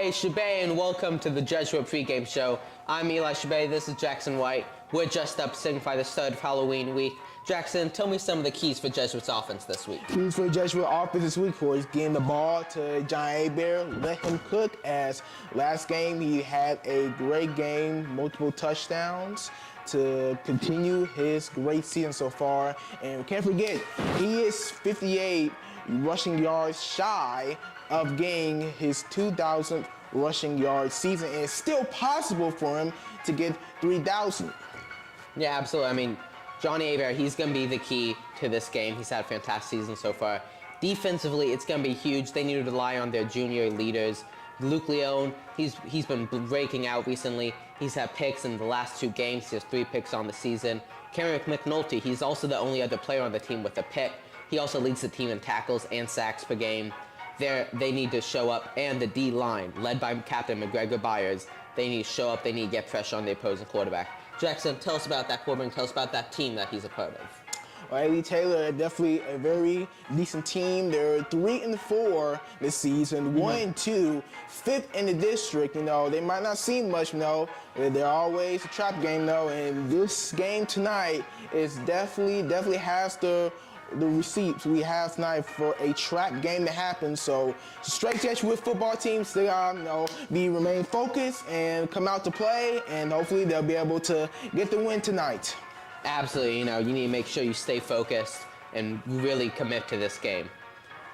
Hey, Shabay, and welcome to the Jesuit Pregame Show. I'm Eli Shabay, this is Jackson White. We're just up to signify the start of Halloween week. Jackson, tell me some of the keys for Jesuit's offense this week. Keys for Jesuit offense this week is getting the ball to John Bear, let him cook, as last game he had a great game, multiple touchdowns to continue his great season so far. And we can't forget, he is 58 rushing yards shy of getting his 2,000th rushing yard season, and it's still possible for him to get 3,000. Yeah, absolutely. I mean, Johnny Abear, he's going to be the key to this game. He's had a fantastic season so far. Defensively, it's going to be huge. They need to rely on their junior leaders. Luke Leone, he's been breaking out recently. He's had picks in the last 2 games. He has 3 picks on the season. Cameron McNulty, he's also the only other player on the team with a pick. He also leads the team in tackles and sacks per game. They need to show up, and the D-line, led by Captain McGregor Byers, they need to show up. They need to get pressure on the opposing quarterback. Jackson, tell us about that quarterback. Tell us about that team that he's a part of. Well, Alief Taylor, definitely a very decent team. They're 3-4 this season, 1-2, 5th in the district. You know, they might not seem much, you know, they're always a trap game, though. And this game tonight is definitely has the receipts we have tonight for a trap game to happen. So Strake Jesuit Football teams, they remain focused and come out to play, and hopefully they'll be able to get the win tonight. Absolutely. You know, you need to make sure you stay focused and really commit to this game.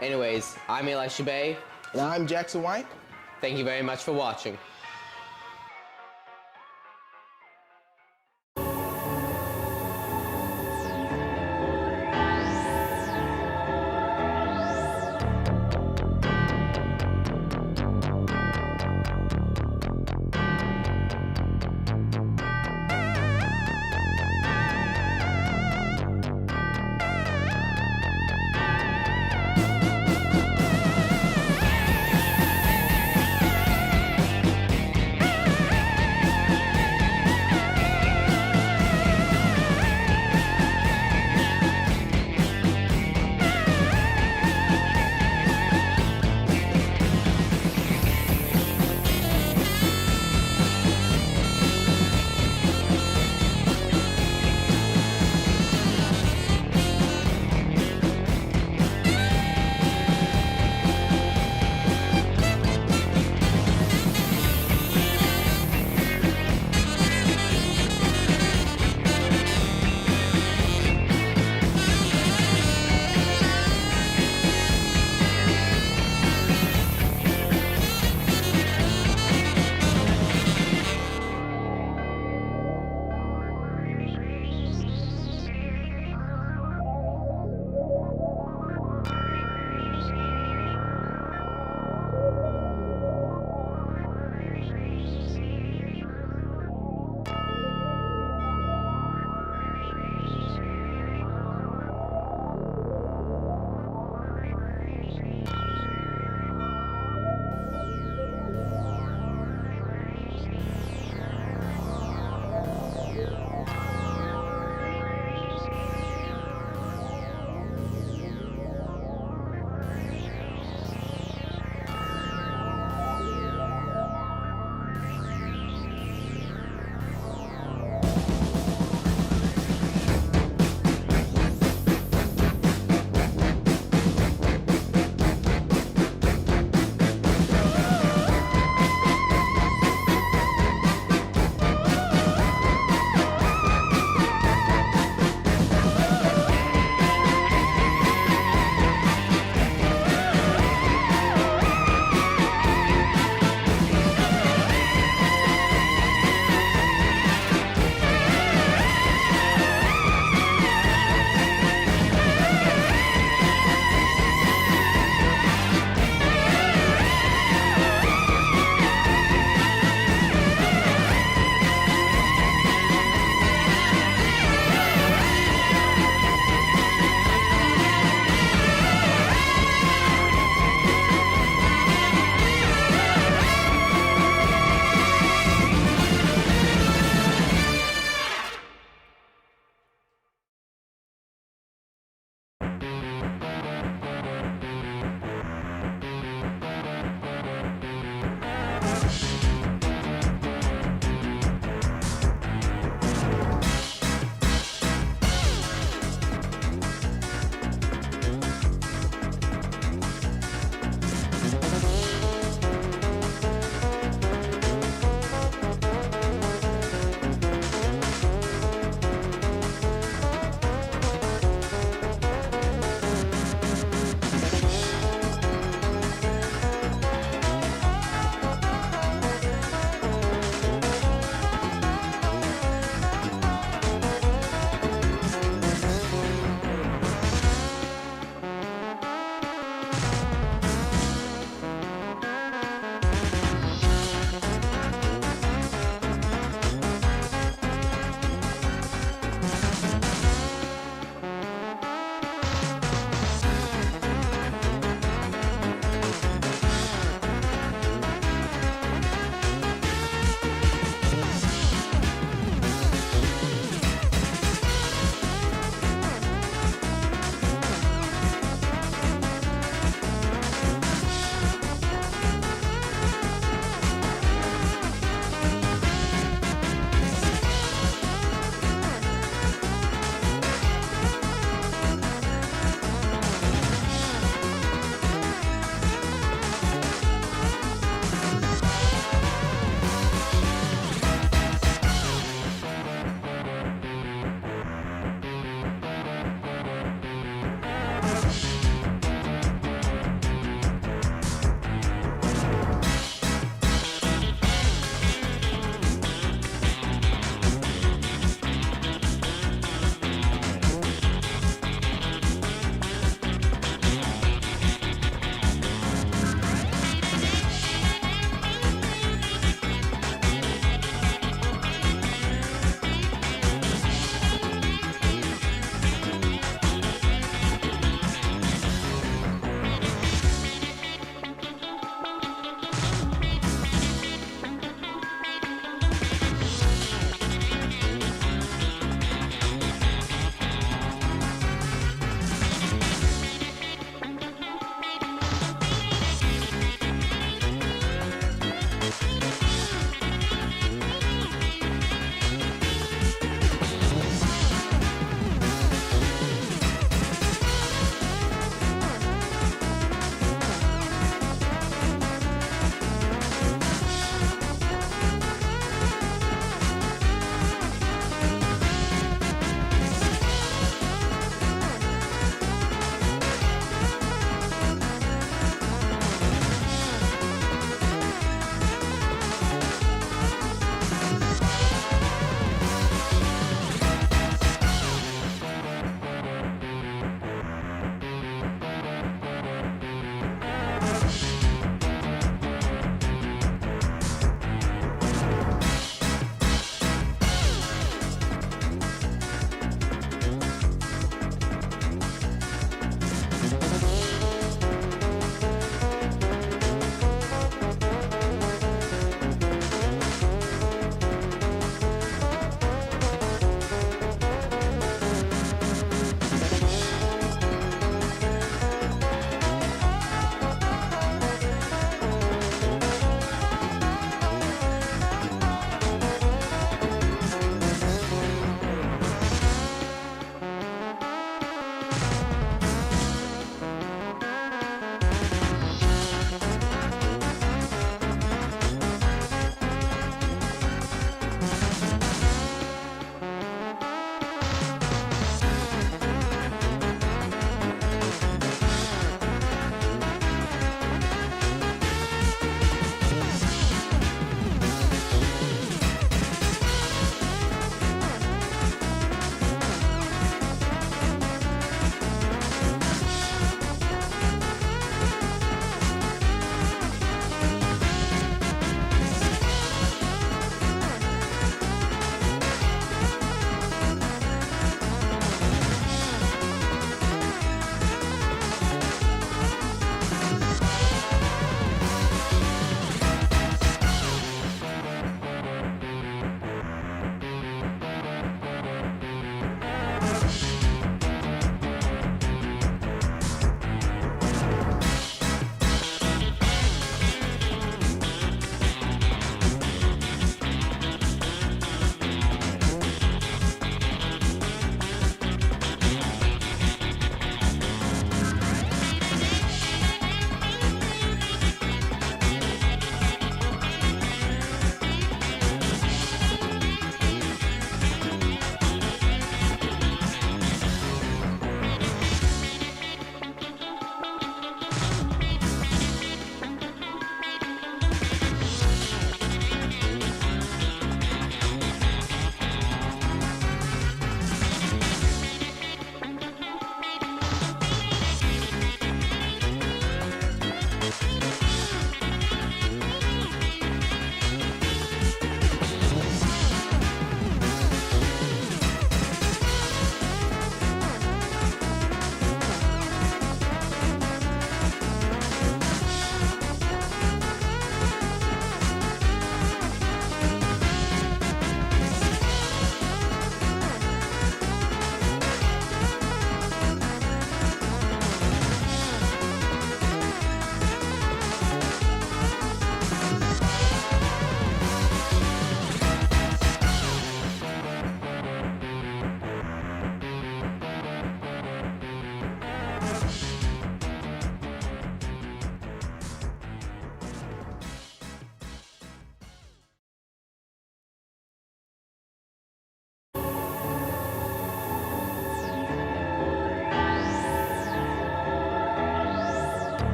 Anyways, I'm Eli Shabay. And I'm Jackson White. Thank you very much for watching.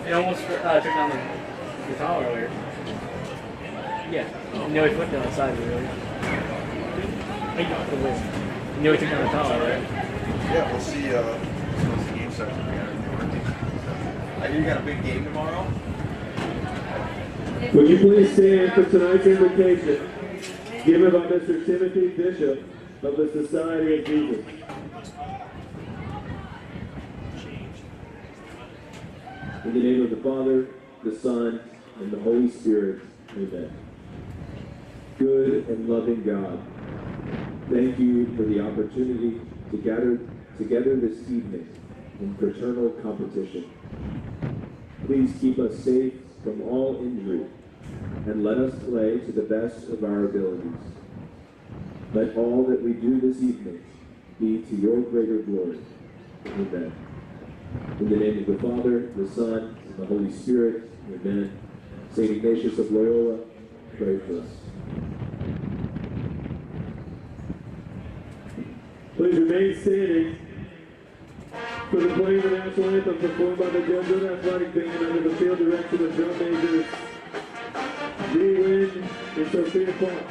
It almost took down the towel earlier. Yeah. Nearly flipped down the side of it, really. Nearly took down the towel, right? Yeah, we'll see once the game starts. I hear you got a big game tomorrow. Would you please stand for tonight's invocation, given by Mr. Timothy Bishop of the Society of Jesus. In the name of the Father, the Son, and the Holy Spirit, amen. Good and loving God, thank you for the opportunity to gather together this evening in fraternal competition. Please keep us safe from all injury, and let us play to the best of our abilities. Let all that we do this evening be to your greater glory. Amen. In the name of the Father, the Son, and the Holy Spirit, amen. St. Ignatius of Loyola, pray for us. Please remain standing for the playing of the national anthem performed by the Jesuit Athletic Band under the field direction of drum majors Lee Wynn and Sophia Clark.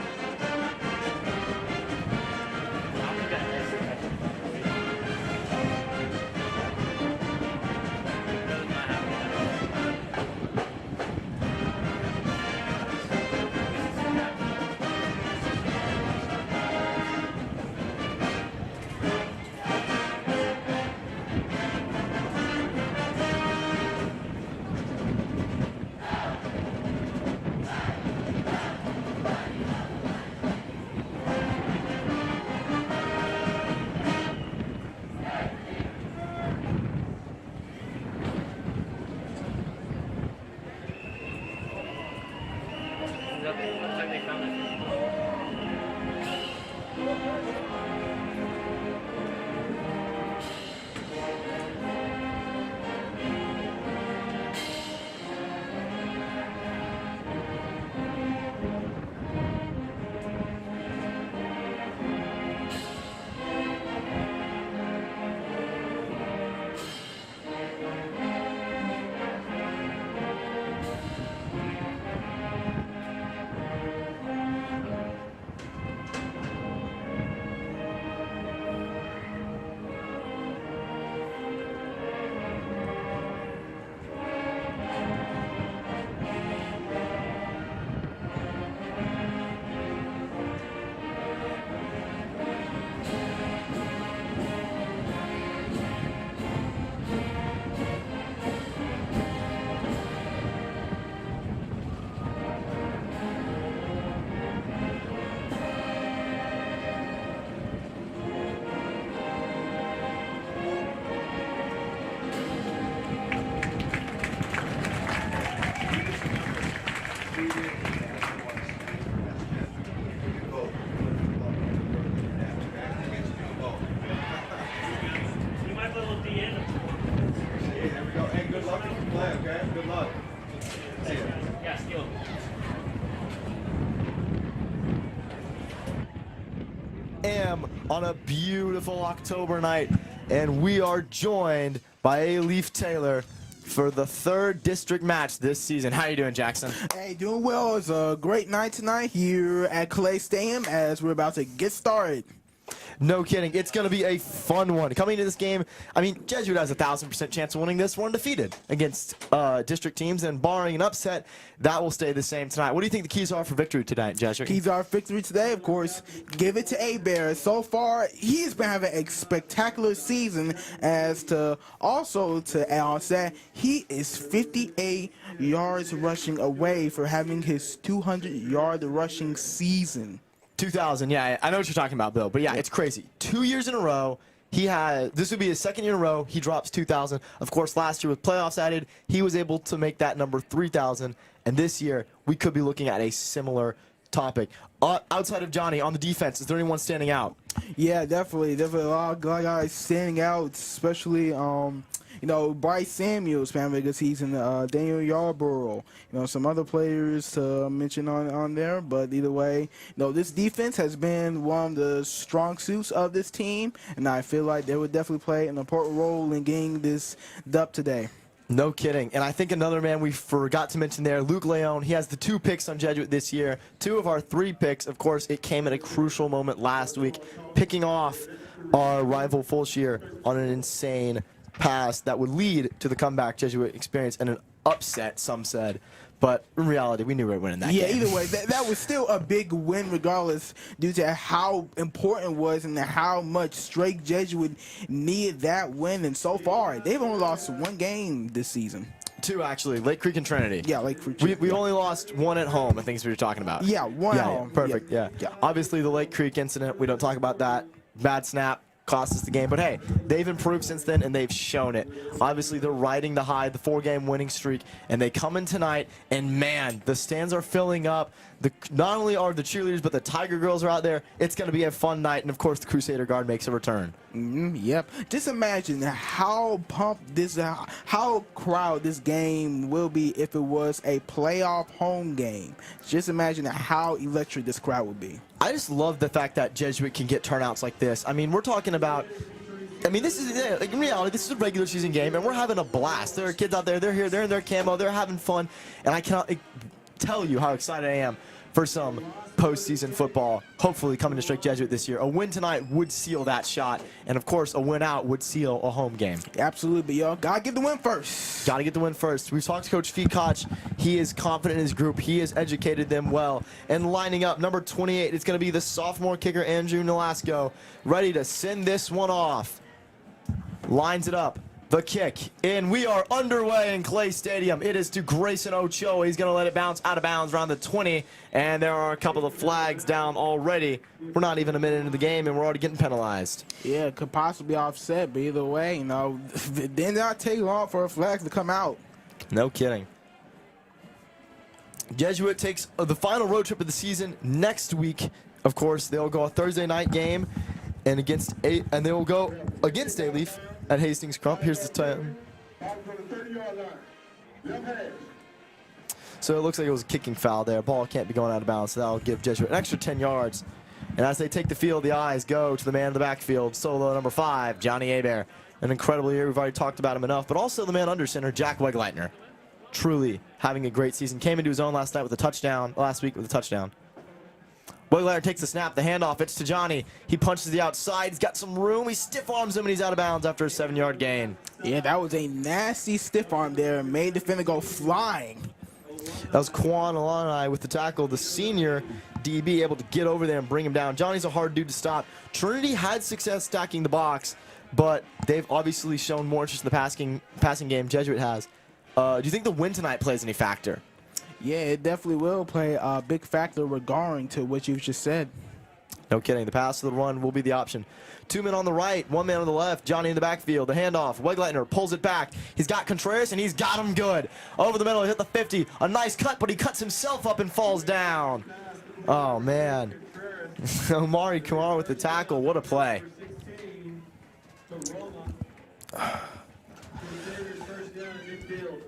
On a beautiful October night, and we are joined by Alief Taylor for the third district match this season. How you doing, Jackson? Hey, doing well. It's a great night tonight here at Clay Stadium as we're about to get started. No kidding. It's going to be a fun one. Coming into this game, I mean, Jesuit has a 1,000% chance of winning this. We're undefeated against district teams, and barring an upset, that will stay the same tonight. What do you think the keys are for victory tonight, Jesuit? Keys are victory today, of course. Give it to A-Bear. So far, he's been having a spectacular season as to also to add on that, he is 58 yards rushing away for having his 200-yard rushing season. 2,000, yeah, I know what you're talking about, Bill, but yeah, it's crazy. 2 years in a row, this would be his second year in a row, he drops 2,000. Of course, last year with playoffs added, he was able to make that number 3,000, and this year, we could be looking at a similar topic. Outside of Johnny, on the defense, is there anyone standing out? Yeah, definitely. Definitely a lot of guys standing out, especially, you know, Bryce Samuels having a good season, Daniel Yarborough, you know, some other players to mention on there. But either way, you know, this defense has been one of the strong suits of this team, and I feel like they would definitely play an important role in getting this dub today. No kidding. And I think another man we forgot to mention there, Luke Leone, he has the 2 picks on Jesuit this year. 2 of our 3 picks, of course, it came at a crucial moment last week, picking off our rival Fulshire on an insane pass that would lead to the comeback Jesuit experience and an upset, some said. But in reality, we knew we were winning that game. Yeah, either way, that was still a big win regardless due to how important it was and how much Strake Jesuit needed that win. And so far, they've only lost 1 game this season. 2, actually. Lake Creek and Trinity. Yeah, Lake Creek. We only lost 1 at home, I think is what you're talking about. Yeah, 1 at home. Perfect, yeah. Obviously, the Lake Creek incident, we don't talk about that. Bad snap. Cost us the game, but hey, they've improved since then and they've shown it. Obviously, they're riding the high, the 4-game winning streak, and they come in tonight, and man, the stands are filling up. Not only are the cheerleaders, but the Tiger girls are out there. It's going to be a fun night, and of course, the Crusader guard makes a return. Yep. Just imagine how pumped how crowd this game will be if it was a playoff home game. Just imagine how electric this crowd would be. I just love the fact that Jesuit can get turnouts like this. I mean, we're talking about, this is, like, in reality, this is a regular season game, and we're having a blast. There are kids out there, they're here, they're in their camo, they're having fun, and I cannot tell you how excited I am for some postseason football, hopefully coming to Strake Jesuit this year. A win tonight would seal that shot, and of course, a win out would seal a home game. Absolutely, y'all. Gotta get the win first. Got to get the win first. We've talked to Coach Feekoch. He is confident in his group. He has educated them well. And lining up, number 28, it's going to be the sophomore kicker, Andrew Nolasco, ready to send this one off. Lines it up. The kick, and we are underway in Clay Stadium. It is to Grayson Ochoa. He's going to let it bounce out of bounds around the 20, and there are a couple of flags down already. We're not even a minute into the game, and we're already getting penalized. Yeah, it could possibly offset, but either way, it did not take long for a flag to come out. No kidding. Jesuit takes the final road trip of the season next week. Of course, they'll go a Thursday night game, and they will go against Alief at Hastings Crump. Here's the time. So it looks like it was a kicking foul there. Ball can't be going out of bounds, so that'll give Jesuit an extra 10 yards. And as they take the field, the eyes go to the man in the backfield, solo number 5, Johnny Hebert. An incredible year. We've already talked about him enough, but also the man under center, Jack Wegleitner. Truly having a great season. Came into his own last week with a touchdown. Wegleitner takes the snap, the handoff, it's to Johnny. He punches the outside, he's got some room, he stiff arms him, and he's out of bounds after a 7-yard gain. Yeah, that was a nasty stiff arm there, made the defender go flying. That was Quan Alani with the tackle, the senior DB able to get over there and bring him down. Johnny's a hard dude to stop. Trinity had success stacking the box, but they've obviously shown more interest in the passing game Jesuit has. Do you think the win tonight plays any factor? Yeah, it definitely will play a big factor regarding to what you've just said. No kidding. The pass to the run will be the option. 2 men on the right, 1 man on the left. Johnny in the backfield. The handoff. Wegleitner pulls it back. He's got Contreras, and he's got him good. Over the middle, he hit the 50. A nice cut, but he cuts himself up and falls down. Oh, man. Omari Kumar with the tackle. What a play.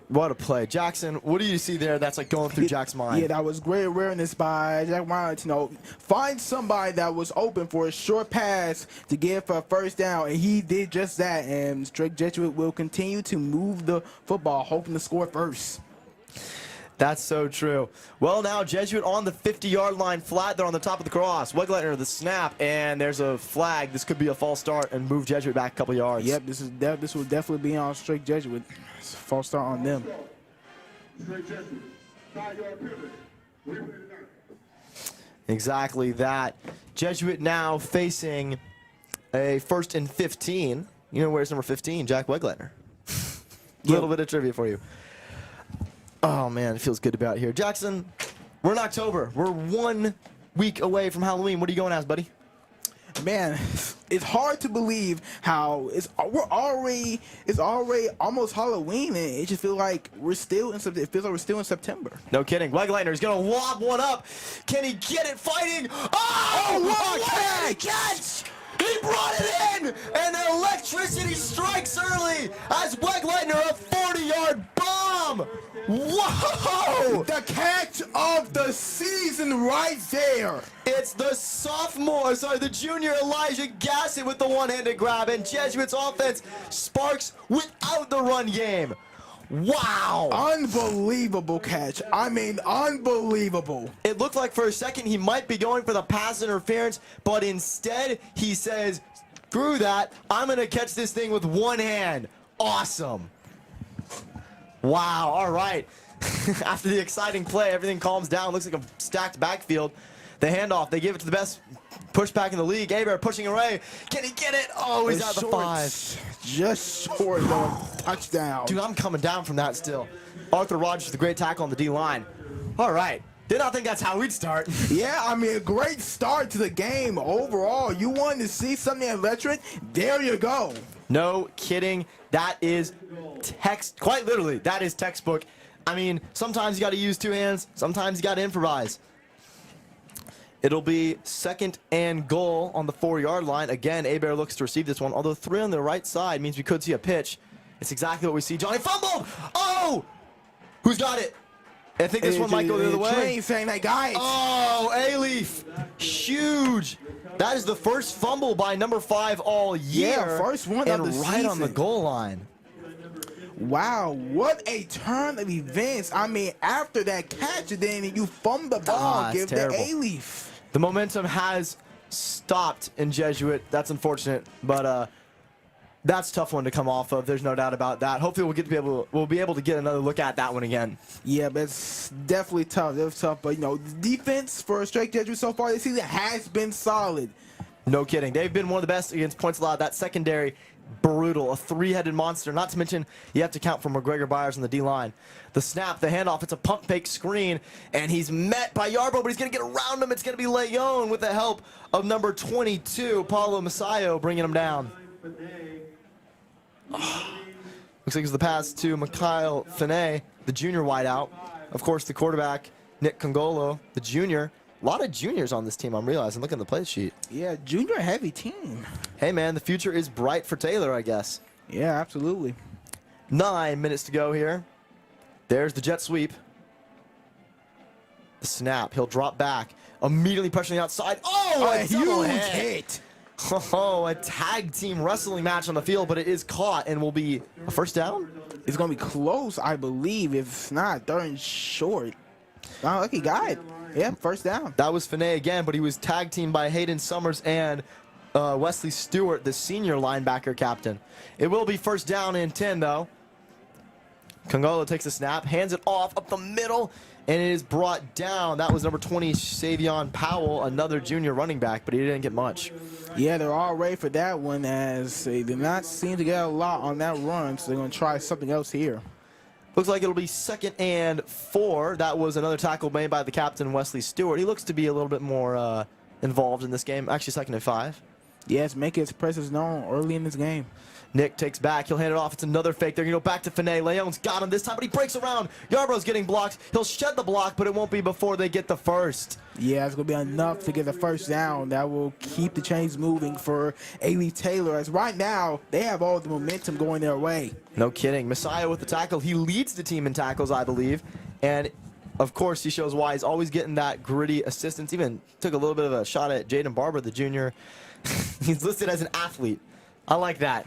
What a play. Jackson, what do you see there that's like going through Jack's mind? Yeah, that was great awareness by Jack wanted to find somebody that was open for a short pass to get for a first down, and he did just that. And Strake Jesuit will continue to move the football, hoping to score first. That's so true. Well, now Jesuit on the 50-yard line flat. They're on the top of the cross. Wegleitner the snap, and there's a flag. This could be a false start and move Jesuit back a couple yards. Yep, this will definitely be on Strake Jesuit. It's a false start on them. Exactly that. Jesuit now facing a 1st and 15. You know where's number 15? Jack Wegleitner. Little bit of trivia for you. Oh, man, it feels good to be out here. Jackson, we're in October. We're 1 week away from Halloween. What are you going as, buddy? Man, it's hard to believe how it's already almost Halloween, and it just feels like we're still in September. No kidding. Wegleitner is going to lob one up. Can he get it fighting? Oh, what a catch! He brought it in, and the electricity strikes early as Wegleitner, a 40-yard bomb. Whoa! The catch of the season right there. It's the junior Elijah Gassett with the one-handed grab, and Jesuit's offense sparks without the run game. Wow! Unbelievable catch. I mean, unbelievable. It looked like for a second he might be going for the pass interference, but instead he says, screw that, I'm going to catch this thing with one hand. Awesome. Wow, all right. After the exciting play, everything calms down. Looks like a stacked backfield. The handoff, they give it to the best pushback in the league. Abear pushing away. Can he get it? Oh, he's out the 5. Just short of touchdown. Dude, I'm coming down from that still. Arthur Rogers with a great tackle on the D-line. All right. Did not think that's how we'd start. Yeah, I mean, a great start to the game overall. You wanted to see something electric? There you go. No kidding. That is quite literally, that is textbook. I mean, sometimes you got to use 2 hands. Sometimes you got to improvise. It'll be 2nd and goal on the 4-yard line. Again, Abear looks to receive this one, although 3 on the right side means we could see a pitch. It's exactly what we see. Johnny fumbled! Oh! Who's got it? I think this one might go the other way. Train saying that guy. Oh, Alief. Huge. That is the first fumble by number 5 all year. Yeah, first one and of the right on the season. goal line. Wow, what a turn of events. I mean, after that catch, then you fumble the ball, it's give terrible. the Alief. The momentum has stopped in Jesuit. That's unfortunate, but that's a tough one to come off of. There's no doubt about that. Hopefully we'll be able to get another look at that one again. Yeah, but it's definitely tough. It was tough, but you know, the defense for Strake Jesuit so far this season has been solid. No kidding. They've been one of the best against points allowed. That secondary, brutal. A 3-headed monster. Not to mention, you have to count for McGregor Byers on the D-line. The snap, the handoff, it's a pump fake screen, and he's met by Yarbrough, but he's going to get around him. It's going to be Leon with the help of number 22, Paulo Masayo, bringing him down. Looks like it's the pass to Mikhail Finet, the junior wideout. Of course, the quarterback, Nick Congolo, the junior. A lot of juniors on this team, I'm realizing. Look at the play sheet. Yeah, junior heavy team. Hey, man, the future is bright for Taylor, I guess. Yeah, absolutely. 9 minutes to go here. There's the jet sweep. The snap. He'll drop back. Immediately pressuring the outside. Oh, A a double huge hit. hit. Oh, a tag team wrestling match on the field, but it is caught and will be a first down? It's going to be close, I believe. If not, 3rd and short. Oh, lucky guy. Yeah, first down. That was Finet again, but he was tag teamed by Hayden Summers and Wesley Stewart, the senior linebacker captain. It will be first down and 10, though. Congolo takes the snap, hands it off up the middle, and it is brought down. That was number 20, Savion Powell, another junior running back, but he didn't get much. Yeah, they're all ready for that one as they did not seem to get a lot on that run, so they're going to try something else here. Looks like it'll be 2nd and 4. That was another tackle made by the captain, Wesley Stewart. He looks to be a little bit more involved in this game. Actually, 2nd and 5. Yes, make his presence known early in this game. Nick takes back. He'll hand it off. It's another fake. They're going to go back to Finet. Leon's got him this time, but he breaks around. Yarbrough's getting blocked. He'll shed the block, but it won't be before they get the first. Yeah, it's going to be enough to get the first down. That will keep the chains moving for Alief Taylor, as right now they have all the momentum going their way. No kidding. Messiah with the tackle. He leads the team in tackles, I believe. And, of course, he shows why he's always getting that gritty assistance. Even took a little bit of a shot at Jaden Barber, the junior. He's listed as an athlete. I like that.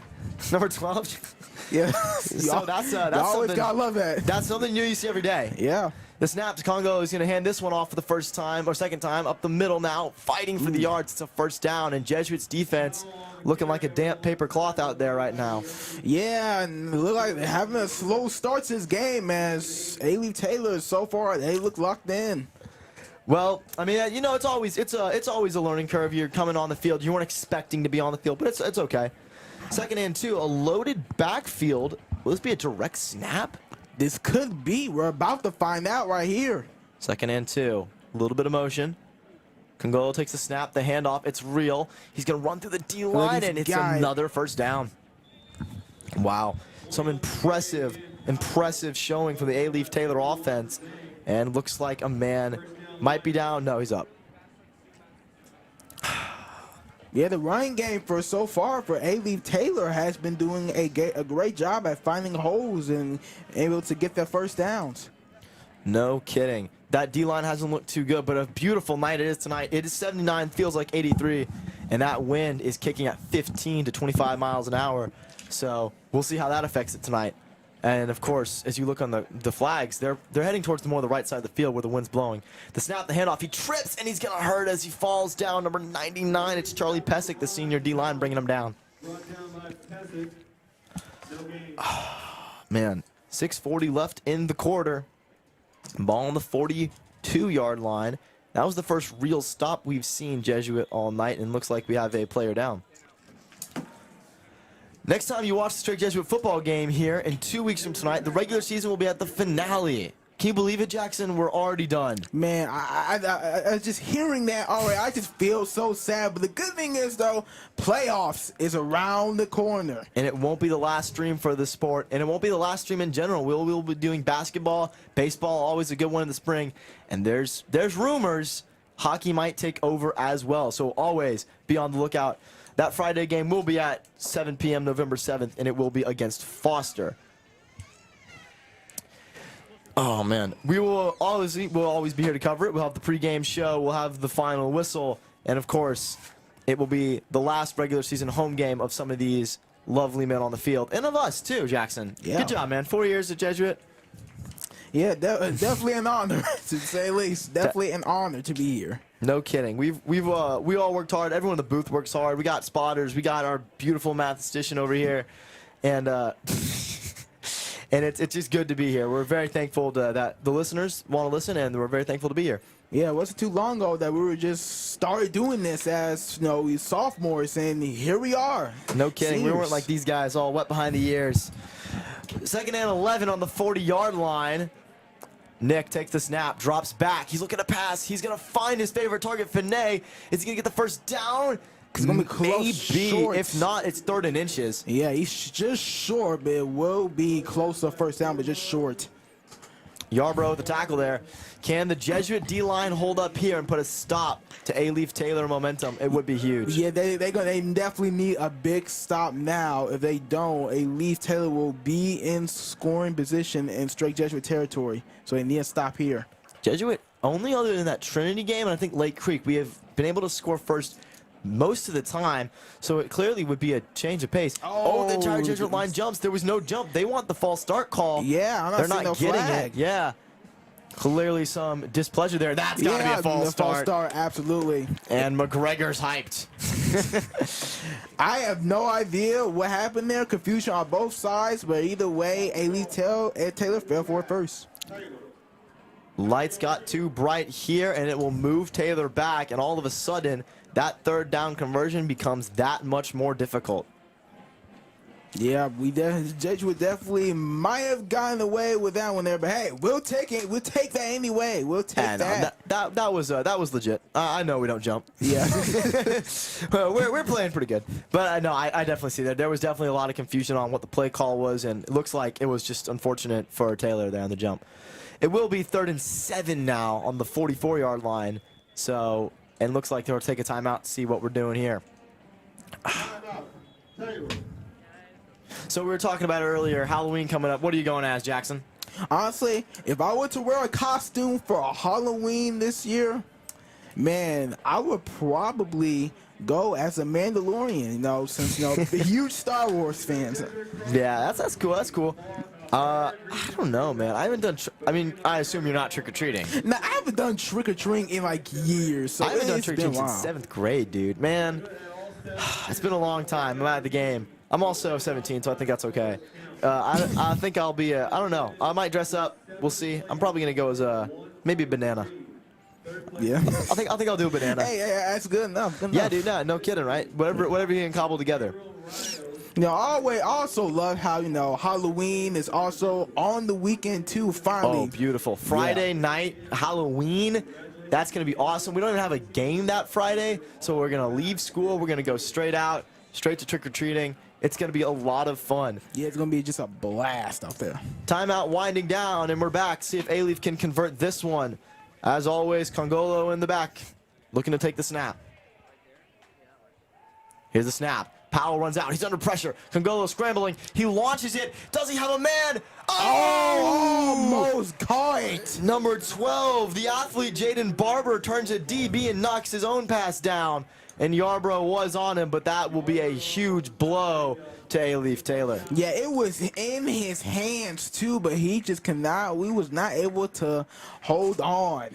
Number 12. Yeah. So that's you always something. gotta love that. That's something new you see every day. Yeah. The snap to Congo is going to hand this one off for the first time or second time up the middle now, fighting for the yards. It's a first down, and Jesuits defense looking like a damp paper cloth out there right now. Yeah, and it look like they're having a slow start to this game as Alief Taylor so far they look locked in. Well, I mean, you know, it's always a learning curve. You're coming on the field. You weren't expecting to be on the field, but it's okay. 2nd and 2, a loaded backfield. Will this be a direct snap? This could be. We're about to find out right here. 2nd and 2, a little bit of motion. Congolo takes the snap, the handoff. It's real. He's going to run through the D-line, and it's another first down. Wow. Some impressive showing from the Alief Taylor offense. And looks like a man might be down. No, he's up. Yeah, the running game for so far for Alief Taylor has been doing a great job at finding holes and able to get their first downs. No kidding. That D-line hasn't looked too good, but a beautiful night it is tonight. It is 79, feels like 83, and that wind is kicking at 15 to 25 miles an hour. So we'll see how that affects it tonight. And of course, as you look on the flags, they're heading towards more the right side of the field where the wind's blowing. The snap, the handoff, he trips and he's gonna hurt as he falls down. Number 99, it's Charlie Pesic, the senior D-line, bringing him down. Man, 6:40 left in the quarter. Ball on the 42-yard line. That was the first real stop we've seen Jesuit all night, and looks like we have a player down. Next time you watch the Strake Jesuit football game here in 2 weeks from tonight, the regular season will be at the finale. Can you believe it, Jackson? We're already done. Man, I just hearing that already, I just feel so sad. But the good thing is, though, playoffs is around the corner. And it won't be the last stream for the sport, and it won't be the last stream in general. We'll be doing basketball, baseball, always a good one in the spring. And there's rumors hockey might take over as well. So always be on the lookout. That Friday game will be at 7 p.m. November 7th, and it will be against Foster. Oh, man. We'll always be here to cover it. We'll have the pregame show. We'll have the final whistle. And, of course, it will be the last regular season home game of some of these lovely men on the field. And of us, too, Jackson. Yeah. Good job, man. 4 years at Jesuit. Yeah, definitely an honor, to say the least. Definitely an honor to be here. No kidding. We all worked hard. Everyone in the booth works hard. We got spotters. We got our beautiful mathematician over here. And and it's just good to be here. We're very thankful that the listeners want to listen, and we're very thankful to be here. Yeah, it wasn't too long ago that we were just started doing this as, we sophomores, and here we are. No kidding. Seniors. We weren't like these guys all wet behind the ears. 2nd and 11 on the 40-yard line. Nick takes the snap, drops back. He's looking to pass. He's going to find his favorite target, Finney. Is he going to get the first down? It's going to be close. Maybe. Short. If not, it's 3rd and inches. Yeah, he's just short, but it will be close to first down, but just short. Yarbrough with the tackle there. Can the Jesuit D-line hold up here and put a stop to Alief Taylor momentum? It would be huge. Yeah, they definitely need a big stop now. If they don't, Alief Taylor will be in scoring position in Strake Jesuit territory. So they need a stop here. Jesuit, only other than that Trinity game, and I think Lake Creek, we have been able to score first most of the time, so it clearly would be a change of pace. Oh, the entire Jesuit line jumps. There was no jump. They want the false start call. Yeah, I'm not They're seeing not no getting flag. it. Yeah. Clearly some displeasure there. That's got to be a false start. False start, absolutely. And McGregor's hyped. I have no idea what happened there. Confusion on both sides, but either way, Alief Taylor fell for it first. Lights got too bright here, and it will move Taylor back, and all of a sudden, that 3rd down conversion becomes that much more difficult. Yeah, Jesuit definitely might have gotten away with that one there, but hey, we'll take it. We'll take that anyway. We'll take that. That was legit. I know we don't jump. Yeah, well, we're playing pretty good, but no, I definitely see that. There was definitely a lot of confusion on what the play call was, and it looks like it was just unfortunate for Taylor there on the jump. It will be 3rd and 7 now on the 44-yard line, so and looks like they'll take a timeout to see what we're doing here. So we were talking about earlier, Halloween coming up. What are you going as, Jackson? honestly, if I were to wear a costume for a Halloween this year, man, I would probably go as a Mandalorian, since, the huge Star Wars fans. Yeah, that's cool. That's cool. I don't know, man. I haven't done. I assume you're not trick or treating. Now, I haven't done trick or treating in like years. So I haven't done trick or treating been a since while. 7th grade, dude. Man, it's been a long time. I'm at the game. I'm also 17, so I think that's okay. I think I'll be. I don't know. I might dress up. We'll see. I'm probably gonna go as maybe a banana. Yeah. I think I'll do a banana. Hey, that's good enough. Good Yeah, enough. dude. No kidding, right? Whatever you can cobble together. I also love how, Halloween is also on the weekend too, finally. Oh, beautiful. Friday night, Halloween. That's going to be awesome. We don't even have a game that Friday, so we're going to leave school. We're going to go straight to trick-or-treating. It's going to be a lot of fun. Yeah, it's going to be just a blast out there. Timeout winding down, and we're back. See if Alief can convert this one. As always, Congolo in the back, looking to take the snap. Here's the snap. Powell runs out. He's under pressure. Congolo scrambling. He launches it. Does he have a man? Almost caught it. Number 12, the athlete Jaden Barber turns a DB and knocks his own pass down. And Yarbrough was on him, but that will be a huge blow to Alief Taylor. Yeah, it was in his hands too, but he just we was not able to hold on.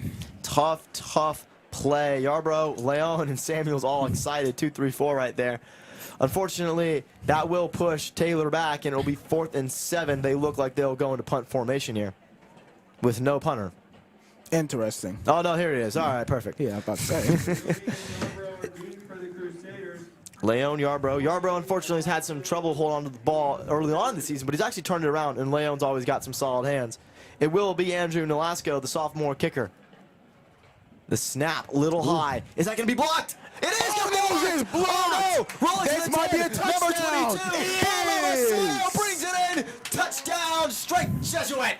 Tough play. Yarbrough, Leon, and Samuel's all excited. 2-3-4 right there. Unfortunately, that will push Taylor back, and it'll be 4th and 7. They look like they'll go into punt formation here with no punter. Interesting. Oh, no, here it is. All right, perfect. Yeah, I'm about to say. Leon Yarbrough. Yarbrough, unfortunately, has had some trouble holding on to the ball early on in the season, but he's actually turned it around, and Leon's always got some solid hands. It will be Andrew Nolasco, the sophomore kicker. The snap, little high. Is that going to be blocked? It is going to be blocked! Oh, no! Rolling This to the might be 10. a touchdown. Number 22. It is. Brings it in. Touchdown, Strake Jesuit.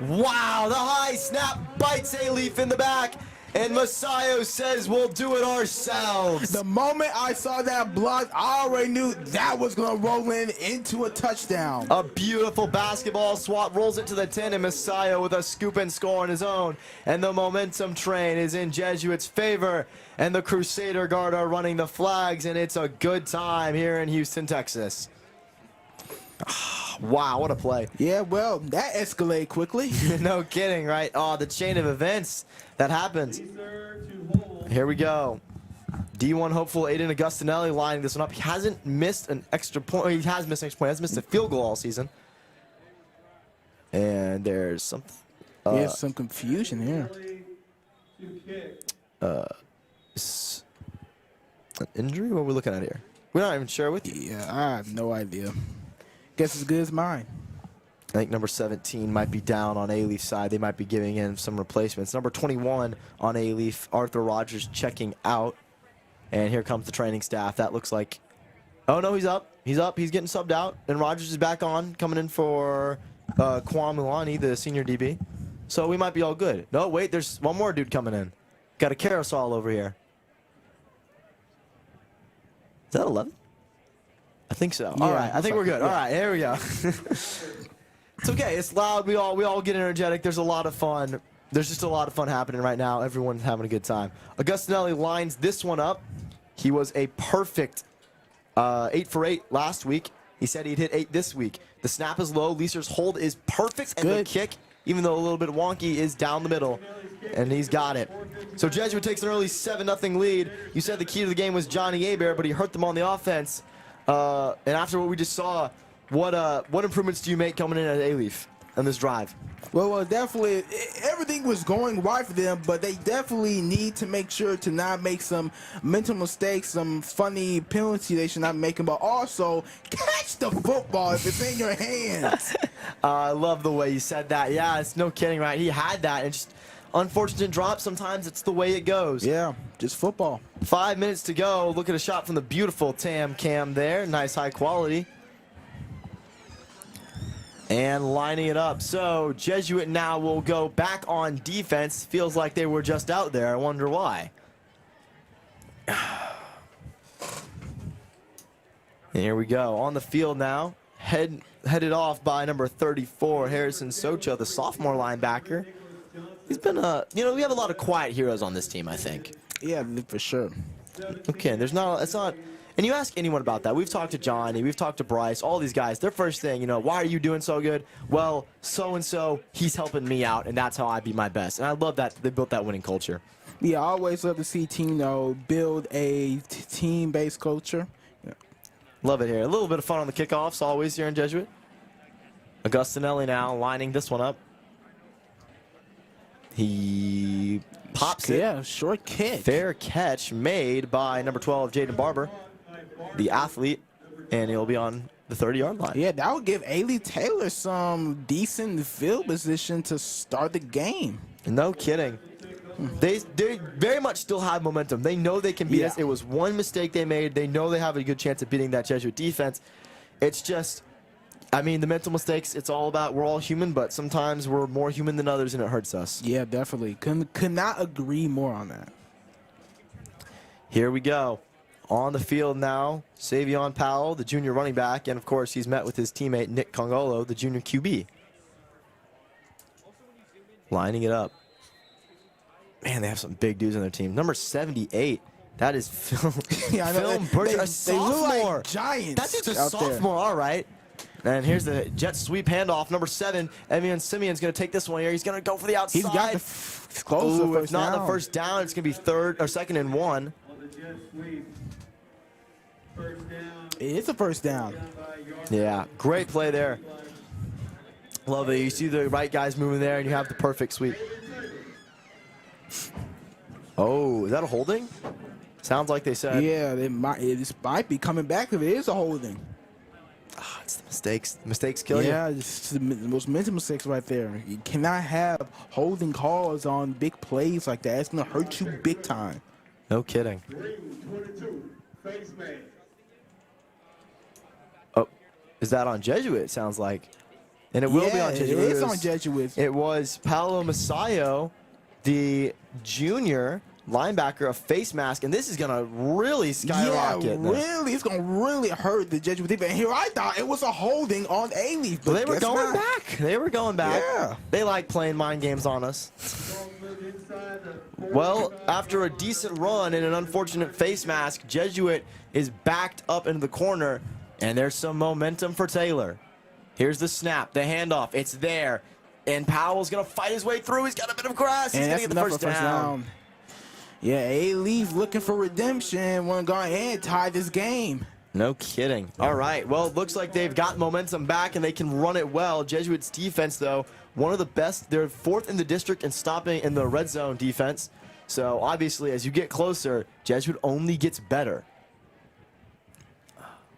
Wow, the high snap bites Alief in the back. And Messiah says we'll do it ourselves. The moment I saw that block, I already knew that was going to roll into a touchdown. A beautiful basketball swat, rolls it to the 10, and Messiah with a scoop and score on his own. And the momentum train is in Jesuit's favor. And the Crusader guard are running the flags, and it's a good time here in Houston, Texas. Wow, what a play. Yeah, well, that escalated quickly. No kidding, right? Oh, the chain of events that happens. Here we go. D1 hopeful Aiden Augustinelli lining this one up. He hasn't missed an extra point. He has missed an extra point. He hasn't missed a field goal all season. And there's some... There's some confusion here. An injury? What are we looking at here? We're not even sure with you. Yeah, I have no idea. Guess as good as mine. I think number 17 might be down on Alief's side. They might be giving in some replacements. Number 21 on Alief, Arthur Rogers checking out. And here comes the training staff. That looks like... Oh, no, he's up. He's up. He's getting subbed out. And Rogers is back on, coming in for Kwame Milani, the senior DB. So we might be all good. No, wait, there's one more dude coming in. Got a carousel over here. Is that 11? I think so. Yeah, all right, I think we're good. yeah. All right, here we go. It's okay. It's loud. We all get energetic. There's a lot of fun. There's just a lot of fun happening right now. Everyone's having a good time. Augustinelli lines this one up. He was a perfect 8 for 8 last week. He said he'd hit 8 this week. The snap is low. Leeser's hold is perfect, and the kick, even though a little bit wonky, is down the middle, and he's got it. So Jesuit takes an early 7-0 lead. You said the key to the game was Johnny Hebert, but he hurt them on the offense. And after what we just saw, what improvements do you make coming in at Alief on this drive? Well, definitely, everything was going right for them, but they definitely need to make sure to not make some mental mistakes, some funny penalty they should not make, but also catch the football if it's in your hands. I love the way you said that. Yeah, it's no kidding, right? He had that, and just unfortunate drop. Sometimes it's the way it goes. Yeah, just football. 5 minutes to go. Look at a shot from the beautiful Tam Cam there. Nice high quality. And lining it up. So Jesuit now will go back on defense. Feels like they were just out there. I wonder why. And here we go. On the field now. Headed off by number 34, Harrison Socha, the sophomore linebacker. He's been we have a lot of quiet heroes on this team, I think. Yeah, for sure. Okay, it's not, and you ask anyone about that. We've talked to Johnny, we've talked to Bryce, all these guys. Their first thing, why are you doing so good? Well, so-and-so, he's helping me out, and that's how I be my best. And I love that they built that winning culture. Yeah, I always love to see team, build a team-based culture. Yeah. Love it here. A little bit of fun on the kickoffs always here in Jesuit. Augustinelli now lining this one up. He pops it. Yeah, short kick. Fair catch made by number 12, Jaden Barber, the athlete, and he'll be on the 30-yard line. Yeah, that would give Alief Taylor some decent field position to start the game. No kidding. They very much still have momentum. They know they can beat us. It was one mistake they made. They know they have a good chance of beating that Jesuit defense. It's just, the mental mistakes, it's all about, we're all human, but sometimes we're more human than others, and it hurts us. Yeah, definitely. Could not agree more on that. Here we go. On the field now, Savion Powell, the junior running back, and of course he's met with his teammate Nick Congolo, the junior QB. Lining it up. Man, they have some big dudes on their team. Number 78, that is Phil, Yeah, I know. Phil Burger, a They look sophomore. like giants. That dude's a out there. sophomore, all right. And here's the jet sweep handoff. Number 7, Evian Simeon's going to take this one here. He's going to go for the outside. He's got the close to Ooh, first if not down. the first down, it's going to be 2nd and 1. It's a first down. Yeah, great play there. Love it. You see the right guys moving there, and you have the perfect sweep. Oh, is that a holding? Sounds like they said. Yeah, it might be coming back if it is a holding. Ah, it's the mistakes. The mistakes kill you. Yeah, it's the most mental mistakes right there. You cannot have holding calls on big plays like that. It's going to hurt you big time. No kidding. Oh, is that on Jesuit, it sounds like? And it will be on Jesuit. It is on Jesuit. It was Paolo Masayo, the junior linebacker, a face mask, and this is going to really skyrocket. Yeah, really. It's going to really hurt the Jesuit defense. And here I thought it was a holding on Alief. But they were going back. They were going back. Yeah. They like playing mind games on us. Well, after a decent run and an unfortunate face mask, Jesuit is backed up into the corner, and there's some momentum for Taylor. Here's the snap, the handoff. It's there, and Powell's going to fight his way through. He's got a bit of grass. He's going to get the first down. Yeah, Alief looking for redemption. Want to go ahead and tie this game. No kidding. All right. Well, it looks like they've got momentum back and they can run it well. Jesuit's defense, though, one of the best. They're 4th in the district in stopping in the red zone defense. So obviously, as you get closer, Jesuit only gets better.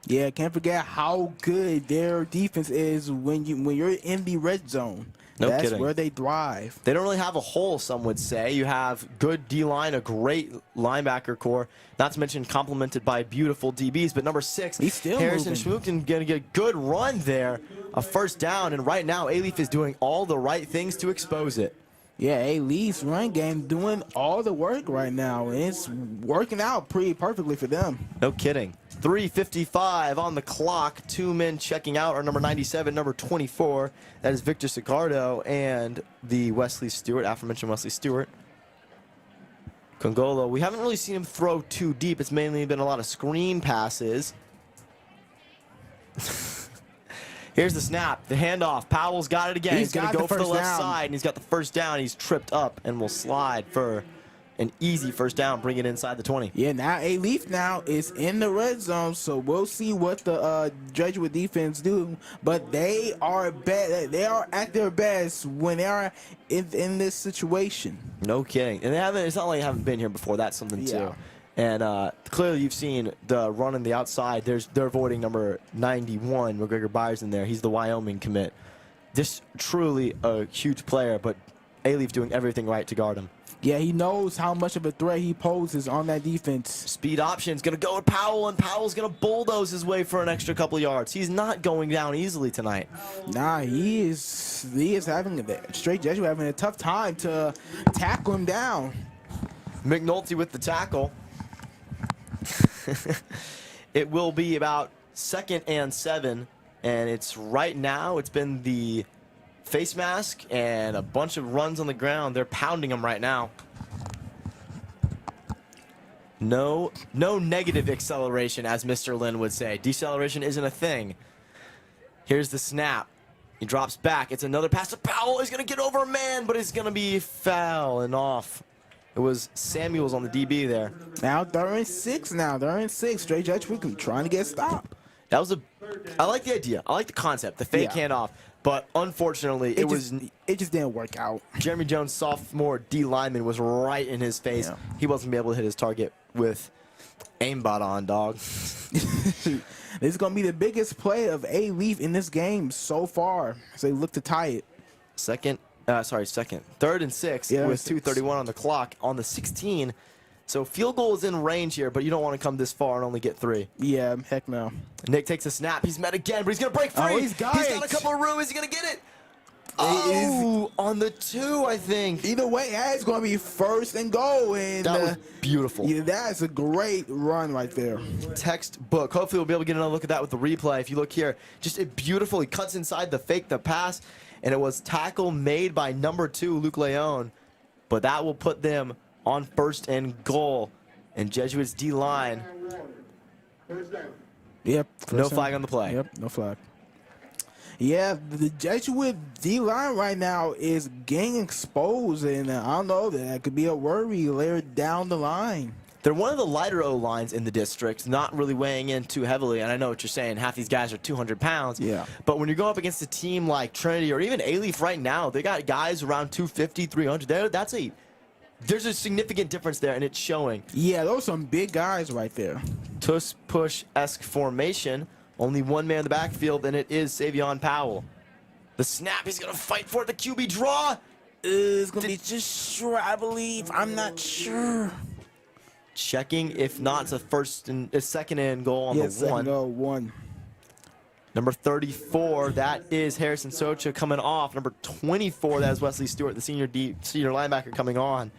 Yeah, can't forget how good their defense is when you're in the red zone. No That's kidding. where they thrive. They don't really have a hole, some would say. You have good D-line, a great linebacker core, not to mention complemented by beautiful DBs. But number 6, He's still Harrison moving. Schmookton going to get a good run there, a first down. And right now, Alief is doing all the right things to expose it. Yeah, Alief's run game doing all the work right now. And it's working out pretty perfectly for them. No kidding. 3:55 on the clock. 2 men checking out are number 97, number 24. That is Victor Sicardo and the Wesley Stewart, aforementioned Wesley Stewart. Congolo, we haven't really seen him throw too deep. It's mainly been a lot of screen passes. Here's the snap, the handoff. Powell's got it again. He's going to go for the left side, and he's got the first down. He's tripped up and will slide for an easy first down, bring it inside the 20. Yeah, now Alief now is in the red zone, so we'll see what the Jesuit defense do. But they are they are at their best when they are in this situation. No kidding. And they haven't. It's not like they haven't been here before. That's something too. And clearly you've seen the run on the outside. They're avoiding number 91, McGregor Byers, in there. He's the Wyoming commit. This truly a huge player, but Alief doing everything right to guard him. Yeah, he knows how much of a threat he poses on that defense. Speed option's going to go with Powell, and Powell's going to bulldoze his way for an extra couple yards. He's not going down easily tonight. Nah, he is having Strake Jesuit having a tough time to tackle him down. McNulty with the tackle. It will be about 2nd and 7, and it's right now. It's been the face mask and a bunch of runs on the ground. They're pounding them right now. No negative acceleration, as Mr. Lin would say. Deceleration isn't a thing. Here's the snap. He drops back. It's another pass to Powell. He's going to get over a man, but it's going to be foul and off. It was Samuels on the DB there. Now they're in 6 now. They're in 6. Straight Jesuit trying to get stopped. That was I like the idea. I like the concept, the fake handoff. But unfortunately, it just didn't work out. Jeremy Jones, sophomore D lineman, was right in his face. Yeah. He wasn't able to hit his target with aimbot on, dog. This is going to be the biggest play of Alief in this game so far. So they look to tie it. Second. 3rd and 6 with 2:31 on the clock on the 16. So field goal is in range here, but you don't want to come this far and only get 3. Yeah, heck no. Nick takes a snap. He's met again, but he's going to break free. Oh, he's got a couple of room. Is he going to get it? Oh, on the 2, I think. Either way, it's going to be 1st and goal. And That was beautiful. yeah, that's a great run right there. Textbook. Hopefully we'll be able to get another look at that with the replay. If you look here, just it beautiful. He cuts inside the fake, the pass, and it was tackle made by number 2, Luke Leon. But that will put them on 1st and goal. And Jesuits D-line. Yep. No flag on the play. Yep, no flag. Yeah, the Jesuit D-line right now is getting exposed, and I don't know, that could be a worry later down the line. They're one of the lighter O-lines in the district, not really weighing in too heavily. And I know what you're saying. Half these guys are 200 pounds. Yeah. But when you're going up against a team like Trinity or even Alief right now, they got guys around 250, 300. There's a significant difference there, and it's showing. Yeah, those are some big guys right there. Tuss push-esque formation. Only one man in the backfield, and it is Savion Powell. The snap, he's going to fight for it. The QB draw. It's going to be just short, I believe. I'm not sure. Checking. If not, it's a second and goal on the 1. No, 1. Number 34, that is Harrison Socha coming off. Number 24, that is Wesley Stewart, the senior linebacker coming on.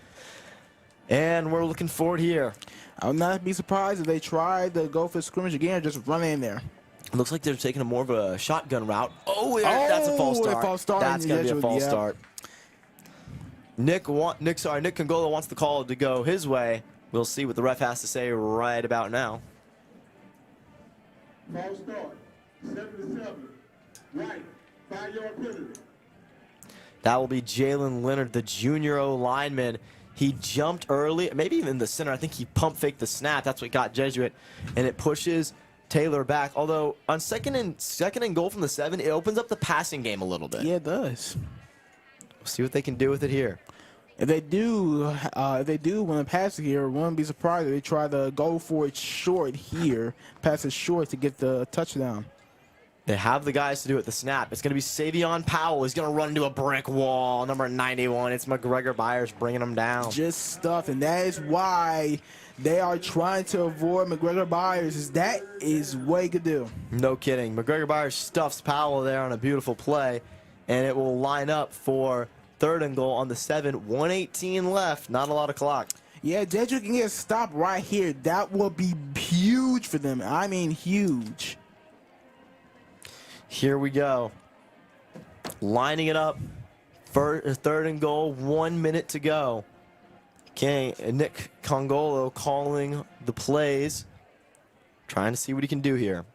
And we're looking forward here. I would not be surprised if they tried to go for scrimmage again or just run in there. It looks like they're taking more of a shotgun route. Oh, that's a false start. That's going to be a false start. Nick Congolo wants the call to go his way. We'll see what the ref has to say right about now. False start. 7-7. Right. 5-yard penalty. That will be Jalen Leonard, the junior O lineman. He jumped early, maybe even in the center. I think he pump faked the snap. That's what got Jesuit, and it pushes Taylor back. Although on second and goal from the 7, it opens up the passing game a little bit. Yeah, it does. We'll see what they can do with it here. If they do want to pass it here, wouldn't be surprised if they try to go for it short here, pass it short to get the touchdown. They have the guys to do it. The snap. It's going to be Savion Powell. He's going to run into a brick wall. Number 91. It's McGregor Byers bringing him down. Just stuff, and that is why they are trying to avoid McGregor Byers. That is what he could do. No kidding. McGregor Byers stuffs Powell there on a beautiful play, and it will line up for 3rd and goal on the 7. 1:18 left. Not a lot of clock. Yeah, Jesuit can get stopped right here. That will be huge for them. I mean, huge. Here we go. Lining it up for 3rd and goal. 1 minute to go. Okay, Nick Congolo calling the plays. Trying to see what he can do here.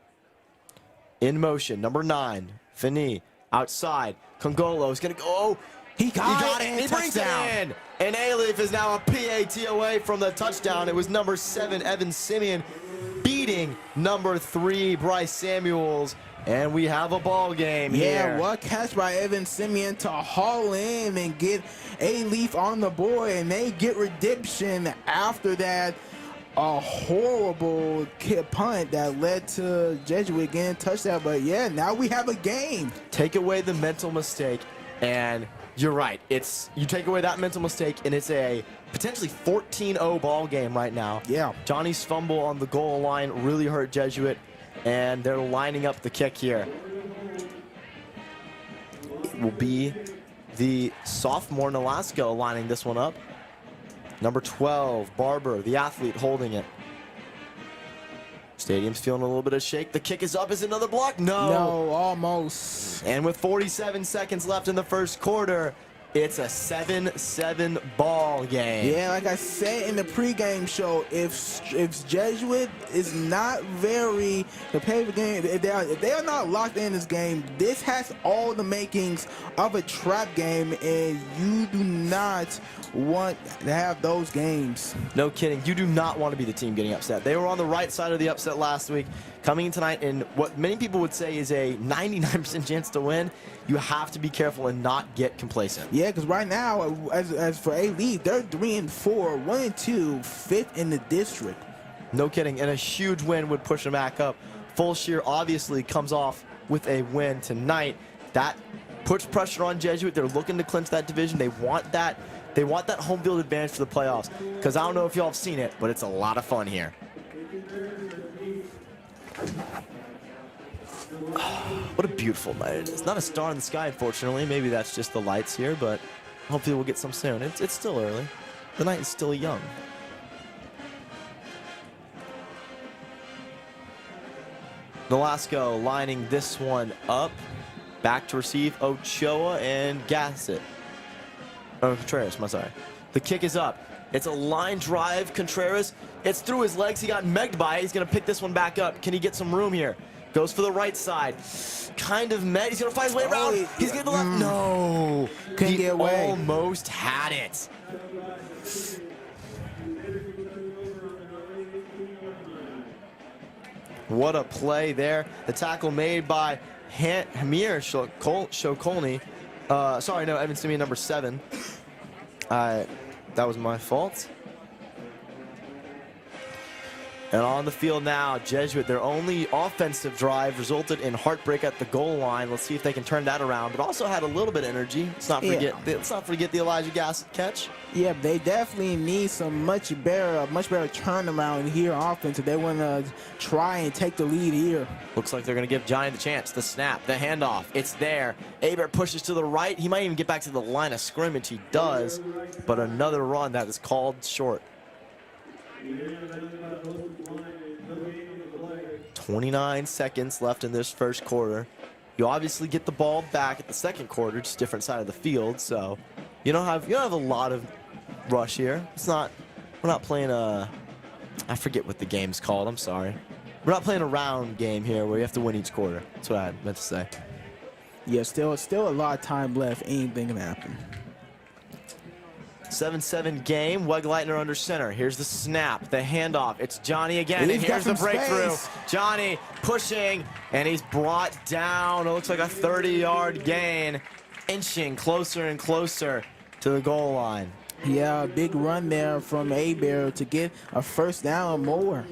In motion, number 9, Finney. Outside, Congolo is going to go. Oh, he got it. And he brings it in. And Alief is now a PAT away from the touchdown. It was number 7, Evan Simeon, beating number 3, Bryce Samuels. And we have a ball game here. Yeah, what catch by Evan Simeon to haul in and get Alief on the board, and they get redemption after that horrible punt that led to Jesuit getting touchdown. But yeah, now we have a game. Take away the mental mistake, and you're right. You take away that mental mistake, and it's a potentially 14-0 ball game right now. Yeah. Johnny's fumble on the goal line really hurt Jesuit. And they're lining up the kick here. It will be the sophomore Nolasco lining this one up. Number 12, Barber, the athlete, holding it. Stadium's feeling a little bit of shake. The kick is up. Is another block? No, almost. And with 47 seconds left in the first quarter, it's a 7-7 ball game. Yeah, like I said in the pregame show, if Jesuit is not very competitive game, if they are not locked in this game, this has all the makings of a trap game, and you do not want to have those games. No kidding. You do not want to be the team getting upset. They were on the right side of the upset last week. Coming in tonight in what many people would say is a 99% chance to win, you have to be careful and not get complacent. Yeah, because right now, as for Alief, they're 3-4, 1-2, 5th in the district. No kidding. And a huge win would push them back up. Full Shear obviously comes off with a win tonight. That puts pressure on Jesuit. They're looking to clinch that division. They want that home field advantage for the playoffs. Because I don't know if y'all have seen it, but it's a lot of fun here. What a beautiful night it is. Not a star in the sky, unfortunately. Maybe that's just the lights here, but hopefully we'll get some soon. It's still early. The night is still young. Nolasco lining this one up. Back to receive Ochoa and Gassett. Oh, Contreras, I'm sorry. The kick is up. It's a line drive. Contreras, it's through his legs. He got megged by it. He's going to pick this one back up. Can he get some room here? Goes for the right side. Kind of met. He's going to find his way around. He's getting the left. No. Couldn't get away. Almost had it. What a play there. The tackle made by Hamir Shokolny. Sorry, no, Evan Simeon, number 7. That was my fault. And on the field now, Jesuit, their only offensive drive resulted in heartbreak at the goal line. Let's see if they can turn that around, but also had a little bit of energy. Let's not forget the Elijah Gassett catch. Yeah, they definitely need some much better turnaround here offense if they want to try and take the lead here. Looks like they're going to give Johnny the chance. The snap, the handoff, it's there. Hebert pushes to the right. He might even get back to the line of scrimmage. He does, but another run that is called short. 29 seconds left in this first quarter. You obviously get the ball back at the second quarter, just different side of the field, so you don't have a lot of rush here. We're not playing a, I forget what the game's called, I'm sorry. We're not playing a round game here where you have to win each quarter. That's what I meant to say. Yeah, still a lot of time left. Anything can happen. 7-7 game. Wegleitner under center. Here's the snap, the handoff. It's Johnny again, and here's the breakthrough. Space. Johnny pushing, and he's brought down. It looks like a 30-yard gain, inching closer and closer to the goal line. Yeah, big run there from Hebert to get a first down or more.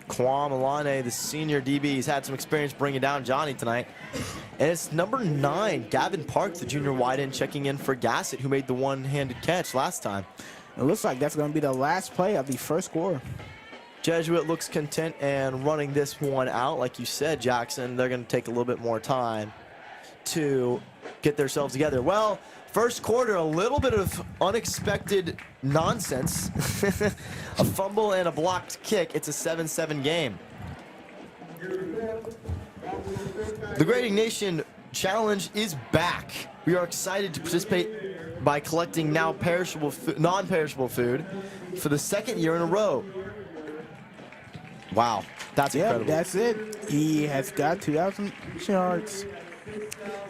Kwame Alane, the senior DB, he's had some experience bringing down Johnny tonight. And it's number 9, Gavin Park, the junior wide end, checking in for Gassett, who made the one-handed catch last time. It looks like that's going to be the last play of the first quarter. Jesuit looks content and running this one out. Like you said, Jackson, they're going to take a little bit more time to get themselves together. Well, first quarter, a little bit of unexpected nonsense. A fumble and a blocked kick. It's a 7-7 game. The Grading Nation Challenge is back. We are excited to participate by collecting now non-perishable food for the second year in a row. Wow, that's incredible. Yep, that's it. He has got 2,000 yards.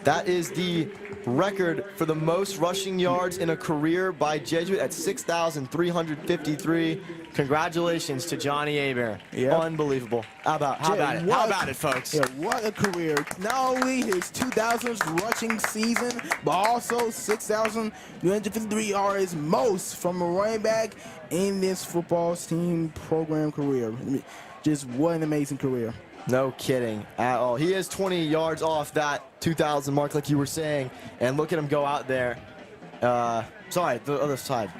That is the record for the most rushing yards in a career by Jesuit at 6,353. Congratulations to Johnny Hebert. Yep. Unbelievable. How about it, folks? Yeah, what a career. Not only his 2,000th rushing season, but also 6,353 yards, most from a running back in this football team program career. Just what an amazing career. No kidding at all. He is 20 yards off that 2,000 mark, like you were saying, and look at him go out there. Sorry, the other side.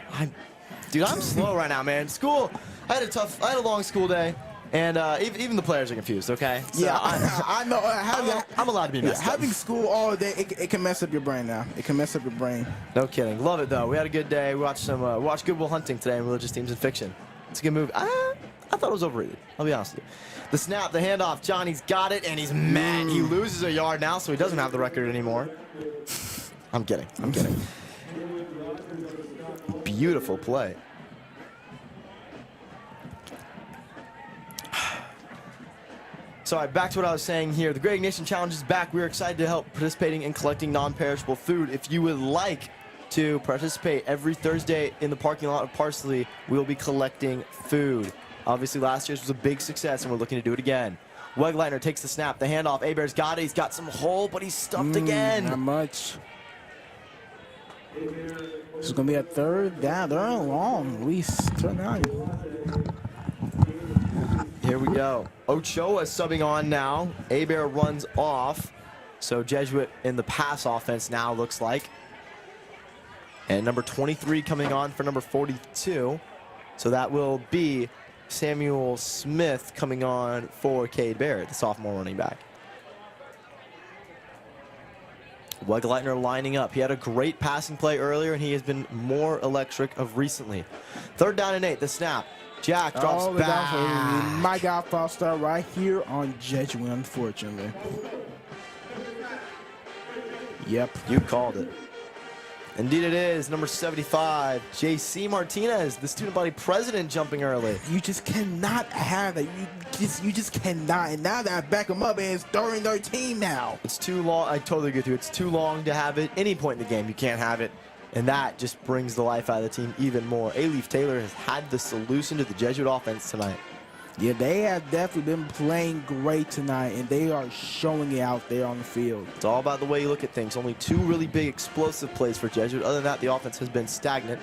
Dude, I'm slow right now, man. School, I had a long school day, and even the players are confused. Okay. So yeah, I know. I'm allowed to be messed up. Having school all day, it can mess up your brain now. It can mess up your brain. No kidding. Love it though. We had a good day. We watched Good Will Hunting today in Religious Themes and Fiction. It's a good movie. I thought it was overrated. I'll be honest with you. The snap, the handoff, Johnny's got it, and he's mad. He loses a yard now, so he doesn't have the record anymore. I'm kidding. Beautiful play. Sorry, back to what I was saying here. The Grading Nation Challenge is back. We're excited to help participating in collecting non-perishable food. If you would like to participate every Thursday in the parking lot of Parsley, we'll be collecting food. Obviously, last year's was a big success, and we're looking to do it again. Wegleitner takes the snap, the handoff. Hebert's got it. He's got some hole, but he's stuffed again. Not much. This is going to be a third down. They're on long, at least. Third down. Here we go. Ochoa subbing on now. Hebert runs off. So Jesuit in the pass offense now, looks like. And number 23 coming on for number 42. So that will be Samuel Smith coming on for Cade Barrett, the sophomore running back. Wegleitner lining up. He had a great passing play earlier, and he has been more electric of recently. 3rd down and 8, the snap. Jack drops Oh, back. my God, false start right here on Jesuit, unfortunately. Yep. You called it. Indeed it is. Number 75, J.C. Martinez, the student body president, jumping early. You just cannot have that. You just cannot. And now that I back him up, and it's 3rd and 13 now. It's too long. I totally agree with you. It's too long to have it. Any point in the game, you can't have it. And that just brings the life out of the team even more. Alief Taylor has had the solution to the Jesuit offense tonight. Yeah, they have definitely been playing great tonight, and they are showing it out there on the field. It's all about the way you look at things. Only 2 really big explosive plays for Jesuit. Other than that, the offense has been stagnant.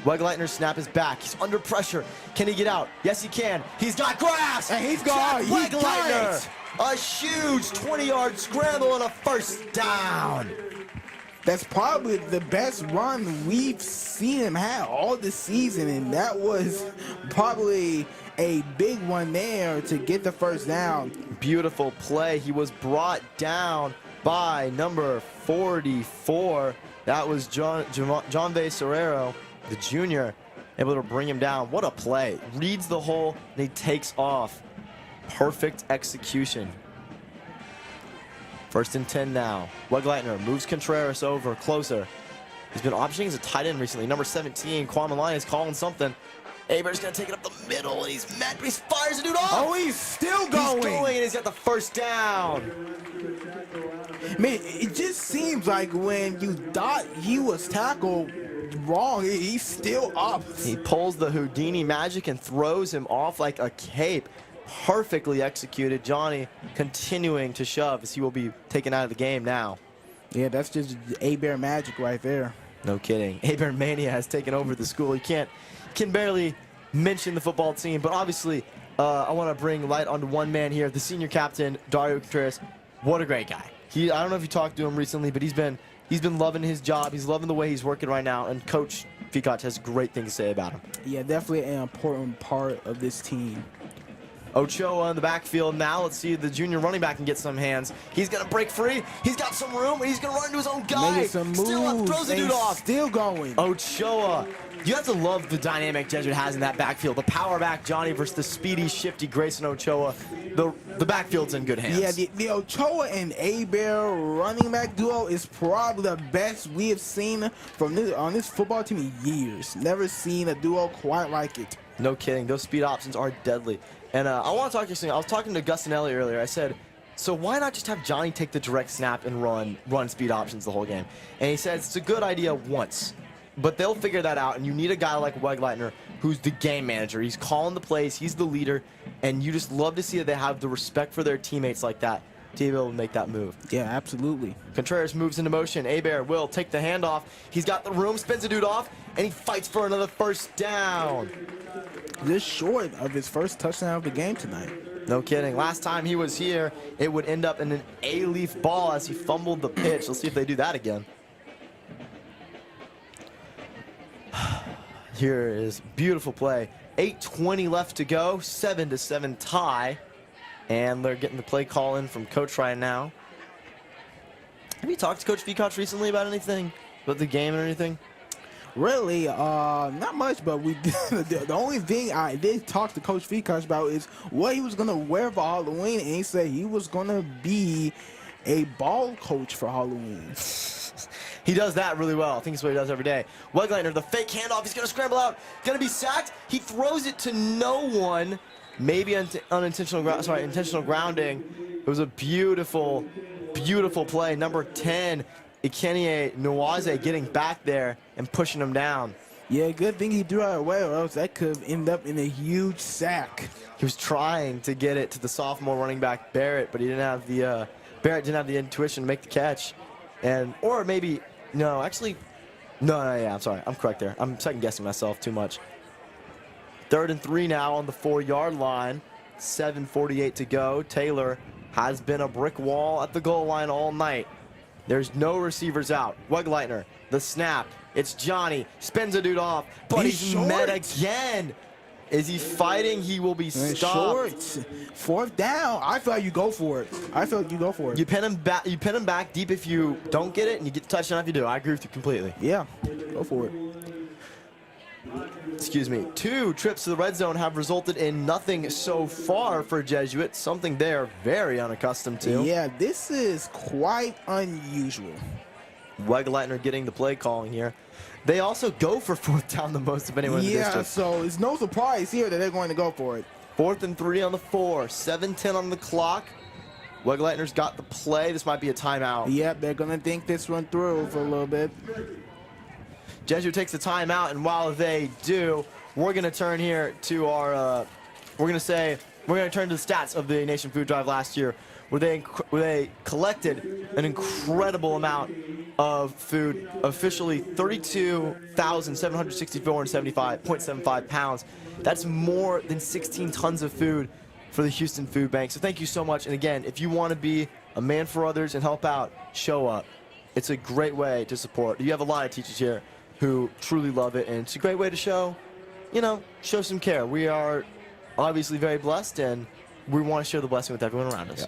Wegleitner's snap is back. He's under pressure. Can he get out? Yes, he can. He's got grass. And he's gone. He got it. A huge 20-yard scramble and a 1st down. That's probably the best run we've seen him have all this season, and that was probably a big one there to get the 1st down. Beautiful play. He was brought down by number 44. That was John V. Serrero, the junior, able to bring him down. What a play. Reads the hole, and he takes off. Perfect execution. 1st and 10 now. Wegleitner moves Contreras over, closer. He's been optioning as a tight end recently. Number 17, Kwame Lyon is calling something. Aber's going to take it up the middle, and he's met, but he fires a dude off. Oh, he's still going. He's going, and he's got the 1st down. Man, it just seems like when you thought he was tackled wrong, he's still up. He pulls the Houdini magic and throws him off like a cape. Perfectly executed. Johnny continuing to shove as he will be taken out of the game now. Yeah, that's just A-Bear magic right there. No kidding. A-Bear Mania has taken over the school. You can barely mention the football team, but obviously I want to bring light onto one man here, the senior captain, Dario Contreras. What a great guy. I don't know if you talked to him recently, but he's been loving his job. He's loving the way he's working right now, and Coach Fikach has great things to say about him. Yeah, definitely an important part of this team. Ochoa in the backfield now. Let's see if the junior running back can get some hands. He's going to break free. He's got some room, and he's going to run into his own guy. Making some moves. Still throws the dude off. Still going. Ochoa. You have to love the dynamic Jesuit has in that backfield. The power back Johnny versus the speedy, shifty Grayson Ochoa. The backfield's in good hands. Yeah, the Ochoa and A-Bear running back duo is probably the best we have seen from on this football team in years. Never seen a duo quite like it. No kidding. Those speed options are deadly. And I want to talk to you something. I was talking to Gustinelli earlier. I said, so why not just have Johnny take the direct snap and run speed options the whole game? And he said it's a good idea once, but they'll figure that out, and you need a guy like Wegleitner who's the game manager. He's calling the plays, he's the leader, and you just love to see that they have the respect for their teammates like that to be able to make that move. Yeah, absolutely. Contreras moves into motion. A-Bear will take the handoff. He's got the room, spins the dude off, and he fights for another 1st down. Just short of his 1st touchdown of the game tonight. No kidding. Last time he was here, it would end up in an Alief ball as he fumbled the pitch. Let's see if they do that again. Here is beautiful play. 8:20 left to go. 7-7 tie. And they're getting the play call in from Coach right now. Have you talked to Coach Fikach recently about anything? About the game or anything? Really, not much, but we the only thing I did talk to Coach Fikach about is what he was gonna wear for Halloween, and he said he was gonna be a ball coach for Halloween. He does that really well. I think it's what he does every day. Wegleitner, the fake handoff. He's gonna scramble out. Gonna be sacked. He throws it to no one. Maybe intentional grounding. It was a beautiful, beautiful play. Number 10. Ikenie Nwaze getting back there and pushing him down. Yeah, good thing he threw it away, or else that could have ended up in a huge sack. He was trying to get it to the sophomore running back Barrett, but he didn't have the Barrett didn't have the intuition to make the catch, or maybe no, actually, no, yeah, I'm sorry, I'm correct there. I'm second guessing myself too much. 3rd and 3 now on the 4-yard line. 7:48 to go. Taylor has been a brick wall at the goal line all night. There's no receivers out. Wegleitner, the snap. It's Johnny. Spins a dude off, but he's met again. Is he fighting? He will be And stopped. short. 4th down. I feel like you go for it. You pin him back. You pin him back deep if you don't get it, and you get the touchdown if you do. I agree with you completely. Yeah, go for it. Excuse me. 2 trips to the red zone have resulted in nothing so far for Jesuit. Something they're very unaccustomed to. Yeah, this is quite unusual. Wegeleitner getting the play calling here. They also go for 4th down the most of anyone in the Yeah, district. so it's no surprise here that they're going to go for it. 4th and 3 on the 4. 7:10 on the clock. Wegeleitner's got the play. This might be a timeout. Yep, they're going to think this run through for a little bit. Jesuit takes the timeout, and while they do, we're going to turn here to our, we're going to turn to the stats of the Nation Food Drive last year, where they collected an incredible amount of food, officially 32,764.75 pounds. That's more than 16 tons of food for the Houston Food Bank. So thank you so much. And again, if you want to be a man for others and help out, show up. It's a great way to support. You have a lot of teachers here who truly love it, and it's a great way to show some care. We are obviously very blessed, and we want to share the blessing with everyone around us. Yeah.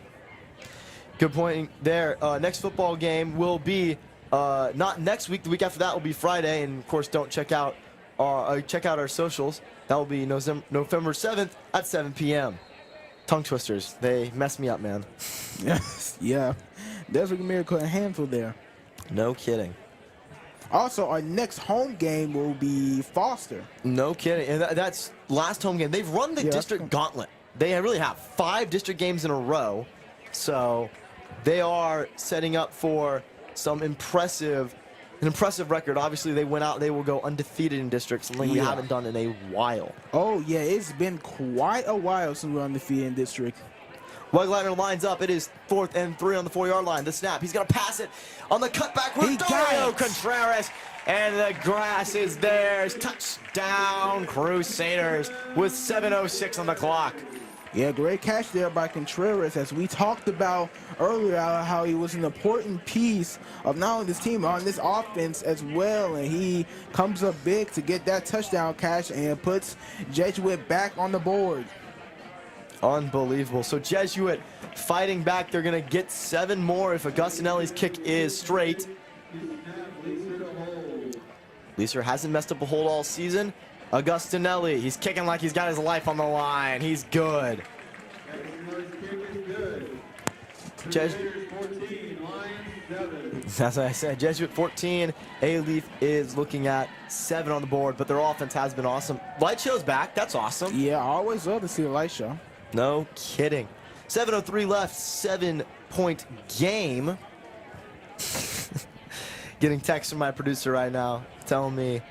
Good point there. Next football game will be not next week. The week after that will be Friday, and of course, don't check out our socials. That will be November 7th at 7 p.m. Tongue twisters. They mess me up, man. Yes, yeah. There's a miracle and handful there. No kidding. Also, our next home game will be Foster. No kidding. And that's last home game. They've run the district gauntlet. They really have 5 district games in a row. So they are setting up for an impressive record. Obviously, they went out. They will go undefeated in districts, something we haven't done in a while. Oh, yeah, it's been quite a while since we're undefeated in district. Wegeleitner lines up. It is 4th and 3 on the 4-yard line. The snap. He's going to pass it on the cutback with Dario Contreras. And the grass is theirs. Touchdown, Crusaders, with 7:06 on the clock. Yeah, great catch there by Contreras, as we talked about earlier, how he was an important piece of not only this team, on this offense as well. And he comes up big to get that touchdown catch and puts Jesuit back on the board. Unbelievable. So Jesuit fighting back. They're going to get 7 more if Augustinelli's kick is straight. Leeser hasn't messed up a hold all season. Augustinelli, he's kicking like he's got his life on the line. He's good. As I said, Jesuit 14. Alief is looking at 7 on the board, but their offense has been awesome. Light show's back. That's awesome. Yeah, I always love to see a light show. No kidding. 7:03 left, 7-point game. Getting text from my producer right now telling me,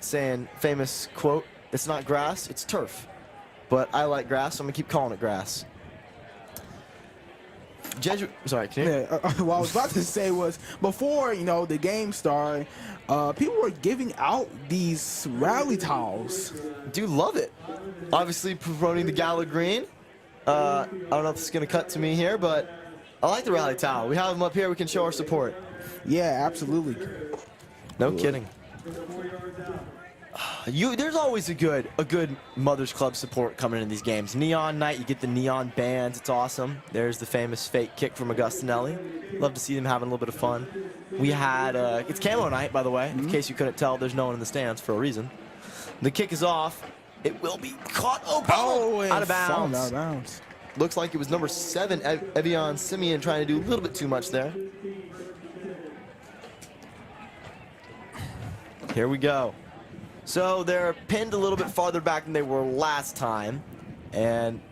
saying famous quote, "It's not grass, it's turf." But I like grass, so I'm going to keep calling it grass. Jesuit, sorry, can you? Yeah, what I was about to say was, before, the game started, people were giving out these rally towels. Do love it. Obviously promoting the Gala Green. I don't know if it's going to cut to me here, but I like the rally towel. We have them up here. We can show our support. Yeah, absolutely. No kidding. There's always a good Mothers Club support coming in these games. Neon night, you get the neon bands. It's awesome. There's the famous fake kick from Augustinelli. Love to see them having a little bit of fun. We had it's camo night, by the way. In case you couldn't tell, there's no one in the stands for a reason. The kick is off. It will be caught. Out of bounds. Out of bounds. Looks like it was number 7, Evian Simeon, trying to do a little bit too much there. Here we go. So they're pinned a little bit farther back than they were last time,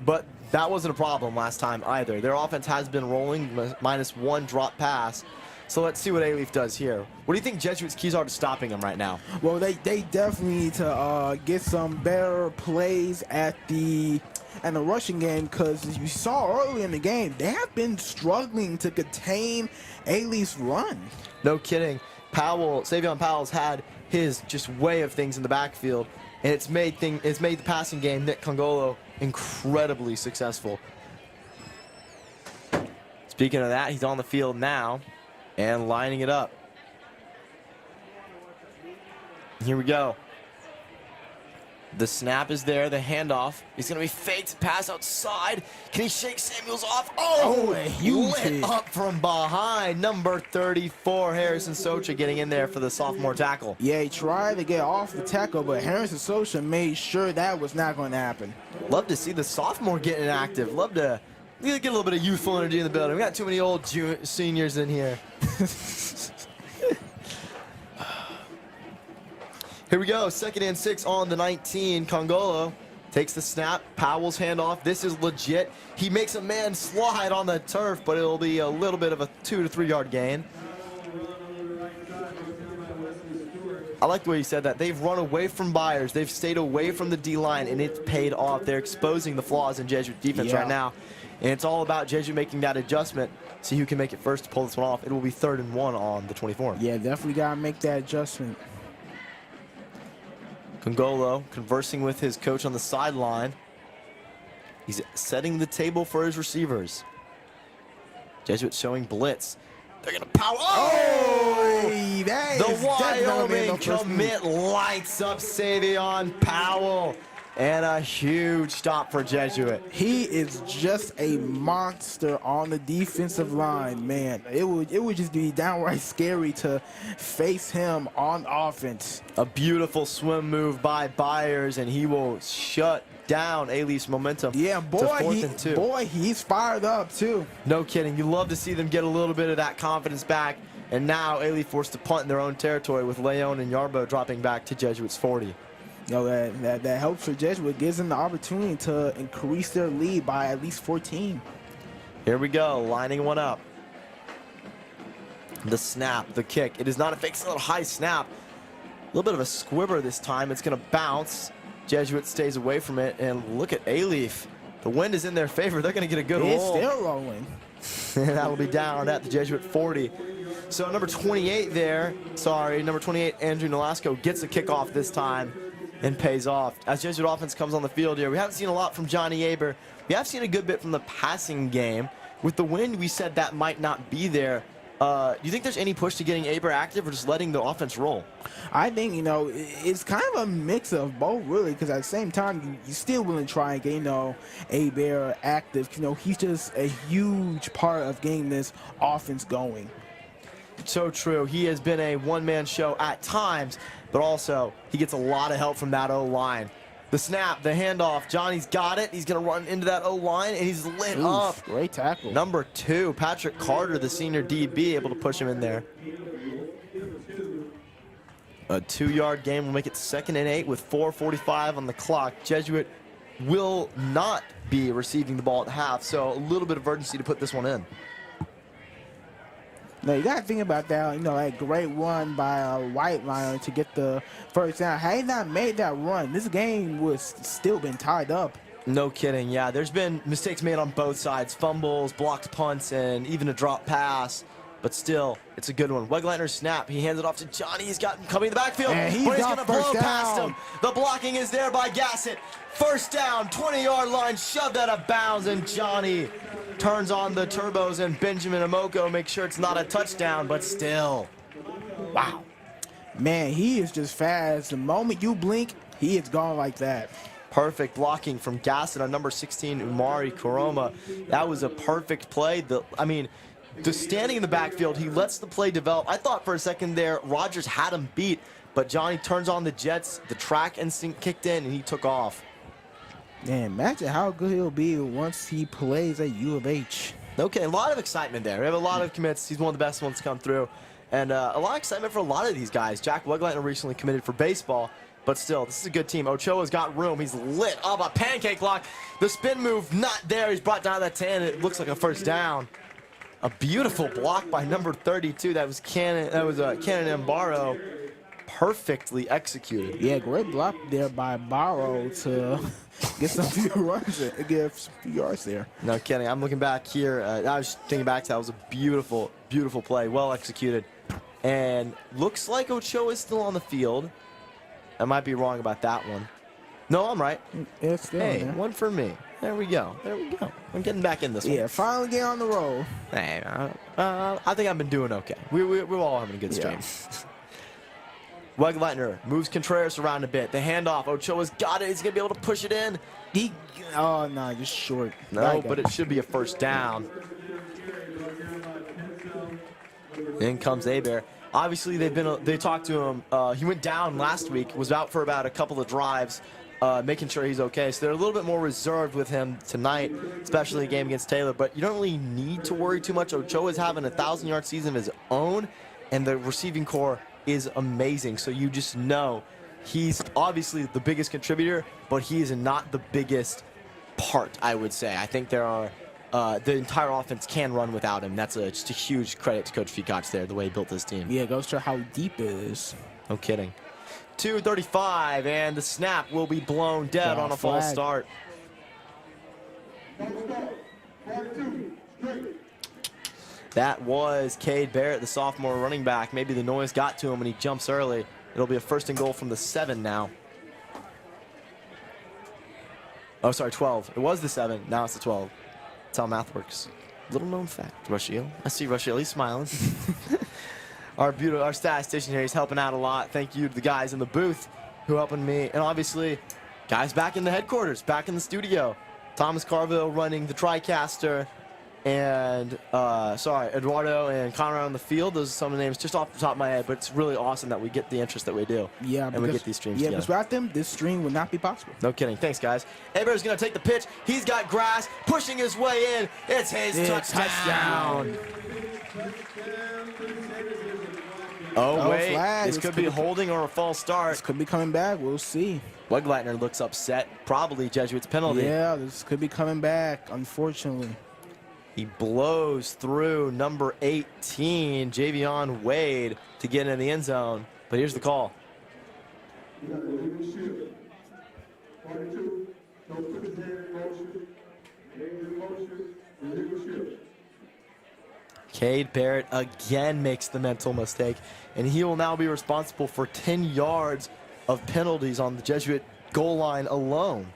but that wasn't a problem last time either. Their offense has been rolling, -1 drop pass. So let's see what Alief does here. What do you think Jesuit's keys are to stopping him right now? Well, they definitely need to get some better plays at the rushing game, because as you saw early in the game, they have been struggling to contain Alief's run. No kidding. Savion Powell's had his just way of things in the backfield, and it's made the passing game, Nick Congolo, incredibly successful. Speaking of that, he's on the field now and lining it up. Here we go. The snap is there, the handoff. He's gonna be faked, pass outside. Can he shake Samuels off? Oh, huge lit hit. up from behind. Number 34, Harrison Socha getting in there for the sophomore tackle. Yeah, he tried to get off the tackle, but Harrison Socha made sure that was not going to happen. Love to see the sophomore getting active. Love to get a little bit of youthful energy in the building. We got too many old seniors in here. Here we go, 2nd and 6 on the 19. Congolo takes the snap, Powell's handoff. This is legit. He makes a man slide on the turf, but it'll be a little bit of a 2 to 3 yard gain. I like the way you said that. They've run away from Byers. They've stayed away from the D-line, and it's paid off. They're exposing the flaws in Jesuit defense right now. And it's all about Jesuit making that adjustment. See who can make it first to pull this one off. It will be 3rd and 1 on the 24. Yeah, definitely got to make that adjustment. Congolo conversing with his coach on the sideline. He's setting the table for his receivers. Jesuit showing blitz. They're going to power. Oh! That The is definitely Wyoming commit lights up Savion Powell. And a huge stop for Jesuit. He is just a monster on the defensive line, man. It would just be downright scary to face him on offense. A beautiful swim move by Byers, and he will shut down Alief's momentum. Yeah, to boy, 4th and 2. He's fired up too. No kidding. You love to see them get a little bit of that confidence back. And now Alief forced to punt in their own territory with Leon and Yarbo dropping back to Jesuit's 40. You know, that helps for Jesuit, gives them the opportunity to increase their lead by at least 14. Here we go, lining one up. The snap, the kick. It is not a fake, it's a little high snap. A little bit of a squibber this time. It's going to bounce. Jesuit stays away from it, and look at Alief. The wind is in their favor. They're going to get a good roll. It's still rolling. And that'll be down at the Jesuit 40. So number 28 there, number 28, Andrew Nolasco gets a kickoff this time and pays off. As Jesuit offense comes on the field here, we haven't seen a lot from Johnny Aber. We have seen a good bit from the passing game. With the wind, we said that might not be there. Do you think there's any push to getting Aber active or just letting the offense roll? I think, it's kind of a mix of both, really, because at the same time, you still willing to try and get, Aber active. He's just a huge part of getting this offense going. So true. He has been a one-man show at times, but also he gets a lot of help from that O-line. The snap, the handoff, Johnny's got it. He's going to run into that O-line, and he's lit up. Great tackle. Number 2, Patrick Carter, the senior DB, able to push him in there. A 2-yard gain will make it 2nd and 8 with 4:45 on the clock. Jesuit will not be receiving the ball at half, so a little bit of urgency to put this one in. Now, you got to think about that, that great run by White Lion to get the first down. Had he not made that run, this game would still been tied up. No kidding, yeah. There's been mistakes made on both sides. Fumbles, blocked punts, and even a drop pass. But still, it's a good one. Wegleitner's snap. He hands it off to Johnny. He's got him coming in the backfield. And he's going got to blow first past down. him. The blocking is there by Gassett. First down, 20-yard line, shoved out of bounds, and Johnny turns on the turbos, and Benjamin Amoko makes sure it's not a touchdown, but still. Wow. Man, he is just fast. The moment you blink, he is gone like that. Perfect blocking from Gassett on number 16, Umari Koroma. That was a perfect play. Just standing in the backfield, he lets the play develop. I thought for a second there, Rogers had him beat, but Johnny turns on the jets, the track instinct kicked in, and he took off. Man, imagine how good he'll be once he plays at U of H. Okay, a lot of excitement there. We have a lot of commits. He's one of the best ones to come through. And a lot of excitement for a lot of these guys. Jack Wegleitner recently committed for baseball, but still, this is a good team. Ochoa's got room. He's lit up a pancake block. The spin move, not there. He's brought down that 10. It looks like a first down. A beautiful block by number 32. That was Cannon Mbaro. Perfectly executed. Yeah, great block there by Barrow to get some few yards there. No kidding. I'm looking back here. I was thinking back to that. It was a beautiful, beautiful play. Well executed. And looks like Ochoa is still on the field. I might be wrong about that one. No, I'm right. It's still Hey, there. one for me. There we go. There we go. I'm getting back in this one. Yeah, finally get on the roll. Hey, I think I've been doing okay. We're all having a good stream. Wegleitner moves Contreras around a bit. The handoff. Ochoa's got it. He's going to be able to push it in. Oh, no, just short. No, but it should be a first down. In comes Hebert. Obviously, they talked to him. He went down last week, was out for about a couple of drives, making sure he's okay. So they're a little bit more reserved with him tonight, especially a game against Taylor. But you don't really need to worry too much. Ochoa's having a 1,000-yard season of his own, and the receiving core is amazing. So you just know he's obviously the biggest contributor, but he is not the biggest part, I would say. I think there are the entire offense can run without him. That's just a huge credit to Coach Ficach there, the way he built this team. Yeah, it goes to how deep it is. No kidding. 2:35, and the snap will be blown dead on a false start. That was Cade Barrett, the sophomore running back. Maybe the noise got to him and he jumps early. It'll be a 1st and goal from the 7 now. Oh, sorry, 12. It was the 7. Now it's the 12. That's how math works. Little known fact, Rashiel. I see Rashiel. He's smiling. Our statistician here, he's helping out a lot. Thank you to the guys in the booth who are helping me. And obviously, guys back in the headquarters, back in the studio. Thomas Carville running the TriCaster. And, Eduardo and Conrad on the field. Those are some of the names just off the top of my head, but it's really awesome that we get the interest that we do. Yeah, and we get these streams together. Yeah, because without them, this stream would not be possible. No kidding. Thanks, guys. Everett's going to take the pitch. He's got grass, pushing his way in. It's his touchdown. Oh, wait. Flag. This could be holding or a false start. This could be coming back. We'll see. Wegleitner looks upset. Probably Jesuits penalty. Yeah, this could be coming back, unfortunately. He blows through number 18, Javion Wade, to get in the end zone. But here's the call. Cade Barrett again makes the mental mistake, and he will now be responsible for 10 yards of penalties on the Jesuit goal line alone.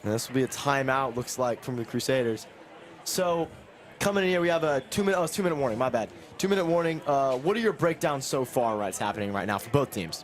And this will be a timeout, looks like, from the Crusaders. So, coming in here, we have a 2-minute warning, my bad. 2-minute warning. What are your breakdowns so far that's happening right now for both teams?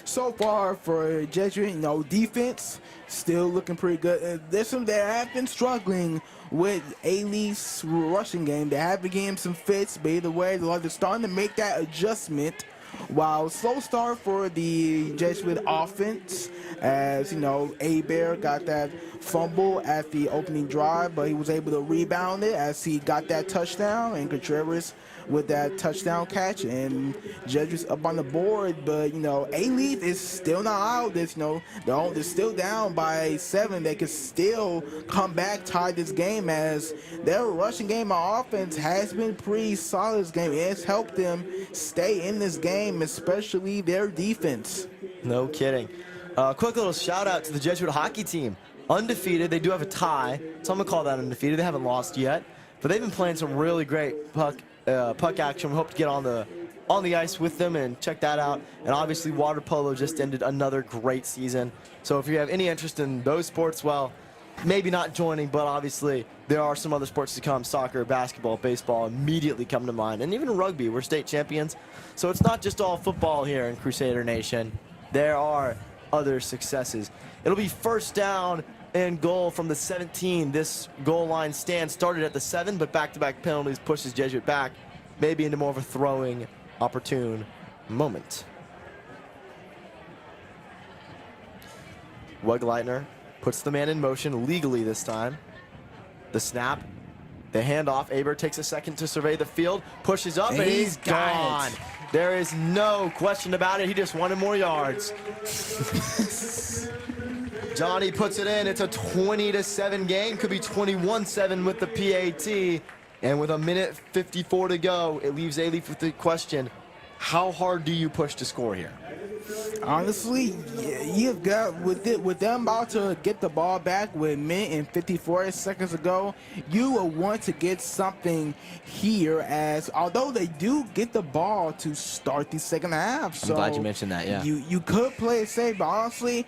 So far for Jesuit, defense still looking pretty good. There's some that have been struggling with Alief's rushing game. They have been getting some fits, but either way, they're starting to make that adjustment. While slow start for the Jesuit offense, as Hebert got that fumble at the opening drive, but he was able to rebound it as he got that touchdown, and Contreras with that touchdown catch, and Jesuits up on the board. But Alief is still not out. They're still down by 7. They could still come back, tie this game, as their rushing game on offense has been pretty solid this game. It's helped them stay in this game, especially their defense. No kidding. Quick little shout out to the Jesuit hockey team. Undefeated. They do have a tie, so I'm going to call that undefeated. They haven't lost yet, but they've been playing some really great puck action. We hope to get on the ice with them and check that out. And obviously, water polo just ended another great season. So if you have any interest in those sports, well, maybe not joining, but obviously there are some other sports to come. Soccer, basketball, baseball immediately come to mind, and even rugby. We're state champions. So it's not just all football here in Crusader Nation. There are other successes. It'll be 1st down and goal from the 17. This goal line stand started at the 7, but back-to-back penalties pushes Jesuit back, maybe into more of a throwing opportune moment. Wegleitner puts the man in motion legally this time. The snap, the handoff. Hebert takes a second to survey the field, pushes up, and he's gone. There is no question about it. He just wanted more yards. Johnny puts it in. It's a 20-7 game. Could be 21-7 with the PAT. And with 1:54 to go, it leaves Alief with the question, how hard do you push to score here? Honestly, you've got with them about to get the ball back with a minute and 54 seconds ago. You will want to get something here, as although they do get the ball to start the second half. So I'm glad you mentioned that. Yeah. You could play it safe, but honestly,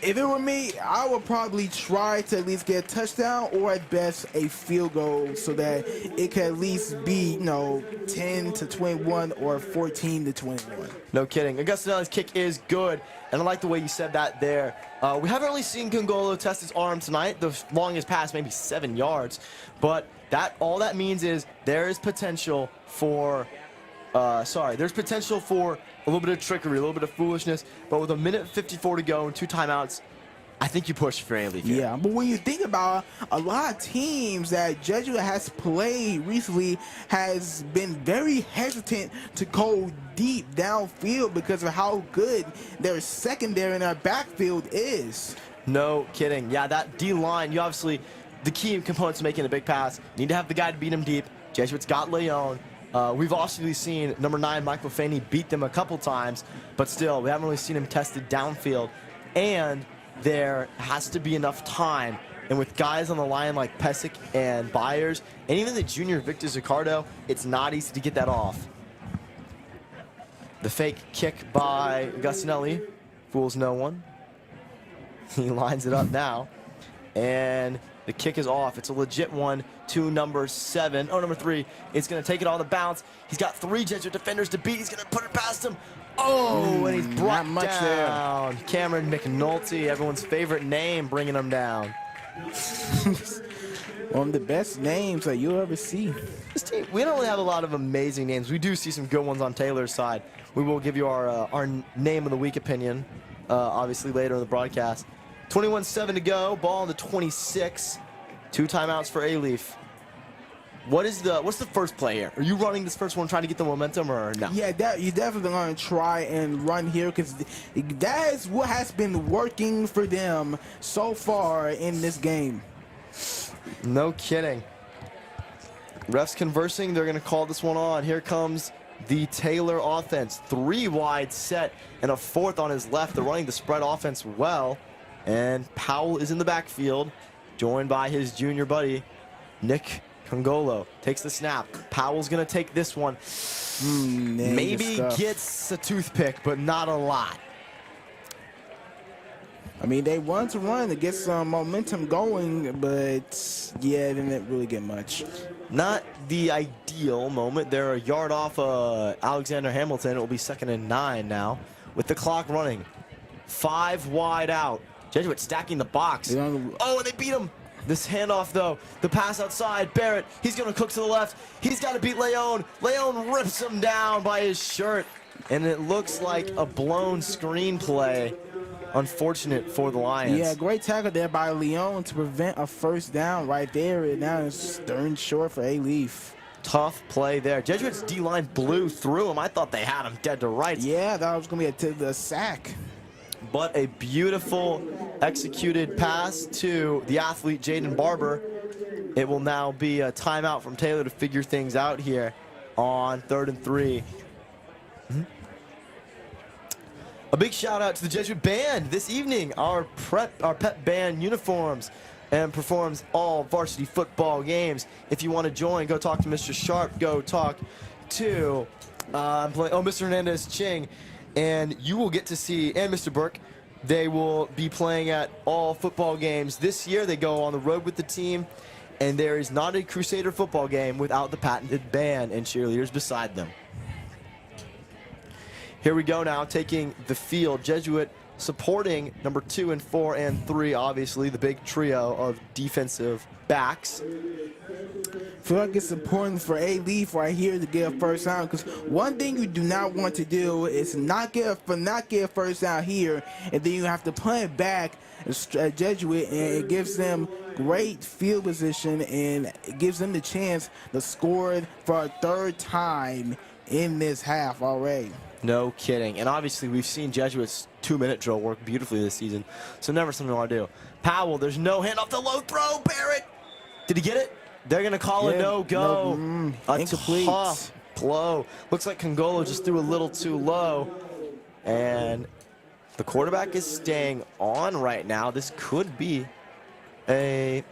if it were me, I would probably try to at least get a touchdown or at best a field goal, so that it could at least be 10-21 or 14-21. No kidding. Augustinelli's kick is good, and I like the way you said that there. We haven't really seen Congolo test his arm tonight. The longest pass, maybe 7 yards, but all that means is there is potential for. There's potential for a little bit of trickery, a little bit of foolishness, but with a minute 54 to go and 2 timeouts, I think you push for Alief. Yeah, but when you think about a lot of teams that Jesuit has played recently has been very hesitant to go deep downfield because of how good their secondary and their backfield is. No kidding. Yeah, that D-line, you obviously, the key components to making a big pass, you need to have the guy to beat him deep. Jesuit's got Leon. We've also seen number 9, Michael Faney, beat them a couple times, but still, we haven't really seen him tested downfield. And there has to be enough time. And with guys on the line like Pesic and Byers, and even the junior Victor Zaccardo, it's not easy to get that off. The fake kick by Augustinelli fools no one. He lines it up now. And the kick is off. It's a legit one to number 7. Oh, number 3. It's going to take it on the bounce. He's got 3 Jesuit defenders to beat. He's going to put it past him. Oh, and he's brought down. Cameron McNulty, everyone's favorite name, bringing him down. One of the best names that you'll ever see. This team, we don't really have a lot of amazing names. We do see some good ones on Taylor's side. We will give you our name of the week opinion, obviously later in the broadcast. 21-7 to go. Ball on the 26. 2 timeouts for Alief. What's the first play here? Are you running this first one trying to get the momentum or no? Yeah, you're definitely going to try and run here because that is what has been working for them so far in this game. No kidding. Refs conversing. They're going to call this one on. Here comes the Taylor offense. 3 wide set and a 4th on his left. They're running the spread offense well. And Powell is in the backfield, joined by his junior buddy, Nick Congolo. Takes the snap. Powell's going to take this one. Maybe gets a toothpick, but not a lot. I mean, they want to run to get some momentum going, but yeah, they didn't really get much. Not the ideal moment. They're a yard off Alexander Hamilton. It will be 2nd and 9 now with the clock running. 5 wide out. Jesuit stacking the box. Oh, and they beat him. This handoff, though, the pass outside, Barrett, he's going to cook to the left. He's got to beat Leon. Leon rips him down by his shirt, and it looks like a blown screenplay. Unfortunate for the Lions. Yeah, great tackle there by Leon to prevent a first down right there. And now it's stern short for Alief. Tough play there. Jesuit's D-line blew through him. I thought they had him dead to rights. Yeah, that was going to be a sack. But a beautiful executed pass to the athlete, Jaden Barber. It will now be a timeout from Taylor to figure things out here on 3rd and 3. A big shout out to the Jesuit Band this evening. Our pep band uniforms and performs all varsity football games. If you want to join, go talk to Mr. Sharp. Go talk to Mr. Hernandez Ching. And you will get to see, and Mr. Burke, they will be playing at all football games. This year they go on the road with the team, and there is not a Crusader football game without the patented band and cheerleaders beside them. Here we go now, taking the field. Jesuit supporting number 2 and 4 and 3, obviously, the big trio of defensive backs. I feel like it's important for Alief right here to get a first down, because one thing you do not want to do is not get a first down here, and then you have to punt it back at Jesuit, and it gives them great field position, and it gives them the chance to score for a 3rd time in this half already. No kidding. And obviously we've seen Jesuit's 2-minute drill work beautifully this season, so never something we want to do. Powell, there's no hand off the low throw. Barrett, did he get it? They're going to call a no-go. Incomplete. Tough blow. Looks like Congolo just threw a little too low. And the quarterback is staying on right now. This could be a...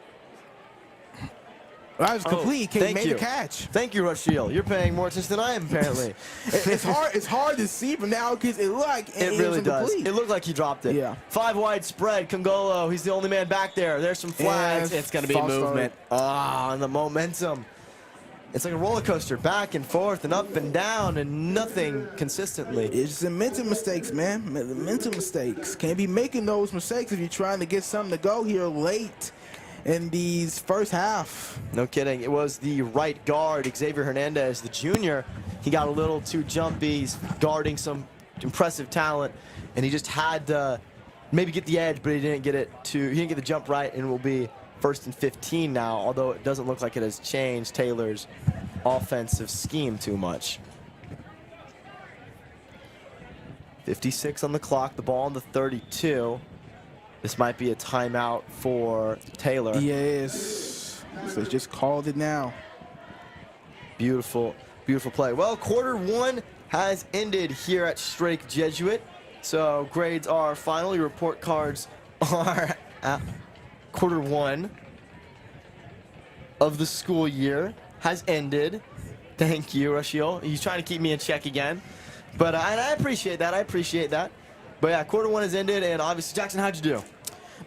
That was complete. He made you. the catch. Thank you, Rashiel. You're paying more attention than I am, apparently. It's hard to see from now because it looked like It really was does. incomplete. It looked like he dropped it. Yeah. 5 wide spread. Congolo, he's the only man back there. There's some flags. Yeah, It's going to be false movement. Ah, and the momentum. It's like a roller coaster, back and forth and up and down, and nothing consistently. It's the mental mistakes, man. The mental mistakes. Can't be making those mistakes if you're trying to get something to go here late in these first half. No kidding. It was the right guard, Xavier Hernandez, the junior. He got a little too jumpy. He's guarding some impressive talent, and he just had to maybe get the edge, but he didn't get the jump right, and it will be 1st and 15 now, although it doesn't look like it has changed Taylor's offensive scheme too much. 56 on the clock, the ball on the 32. This might be a timeout for Taylor. Yes. So just called it now. Beautiful, beautiful play. Well, quarter 1 has ended here at Strake Jesuit. So grades are final. Your report cards are at quarter 1 of the school year has ended. Thank you, Rashiel. He's trying to keep me in check again. But and I appreciate that. I appreciate that. But yeah, quarter 1 has ended, and obviously, Jackson, how'd you do?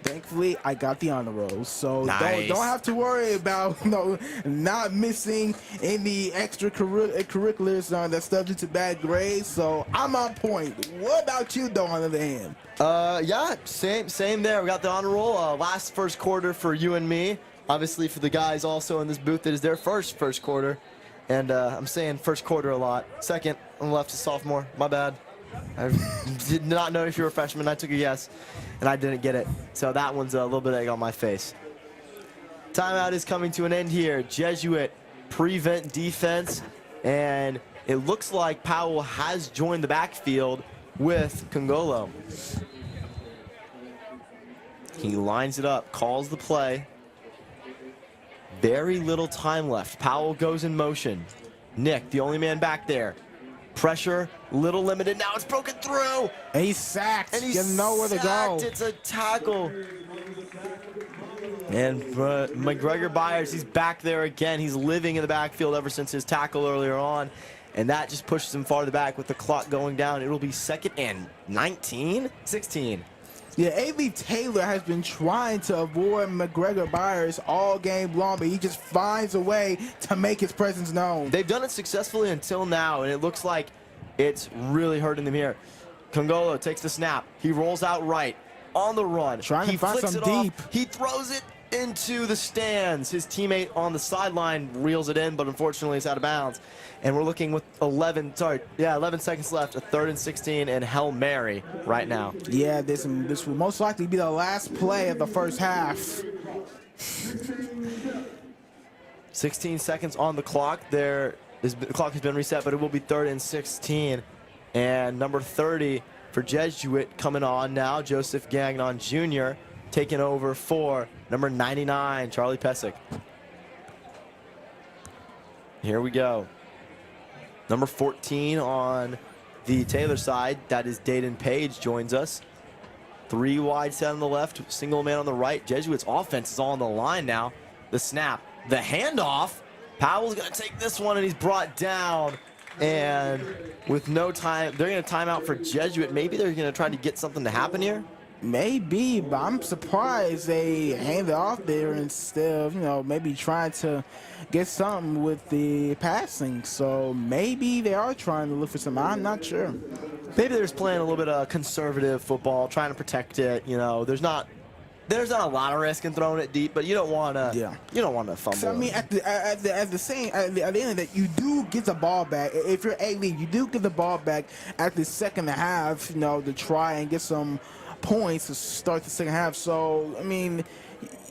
Thankfully, I got the honor roll, so Nice. don't have to worry about not missing any extracurriculars that's subject to bad grades. So I'm on point. What about you, though, on the other hand? Yeah, same there. We got the honor roll. Last first quarter for you and me. Obviously, for the guys also in this booth, it is their first quarter. And I'm saying first quarter a lot. Second on the left is sophomore. My bad. I did not know if you were a freshman. I took a guess, and I didn't get it. So that one's a little bit of egg on my face. Timeout is coming to an end here. Jesuit prevent defense, and it looks like Powell has joined the backfield with Congolo. He lines it up, calls the play. Very little time left. Powell goes in motion. Nick, the only man back there. Pressure, little limited. Now it's broken through. And he's sacked. And he's Doesn't know where to go. It's a tackle. And McGregor Byers, he's back there again. He's living in the backfield ever since his tackle earlier on. And that just pushes him farther back with the clock going down. It'll be 2nd and 19? 16. Yeah, Alief Taylor has been trying to avoid McGregor Byers all game long, but he just finds a way to make his presence known. They've done it successfully until now, and it looks like it's really hurting them here. Congolo takes the snap. He rolls out right on the run. Trying to find some deep. He throws it into the stands. His teammate on the sideline reels it in, but unfortunately it's out of bounds. And we're looking with 11 seconds left, a 3rd and 16, and Hail Mary right now. Yeah, this will most likely be the last play of the first half. 16 seconds on the clock. The clock has been reset, but it will be 3rd and 16. And number 30 for Jesuit coming on now, Joseph Gagnon Jr. taking over for number 99, Charlie Pesic. Here we go. Number 14 on the Taylor side, that is Dayton Page, joins us. 3 wide set on the left, single man on the right. Jesuit's offense is all on the line now. The snap, the handoff. Powell's going to take this one, and he's brought down. And with no time, they're going to time out for Jesuit. Maybe they're going to try to get something to happen here. Maybe, but I'm surprised they hand it off there instead of, maybe trying to get something with the passing. So maybe they are trying to look for something. I'm not sure. Maybe they're just playing a little bit of conservative football, trying to protect it. There's not a lot of risk in throwing it deep, but you don't want to. Yeah. You don't want to fumble. So, I mean, at the end of that, you do get the ball back. If you're A-League, you do get the ball back at the second half. To try and get some points to start the second half. So, I mean,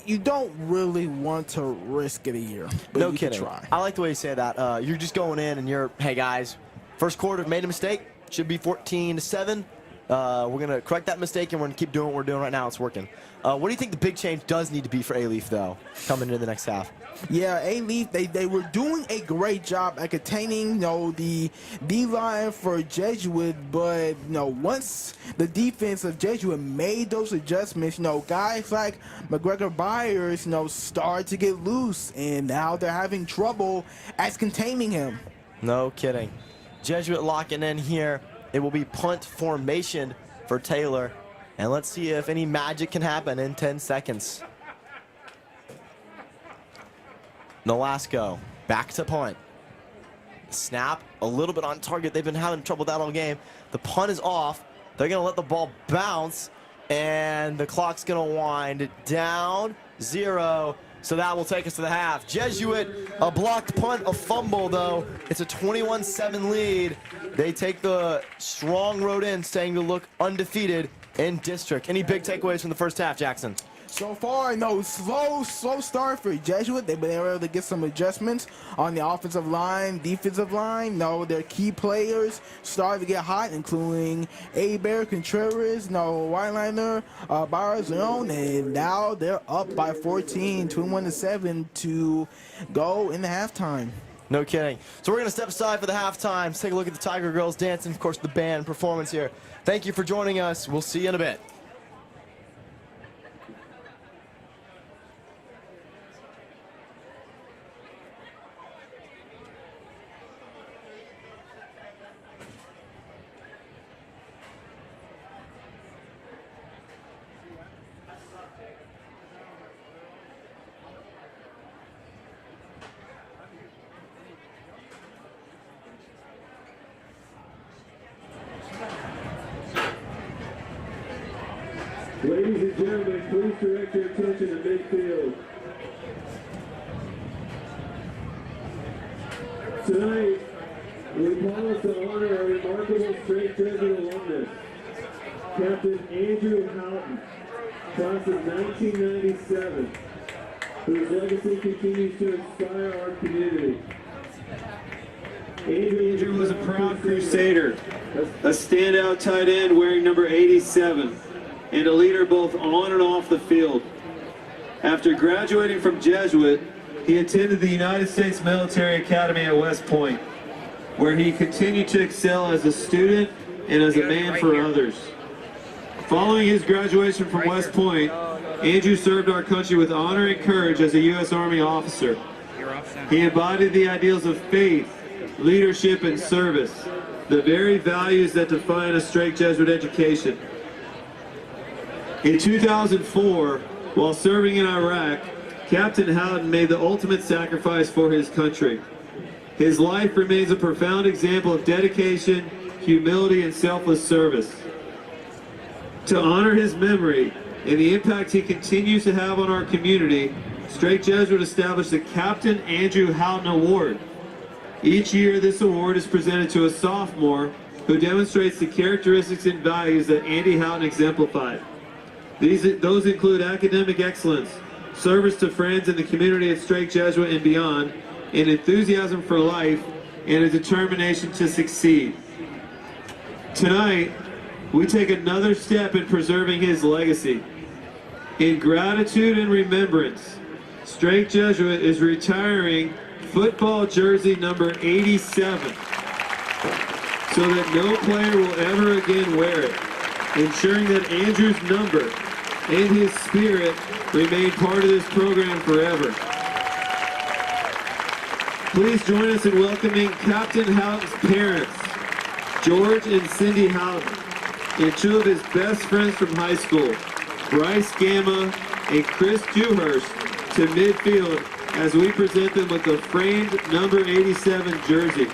you don't really want to risk it here. But No you kidding. can try. I like the way you say that. You're just going in and hey guys, first quarter made a mistake. Should be 14-7. We're going to correct that mistake, and we're going to keep doing what we're doing right now. It's working. What do you think the big change does need to be for Alief, though, coming into the next half? Yeah, Alief, they were doing a great job at containing, the D-line for Jesuit, but, once the defense of Jesuit made those adjustments, guys like McGregor Byers, started to get loose, and now they're having trouble at containing him. No kidding. Jesuit locking in here. It will be punt formation for Taylor, and let's see if any magic can happen in 10 seconds. Nolasco, back to punt. Snap, a little bit on target. They've been having trouble with that all game. The punt is off. They're going to let the ball bounce, and the clock's going to wind down. 0. So that will take us to the half. Jesuit, a blocked punt, a fumble, though. It's a 21-7 lead. They take the strong road in, staying to look undefeated in district. Any big takeaways from the first half, Jackson? So far, slow start for Jesuit. They've been able to get some adjustments on the offensive line, defensive line. Their key players started to get hot, including Bear Contreras, Whiteliner, Barazone, and now they're up by 14, 21-7 to go in the halftime. No kidding. So we're going to step aside for the halftime. Let's take a look at the Tiger Girls dancing, of course, the band performance here. Thank you for joining us. We'll see you in a bit. Ladies and gentlemen, please direct your attention to midfield. Tonight, we pause to honor a remarkable Strake Jesuit alumnus, Captain Andrew Houghton, class of 1997, whose legacy continues to inspire our community. Andrew was a proud Crusader, a standout tight end wearing number 87, and a leader both on and off the field. After graduating from Jesuit, he attended the United States Military Academy at West Point, where he continued to excel as a student and as a man for others. Following his graduation from West Point, Andrew served our country with honor and courage as a U.S. Army officer. He embodied the ideals of faith, leadership, and service, the very values that define a Strake Jesuit education. In 2004, while serving in Iraq, Captain Houghton made the ultimate sacrifice for his country. His life remains a profound example of dedication, humility, and selfless service. To honor his memory and the impact he continues to have on our community, Strake Jesuit established the Captain Andrew Houghton Award. Each year, this award is presented to a sophomore who demonstrates the characteristics and values that Andy Houghton exemplified. Those include academic excellence, service to friends and the community at Strake Jesuit and beyond, an enthusiasm for life, and a determination to succeed. Tonight, we take another step in preserving his legacy. In gratitude and remembrance, Strake Jesuit is retiring football jersey number 87 so that no player will ever again wear it, ensuring that Andrew's number and his spirit remain part of this program forever. Please join us in welcoming Captain Houghton's parents, George and Cindy Houghton, and two of his best friends from high school, Bryce Gamma and Chris Dewhurst, to midfield as we present them with the framed number 87 jersey,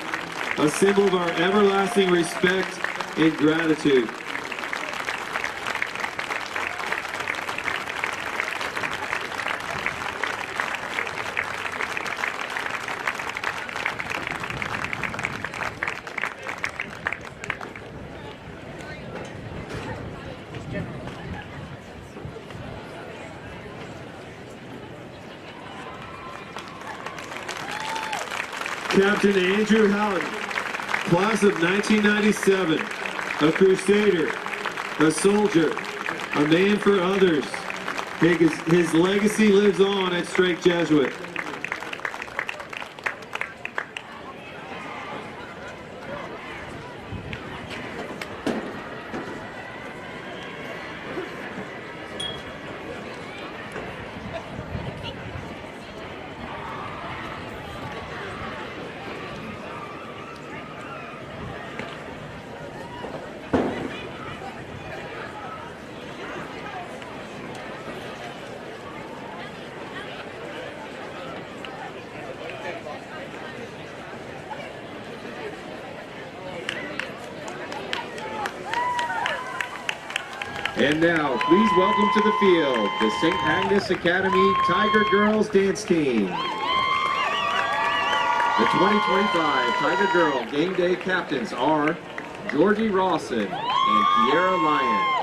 a symbol of our everlasting respect and gratitude. Captain Andrew Houghton, class of 1997, a Crusader, a soldier, a man for others. His legacy lives on at Strake Jesuit. And now, please welcome to the field the St. Agnes Academy Tiger Girls Dance Team. The 2025 Tiger Girl Game Day captains are Georgie Rawson and Kiera Lyon.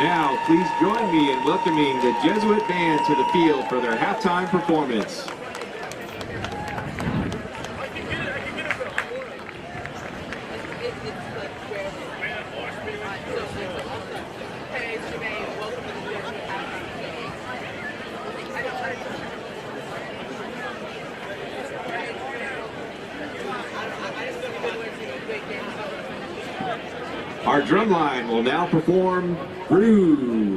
Now, please join me in welcoming the Jesuit band to the field for their halftime performance. Our drumline will now perform Groove.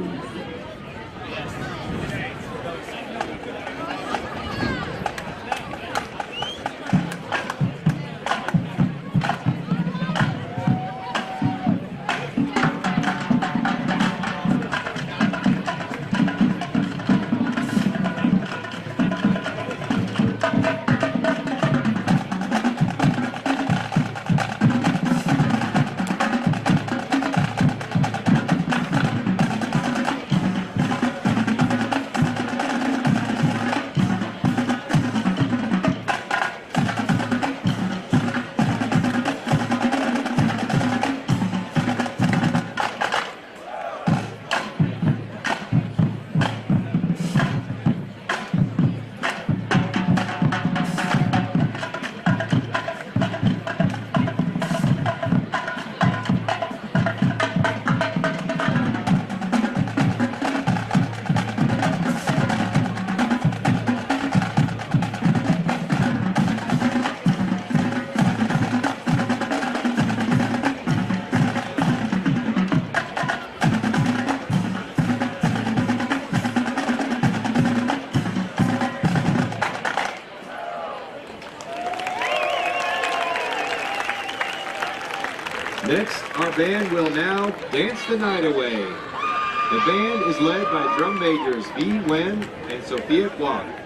Next, our band will now dance the night away. The band is led by drum majors V. Wen and Sophia Kwok.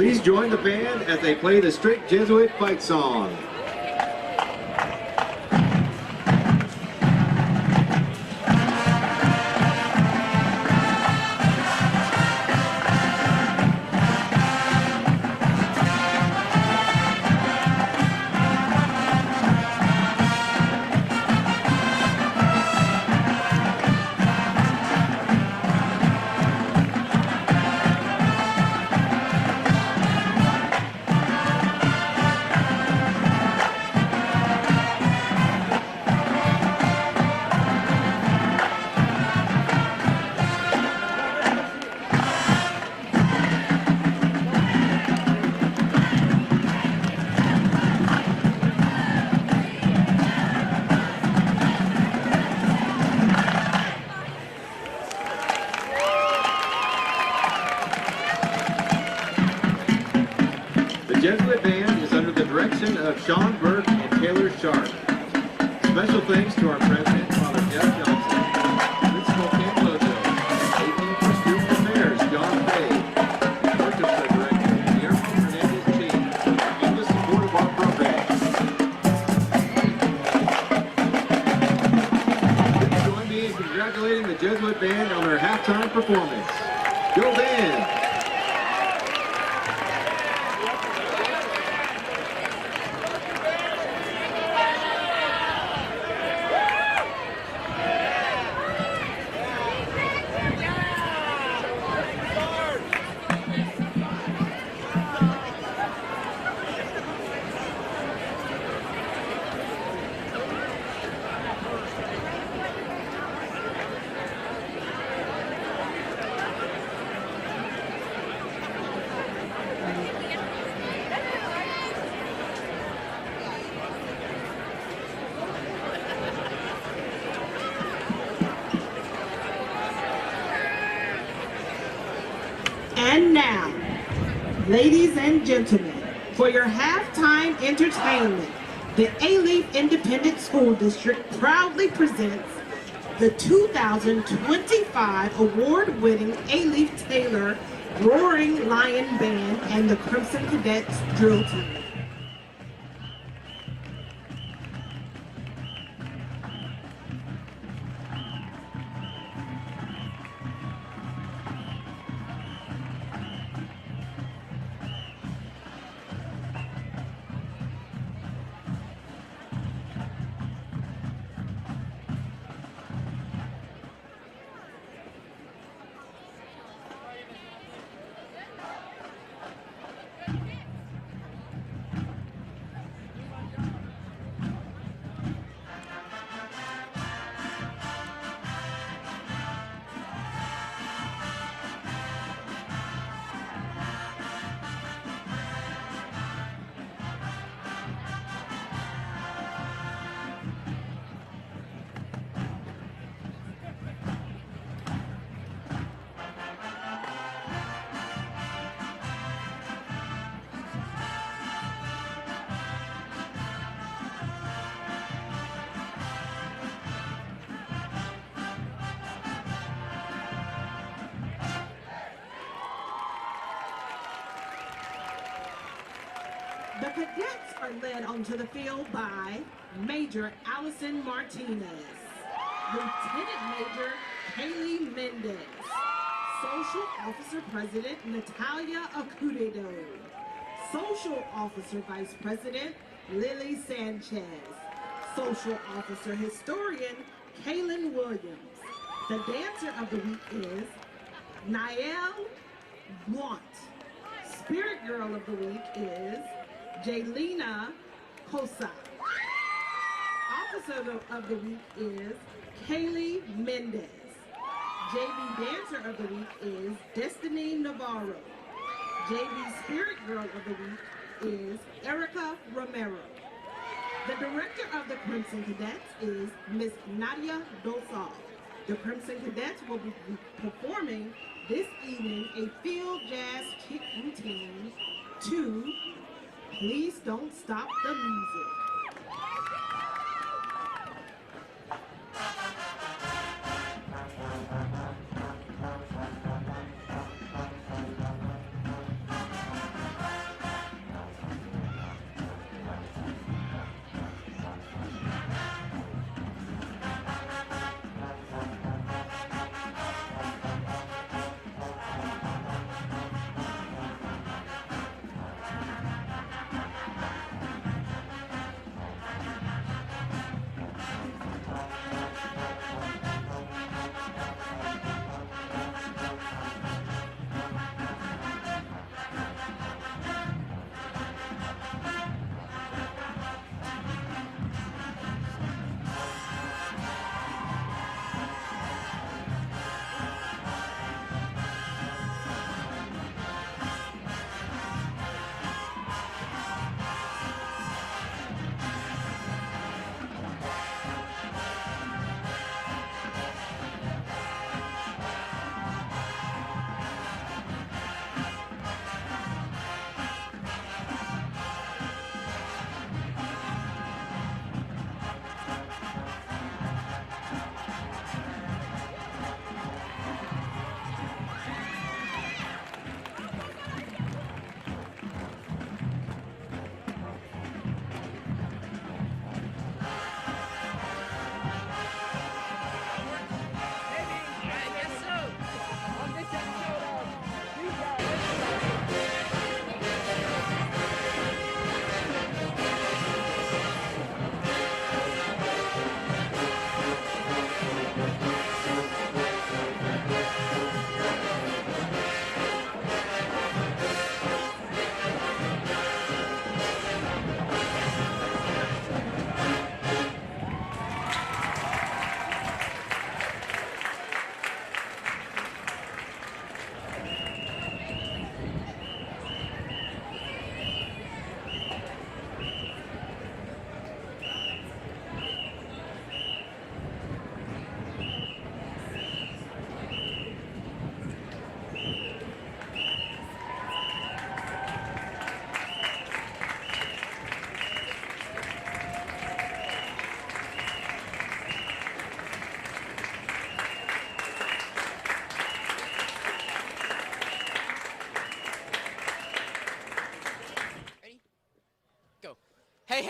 Please join the band as they play the Strake Jesuit fight song. Jesuit Band is under the direction of Sean Burke and Taylor Sharp. Special thanks to our president, Father Jeff Johnson, Principal Ken Lozo, AP for Student Affairs, John Fay, and Orchestra Director, Guillermo Hernandez Ching, and the support of our program. Please join me in congratulating the Jesuit Band on their halftime performance. Go Band! And now, ladies and gentlemen, for your halftime entertainment, the Alief Independent School District proudly presents the 2025 award-winning Alief Taylor Roaring Lion Band and the Crimson Cadets Drill Team. The cadets are led onto the field by Major Allison Martinez, Lieutenant Major Kaylee Mendez, Social Officer President Natalia Acudedo, Social Officer Vice President Lily Sanchez, Social Officer Historian Kaylin Williams. The dancer of the week is Nael Blunt. Spirit Girl of the week is Jaylina Kosa. Officer of the week is Kaylee Mendez. JV Dancer of the week is Destiny Navarro. JV Spirit Girl of the week is Erica Romero. The director of the Crimson Cadets is Miss Nadia Dosal. The Crimson Cadets will be performing this evening a field jazz kick routine to Please Don't Stop the Music.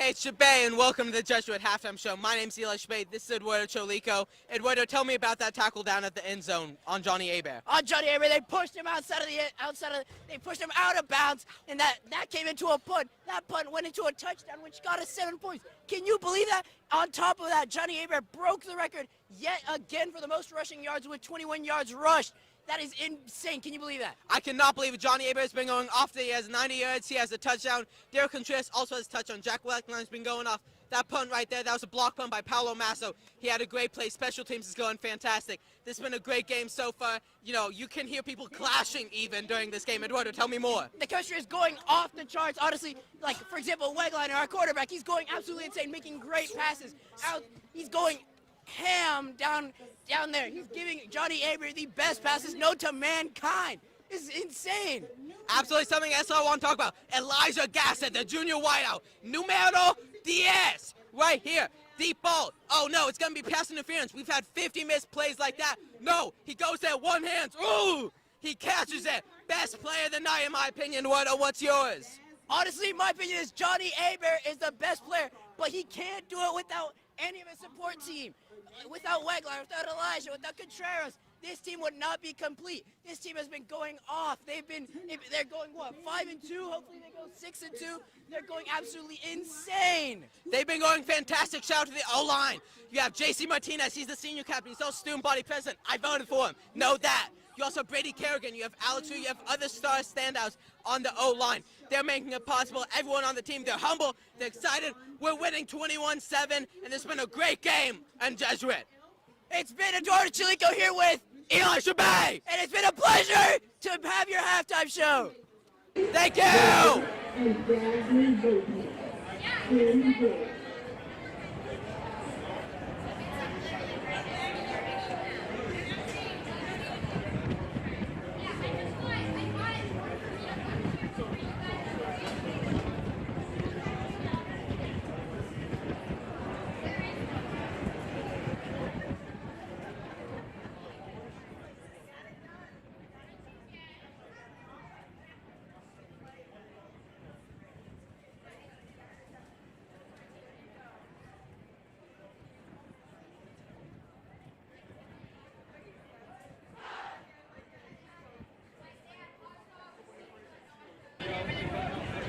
Hey, it's Shabay, and welcome to the Jesuit Halftime Show. My name's Eli Shabay. This is Eduardo Cholico. Eduardo, tell me about that tackle down at the end zone on Johnny Hebert. On Johnny Hebert, they pushed him they pushed him out of bounds, and that came into a punt. That punt went into a touchdown, which got us 7 points. Can you believe that? On top of that, Johnny Hebert broke the record yet again for the most rushing yards with 21 yards rushed. That is insane. Can you believe that? I cannot believe it. Johnny Hebert's been going off. He has 90 yards. He has a touchdown. Derek Contreras also has a touchdown. Jack Blackline's been going off. That punt right there, that was a block punt by Paulo Masso. He had a great play. Special teams is going fantastic. This has been a great game so far. You know, you can hear people clashing even during this game. Eduardo, tell me more. The chemistry is going off the charts. Honestly, like, for example, Wegliner, our quarterback, he's going absolutely insane, making great passes. He's going ham down there. He's giving Johnny Hebert the best passes known to mankind. This is insane. Absolutely something else I want to talk about. Elijah Gassett, the junior wideout. Numero 10. Right here. Deep ball. Oh, no, it's going to be pass interference. We've had 50 missed plays like that. No, he goes there, one hand. Ooh, he catches it. Best player of the night, in my opinion. What's yours? Honestly, my opinion is Johnny Hebert is the best player, but he can't do it without any of his support team. Without Wegliner, without Elijah, without Contreras, this team would not be complete. This team has been going off. They're going, what, 5-2? Hopefully they go 6-2. They're going absolutely insane. They've been going fantastic. Shout out to the O-line. You have J.C. Martinez. He's the senior captain. He's also student body president. I voted for him. Know that. You also have Brady Kerrigan. You have Alex Hu. You have other star standouts on the O-line. They're making it possible. Everyone on the team, they're humble. They're excited. We're winning 21-7, and it's been a great game in Jesuit. It's been Eduardo Cholico here with Eli Shabay. And it's been a pleasure to have your halftime show. Thank you.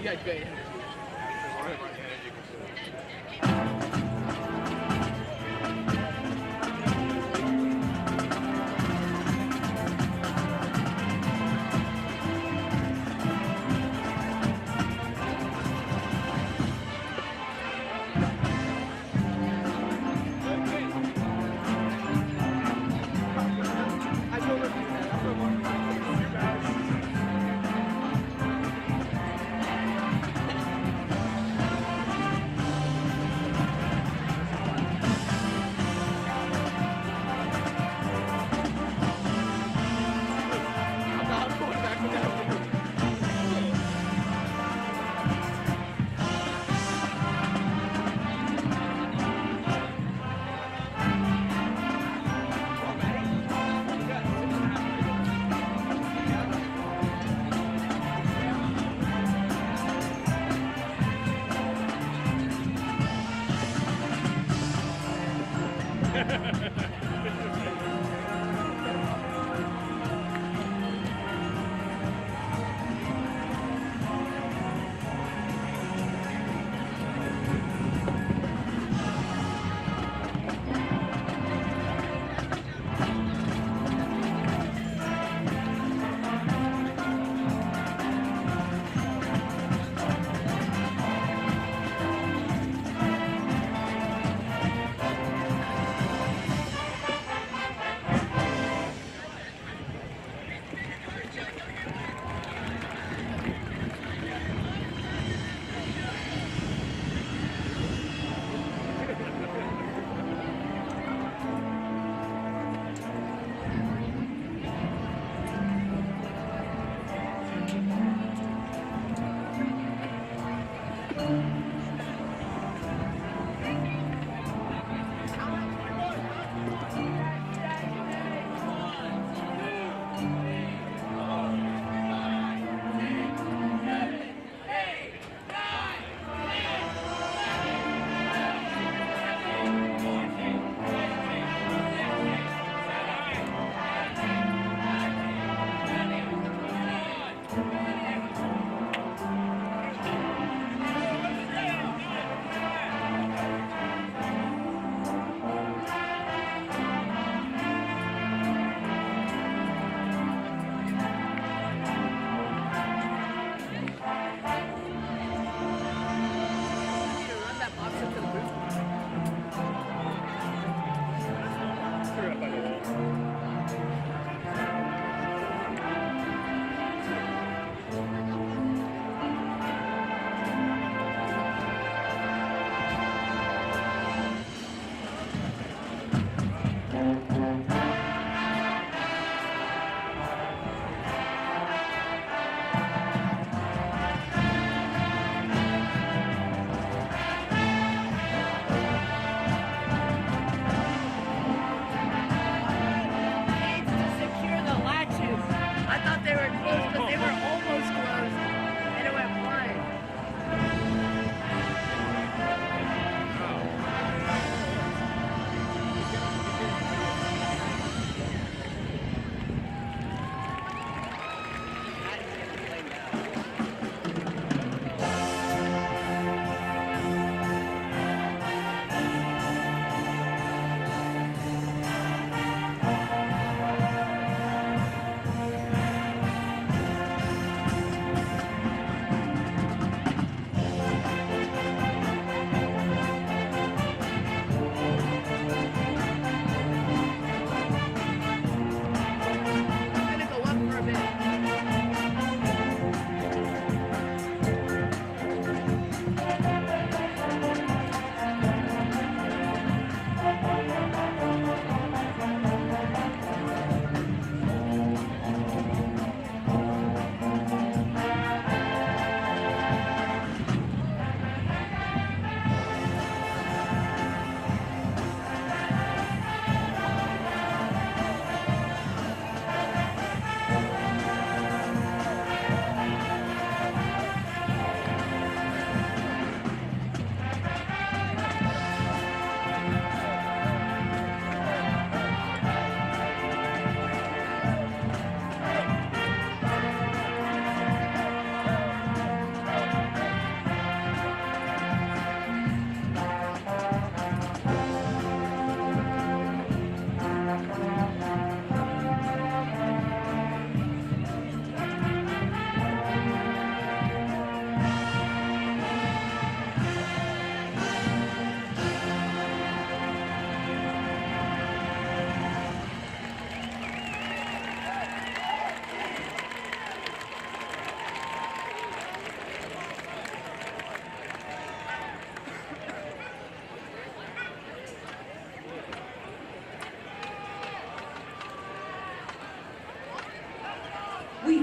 Yeah, great.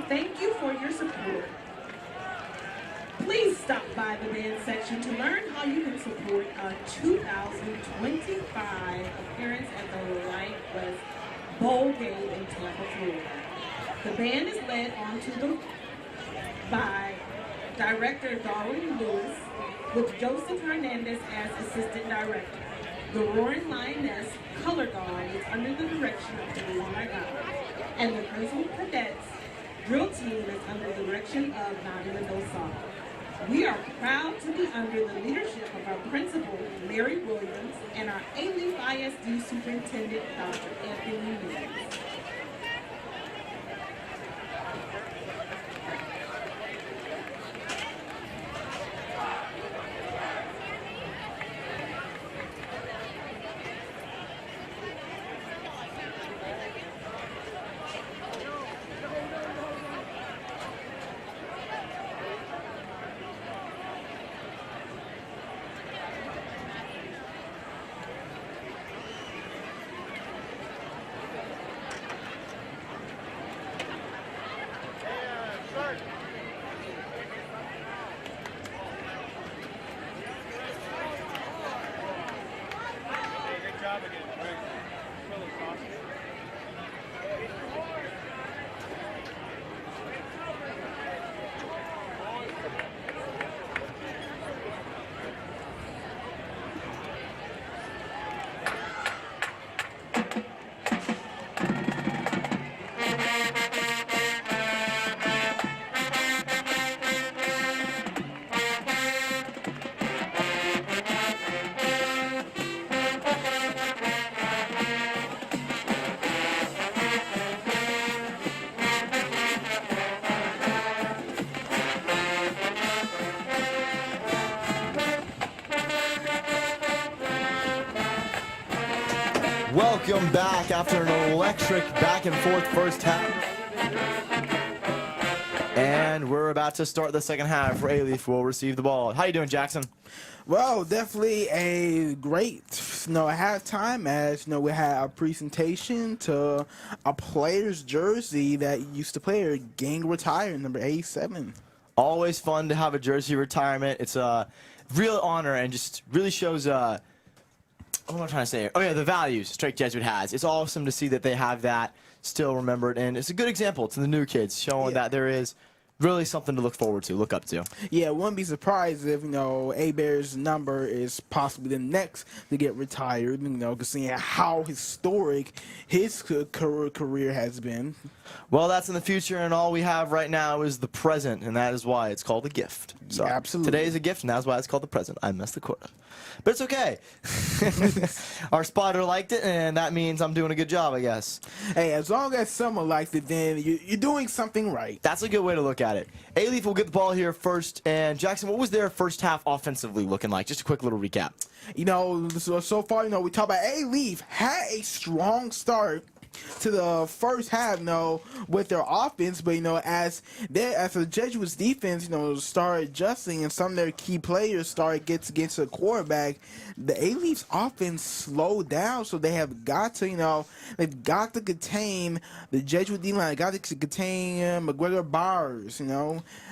Thank you for your support. Please stop by the band section to learn how you can support a 2025 appearance at the Alief West Bowl game in Tampa, Florida. The band is led by Director Darwin Lewis, with Joseph Hernandez as Assistant Director. The Roaring Lioness Color Guard is under the direction of Delana God, and the Crimson Cadets Drill Team is under the direction of Nadia Dosal. We are proud to be under the leadership of our principal, Mary Williams, and our Alief ISD Superintendent, Dr. Anthony Williams. Welcome back after an electric back and forth first half. And we're about to start the second half. Alief will receive the ball. How you doing, Jackson? Well, definitely a great, halftime as, we had a presentation to a player's jersey that used to play, gang retired, number 87. Always fun to have a jersey retirement. It's a real honor and just really shows, what am I trying to say? Oh, yeah, the values Strake Jesuit has. It's awesome to see that they have that still remembered, and it's a good example to the new kids, showing that there is really something to look forward to, look up to. Yeah, wouldn't be surprised if, A-Bear's number is possibly the next to get retired, seeing how historic his career has been. Well, that's in the future, and all we have right now is the present, and that is why it's called a gift. So yeah, absolutely. Today is a gift, and that's why it's called the present. I messed the quota. But it's okay. Our spotter liked it, and that means I'm doing a good job, I guess. Hey, as long as someone liked it, then you're doing something right. That's a good way to look at it. Alief will get the ball here first, and Jackson, what was their first half offensively looking like? Just a quick little recap. So far, we talk about Alief had a strong start to the first half, with their offense, but as the Jesuits defense, started adjusting and some of their key players started getting against the quarterback, the Alief's offense slowed down. So they have got to, they've got to contain the Jesuit D-line, got to contain McGregor Bowers, and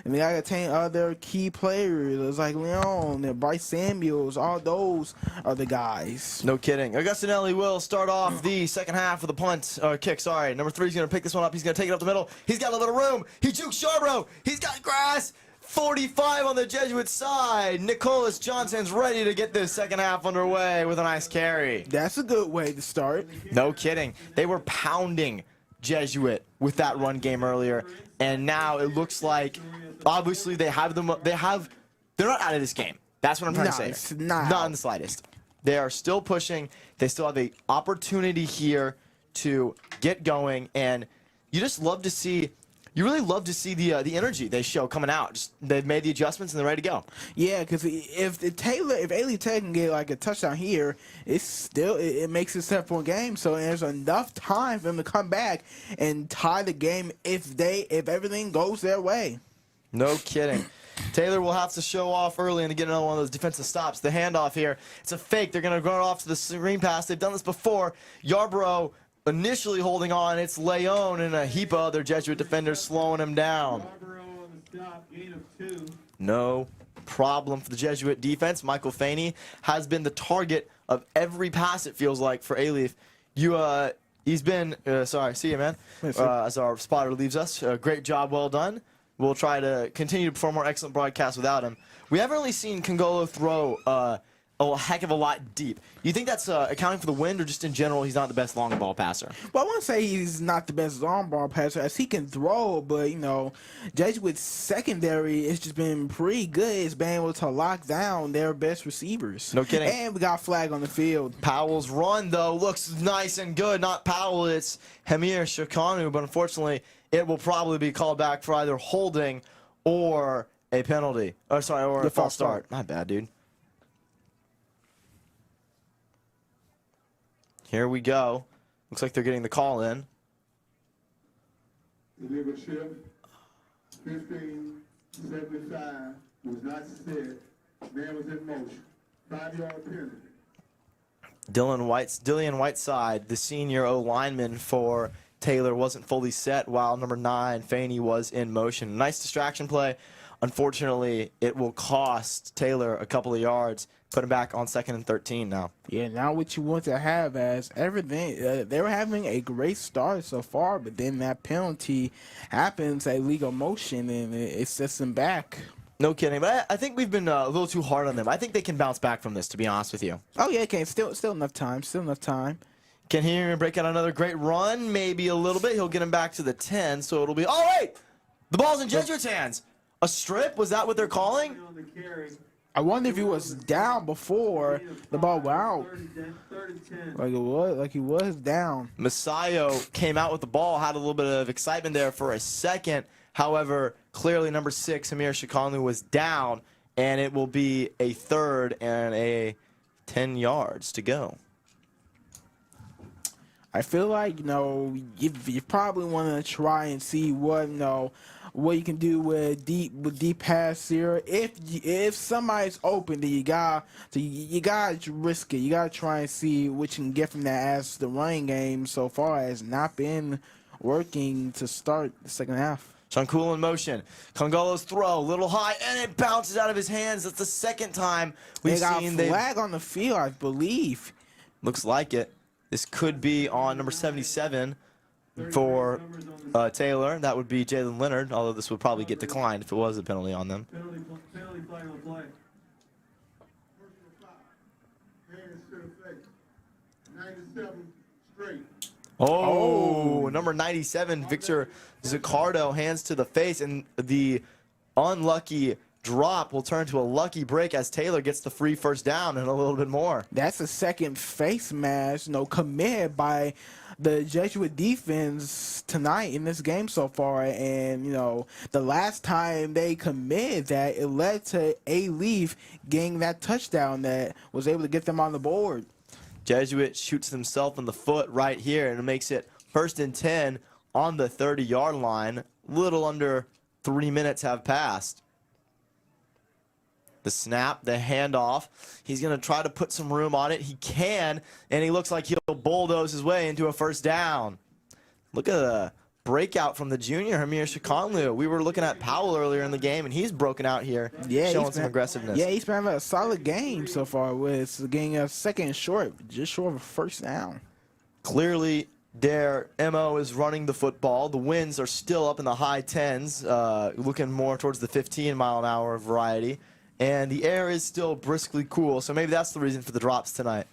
they got to contain other key players like Leon and Bryce Samuels. All those are the guys. No kidding. Augustinelli will start off the second half with a punt. Kick, sorry. Number 3 is going to pick this one up. He's going to take it up the middle. He's got a little room. He jukes Charbrough. He's got grass. 45 on the Jesuit side. Nicholas Johnson's ready to get this second half underway with a nice carry. That's a good way to start. No kidding. They were pounding Jesuit with that run game earlier, and now it looks like obviously they're not out of this game. That's what I'm trying to say. It's not. Not in the slightest. They are still pushing. They still have the opportunity here to get going, and you just love to see. You really love to see the energy they show coming out. They've made the adjustments and they're ready to go. Yeah, because if Alief Taylor can get like a touchdown here, it makes it a 7-point game. So there's enough time for them to come back and tie the game if everything goes their way. No kidding. Taylor will have to show off early and to get another one of those defensive stops. The handoff here, it's a fake. They're going to run it off to the screen pass. They've done this before. Yarbrough initially holding on. It's Leon and a heap of other Jesuit defenders slowing him down. No problem for the Jesuit defense. Michael Faney has been the target of every pass, it feels like, for Alief. He's been, sorry, see you, man, as our spotter leaves us. Great job, well done. We'll try to continue to perform our excellent broadcast without him. We haven't really seen Congolo throw a heck of a lot deep. You think that's accounting for the wind, or just in general he's not the best long ball passer? Well, I wouldn't say he's not the best long ball passer, as he can throw, but, you know, Jesuit's secondary has just been pretty good. It's been able to lock down their best receivers. No kidding. And we got a flag on the field. Powell's run, though, looks nice and good. Not Powell, it's Hamir Shakanu, but unfortunately it will probably be called back for either holding or a penalty. Or, sorry, or a false start. My bad, dude. Here we go. Looks like they're getting the call in. Leadership 1575 was not set. Man was in motion. 5-yard penalty. Dillian Whiteside, the senior O-lineman for Taylor, wasn't fully set, while number 9, Faney, was in motion. Nice distraction play. Unfortunately, it will cost Taylor a couple of yards. Put him back on 2nd and 13 now. Yeah, now what you want to have as everything, they were having a great start so far, but then that penalty happens, a legal motion, and it sets them back. No kidding, but I think we've been a little too hard on them. I think they can bounce back from this, to be honest with you. Oh, yeah, okay, still enough time, Can he break out another great run? Maybe a little bit. He'll get him back to the 10, so it'll be, oh, wait! The ball's in Jesuit's hands. A strip? Was that what they're calling? I wonder if he was down before the ball went out. Like he was down. Masayo came out with the ball, had a little bit of excitement there for a second. However, clearly number 6, Hamir Shakanu, was down, and it will be a 3rd and a 10 yards to go. I feel like, you know, you probably want to try and see what, you know, what you can do with deep pass here. If somebody's open, then you gotta risk it. You gotta try and see what you can get from that, as the running game so far has not been working to start the second half. Shankul in motion. Congolo's throw, a little high, and it bounces out of his hands. That's the second time we've seen a flag on the field, I believe. Looks like it. This could be on number 77 for Taylor. That would be Jalen Leonard, although this would probably get declined if it was a penalty on them. Penalty flag on the play. Hands to the face. 97 straight. Oh, number 97, Victor Zaccardo, hands to the face, and the unlucky drop will turn to a lucky break as Taylor gets the free first down and a little bit more. That's a second face mask, committed by the Jesuit defense tonight in this game so far. And, the last time they committed that, it led to Alief getting that touchdown that was able to get them on the board. Jesuit shoots himself in the foot right here, and it makes it 1st and 10 on the 30-yard line. Little under 3 minutes have passed. The snap, the handoff. He's going to try to put some room on it. He can, and he looks like he'll bulldoze his way into a first down. Look at the breakout from the junior, Hamir Shakanlu. We were looking at Powell earlier in the game, and he's broken out here, showing some aggressiveness. Yeah, he's been having a solid game so far, with getting a second short, just short of a first down. Clearly, their MO is running the football. The winds are still up in the high 10s, looking more towards the 15-mile-an-hour variety. And the air is still briskly cool, so maybe that's the reason for the drops tonight.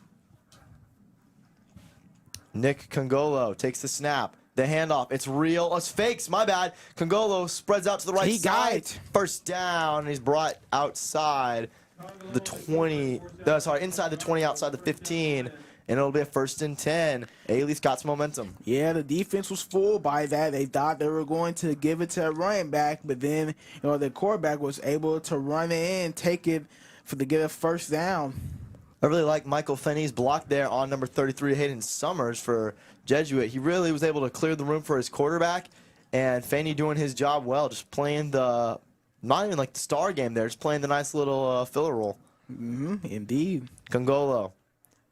Nick Congolo takes the snap. The handoff, it's real. It's fakes, my bad. Congolo spreads out to the right side. First down, and he's brought outside the 20. Inside the 20, outside the 15. And it'll be a 1st and 10. Alief got some momentum. Yeah, the defense was fooled by that. They thought they were going to give it to a running back, but then the quarterback was able to run in, take it to get a first down. I really like Michael Fenney's block there on number 33, Hayden Summers, for Jesuit. He really was able to clear the room for his quarterback, and Fenney doing his job well, just playing the, not even like the star game there, just playing the nice little filler role. Indeed. Congolo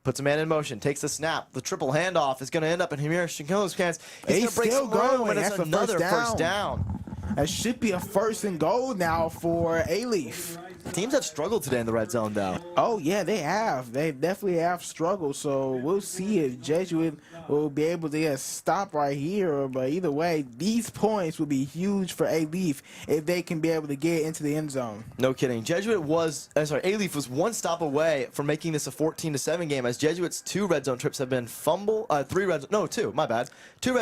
Puts a man in motion, takes the snap. The triple handoff is going to end up in Hamir Shinko's hands. He's going to break some room, and it's another first down. That should be a 1st and goal now for Alief. Teams have struggled today in the red zone, though. Oh, yeah, they have. They definitely have struggled. So we'll see if Jesuit will be able to get a stop right here. But either way, these points will be huge for Alief if they can be able to get into the end zone. No kidding. Alief was one stop away from making this a 14-7 game, as Jesuit's 2 red zone trips have been two red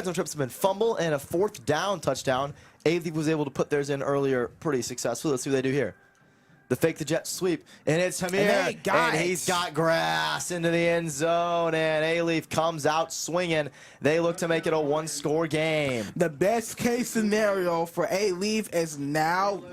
zone trips have been fumble and a 4th down touchdown. Alief was able to put theirs in earlier pretty successfully. Let's see what they do here. The fake the jet sweep, and it's Hamir, and he's got grass into the end zone, and Alief comes out swinging. They look to make it a 1-score game. The best case scenario for Alief is now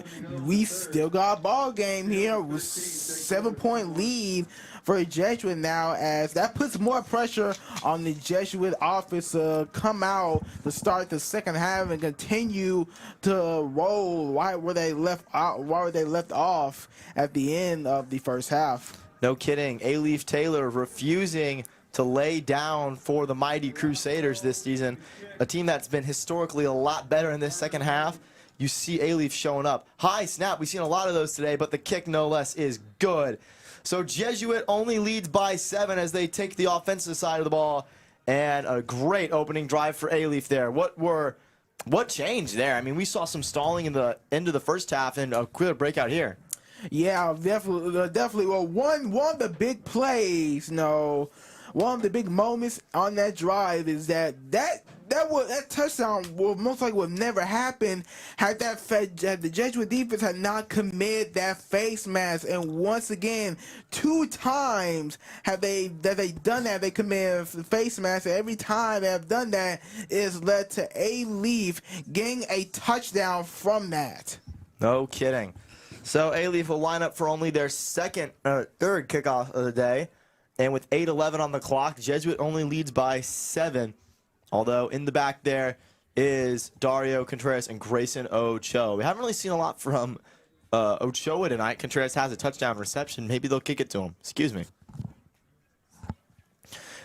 we still got a ball game here with 7-point lead for Jesuit now, as that puts more pressure on the Jesuit offense to come out to start the second half and continue to roll right where they left off at the end of the first half. No kidding. Alief Taylor refusing to lay down for the mighty Crusaders this season, a team that's been historically a lot better in this second half. You see Alief showing up. High snap, we've seen a lot of those today, but the kick no less is good. So Jesuit only leads by 7 as they take the offensive side of the ball, and a great opening drive for Alief there. What changed there? I mean, we saw some stalling in the end of the first half and a quick breakout here. Yeah, definitely. Well, one of the big plays, one of the big moments on that drive is that touchdown will most likely would never happen had the Jesuit defense had not committed that face mask. And once again, 2 times have they done that. They committed face mask. And every time they have done that, it's led to Alief getting a touchdown from that. No kidding. So Alief will line up for only their third kickoff of the day. And with 8:11 on the clock, Jesuit only leads by 7. Although in the back there is Dario Contreras and Grayson Ochoa. We haven't really seen a lot from Ochoa tonight. Contreras has a touchdown reception. Maybe they'll kick it to him. Excuse me.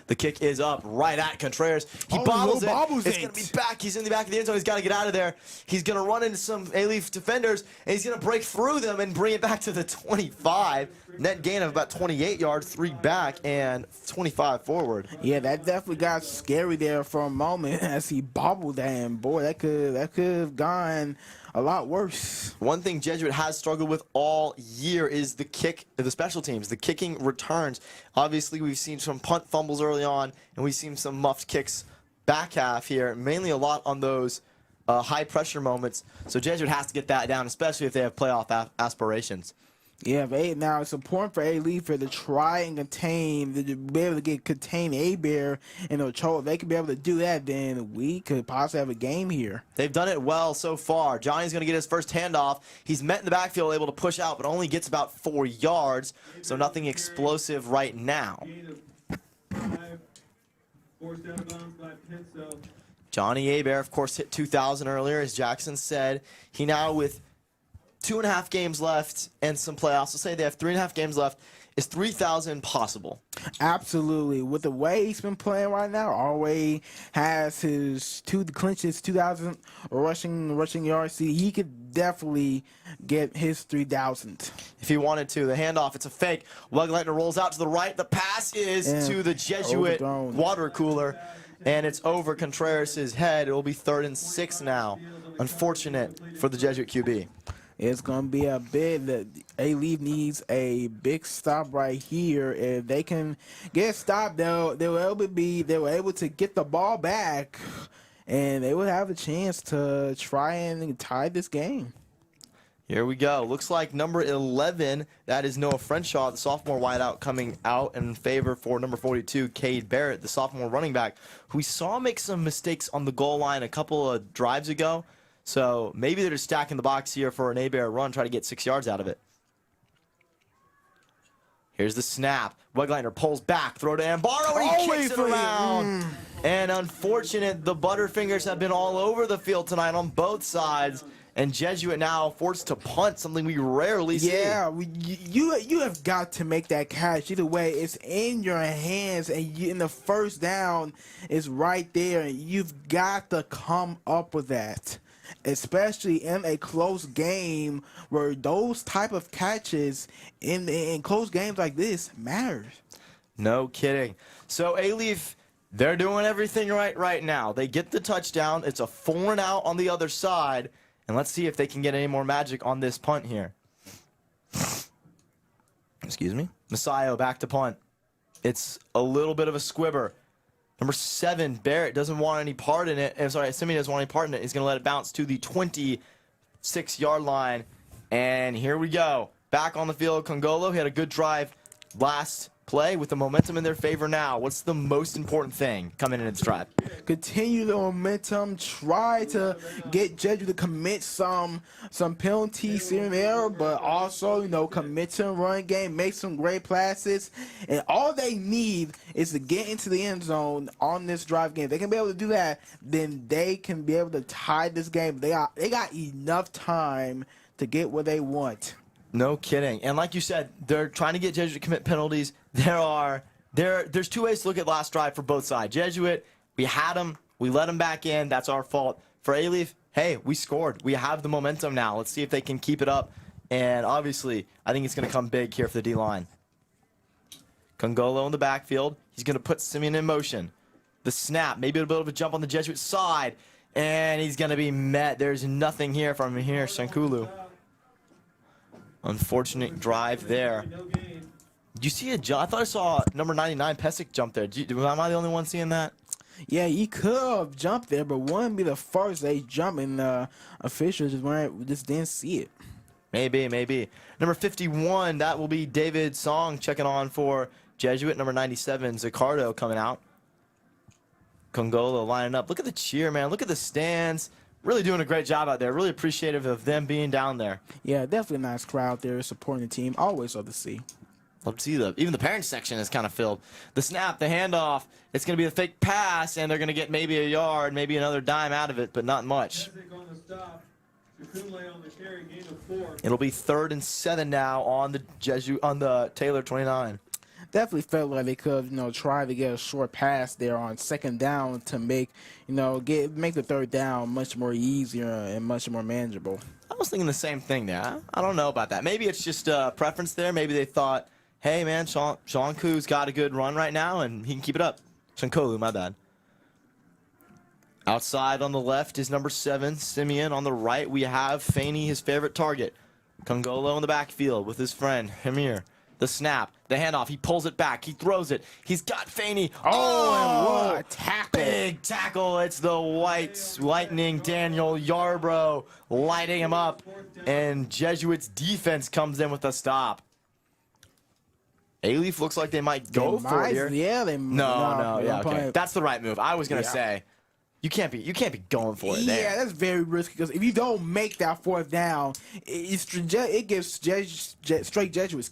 The kick is up right at Contreras. He bobbles it. It's going to be back. He's in the back of the end zone. He's got to get out of there. He's going to run into some Alief defenders, and he's going to break through them and bring it back to the 25. Net gain of about 28 yards, 3 back, and 25 forward. Yeah, that definitely got scary there for a moment as he bobbled that, and boy, that could have gone a lot worse. One thing Jesuit has struggled with all year is the special teams, the kicking returns. Obviously, we've seen some punt fumbles early on, and we've seen some muffed kicks back half here, mainly a lot on those high-pressure moments. So Jesuit has to get that down, especially if they have playoff aspirations. Yeah, now it's important for Alief to try and be able to contain A-Bear and Ochoa. If they can be able to do that, then we could possibly have a game here. They've done it well so far. Johnny's going to get his first handoff. He's met in the backfield, able to push out, but only gets about 4 yards, so nothing explosive right now. Johnny A-Bear, of course, hit 2,000 earlier, as Jackson said. He now, with 2.5 games left and some playoffs, so say they have 3.5 games left, is 3,000 possible? Absolutely. With the way he's been playing right now, always has clinch his 2,000 rushing yards. He could definitely get his 3,000 if he wanted to. The handoff, it's a fake. Wegleitner rolls out to the right. The pass is to the Jesuit water cooler, and it's over Contreras' head. It will be 3rd and 6 now. Unfortunate for the Jesuit QB. It's going to be a bit that Alief needs a big stop right here. If they can get stopped, they were able to get the ball back, and they would have a chance to try and tie this game. Here we go. Looks like number 11, that is Noah Frenshaw, the sophomore wideout, coming out in favor for number 42, Cade Barrett, the sophomore running back, who we saw make some mistakes on the goal line a couple of drives ago. So maybe they're just stacking the box here for an A-Bear run, try to get 6 yards out of it. Here's the snap. Wegleitner pulls back, throw to Ambaro, and he kicks it around. And unfortunate, the Butterfingers have been all over the field tonight on both sides. and Jesuit now forced to punt, something we rarely see. Yeah, you have got to make that catch. Either way, it's in your hands, and in the first down is right there. You've got to come up with that, especially in a close game where those type of catches in close games like this matters. No kidding. So Alief, they're doing everything right now. They get the touchdown. It's a 4-and-out on the other side. And let's see if they can get any more magic on this punt here. Excuse me. Messiah back to punt. It's a little bit of a squibber. Number 7, Barrett doesn't want any part in it. Simeon doesn't want any part in it. He's going to let it bounce to the 26-yard line. And here we go. Back on the field, Congolo. He had a good drive last play with the momentum in their favor now. What's the most important thing coming in its drive? Continue the momentum. Try to get Jesuit to commit some penalties here and there, but also, commit to a run game, make some great passes. And all they need is to get into the end zone on this drive game. If they can be able to do that, then they can be able to tie this game. They got enough time to get what they want. No kidding. And like you said, they're trying to get Jesuit to commit penalties. There's two ways to look at last drive for both sides. Jesuit, we had them. We let them back in. That's our fault. For Alief, hey, we scored. We have the momentum now. Let's see if they can keep it up. And obviously, I think it's going to come big here for the D-line. Congolo in the backfield. He's going to put Simeon in motion. The snap, maybe a bit of a jump on the Jesuit side. And he's going to be met. There's nothing here from him here, Shankulu. Unfortunate drive there. Did you see a jump? I thought I saw number 99, Pesic, jump there. Am I the only one seeing that? Yeah, he could have jumped there, but wouldn't be the first they jump, and officials just didn't see it. Maybe. Number 51, that will be David Song checking on for Jesuit. Number 97, Zaccardo coming out. Congolo lining up. Look at the cheer, man. Look at the stands. Really doing a great job out there. Really appreciative of them being down there. Yeah, definitely a nice crowd there supporting the team. Always love to see. Love to see even the parents section is kind of filled. The snap, the handoff, it's going to be a fake pass, and they're going to get maybe a yard, maybe another dime out of it, but not much. It'll be 3rd and 7 now on the Taylor 29. Definitely felt like they could have, tried to get a short pass there on 2nd down to make, make the 3rd down much more easier and much more manageable. I was thinking the same thing there. I don't know about that. Maybe it's just a preference there. Maybe they thought, hey, man, Shankulu's got a good run right now, and he can keep it up. Shankulu, my bad. Outside on the left is number 7, Simeon. On the right, we have Faney, his favorite target. Congolo in the backfield with his friend, Hamir. The snap, the handoff, he pulls it back, he throws it, he's got Faney. Oh, and what a tackle. Big tackle. It's the White Lightning, Daniel Yarbrough, lighting him up, and Jesuit's defense comes in with a stop. Alief looks like they might go for it here. Yeah, they No, okay. That's the right move. I was going to say, you can't be going for it there. Yeah, that's very risky, because if you don't make that 4th down, it gives Strake Jesuit,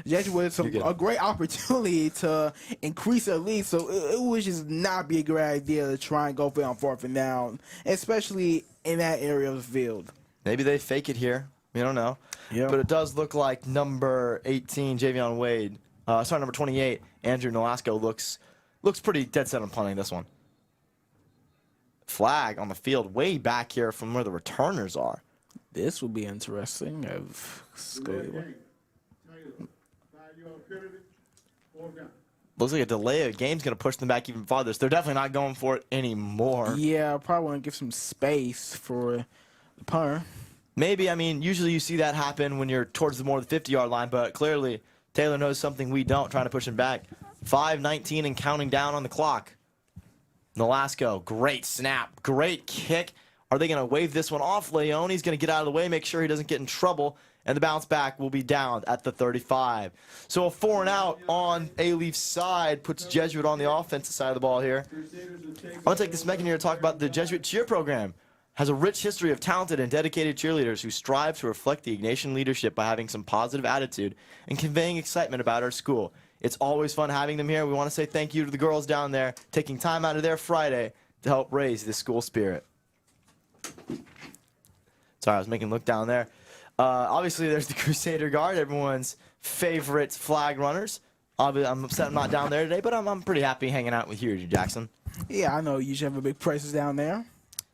Jesuit a great opportunity to increase their lead. So it would just not be a great idea to try and go for it on 4th and down, especially in that area of the field. Maybe they fake it here. We don't know. Yeah. But it does look like number 18, Javion Wade. Number 28, Andrew Nolasco looks pretty dead set on punting this one. Flag on the field way back here from where the returners are. This will be interesting. Looks like a delay of game's going to push them back even farther. So they're definitely not going for it anymore. Yeah, probably want to give some space for the punter. Maybe, usually you see that happen when you're towards the more than 50-yard line, but clearly Taylor knows something we don't, trying to push him back. 5:19 and counting down on the clock. Nolasco, great snap, great kick. Are they going to wave this one off? Leone's going to get out of the way, make sure he doesn't get in trouble, and the bounce back will be down at the 35. So a 4-and-out on Alief's side puts Jesuit on the offensive side of the ball here. I want to take this second here to talk about the Jesuit cheer program. Has a rich history of talented and dedicated cheerleaders who strive to reflect the Ignatian leadership by having some positive attitude and conveying excitement about our school. It's always fun having them here. We want to say thank you to the girls down there taking time out of their Friday to help raise this school spirit. It's Sorry, I was making him look down there. Obviously, there's the Crusader guard, everyone's favorite flag runners. I'm upset I'm not down there today, but I'm pretty happy hanging out with you, Jackson. Yeah, I know you should have a big presence down there.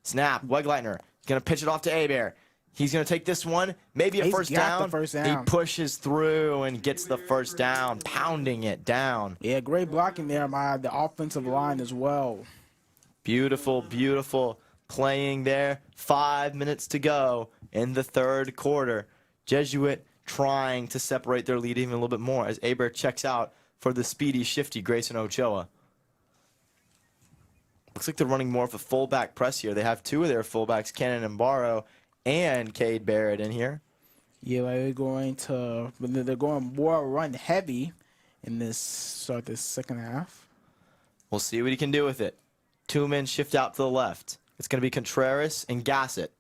Snap, Wegleitner. He's going to pitch it off to Abear. He's going to take this one, maybe a first down. He pushes through and gets the first down, pounding it down. Yeah, great blocking there by the offensive line as well. Beautiful, beautiful playing there. 5 minutes to go in the third quarter. Jesuit trying to separate their lead even a little bit more as Abear checks out for the speedy, shifty Grayson Ochoa. Looks like they're running more of a fullback press here. They have two of their fullbacks, Cannon and Barrow, and Cade Barrett in here. Yeah, they're going more run heavy in this second half. We'll see what he can do with it. Two men shift out to the left. It's going to be Contreras and Gassett.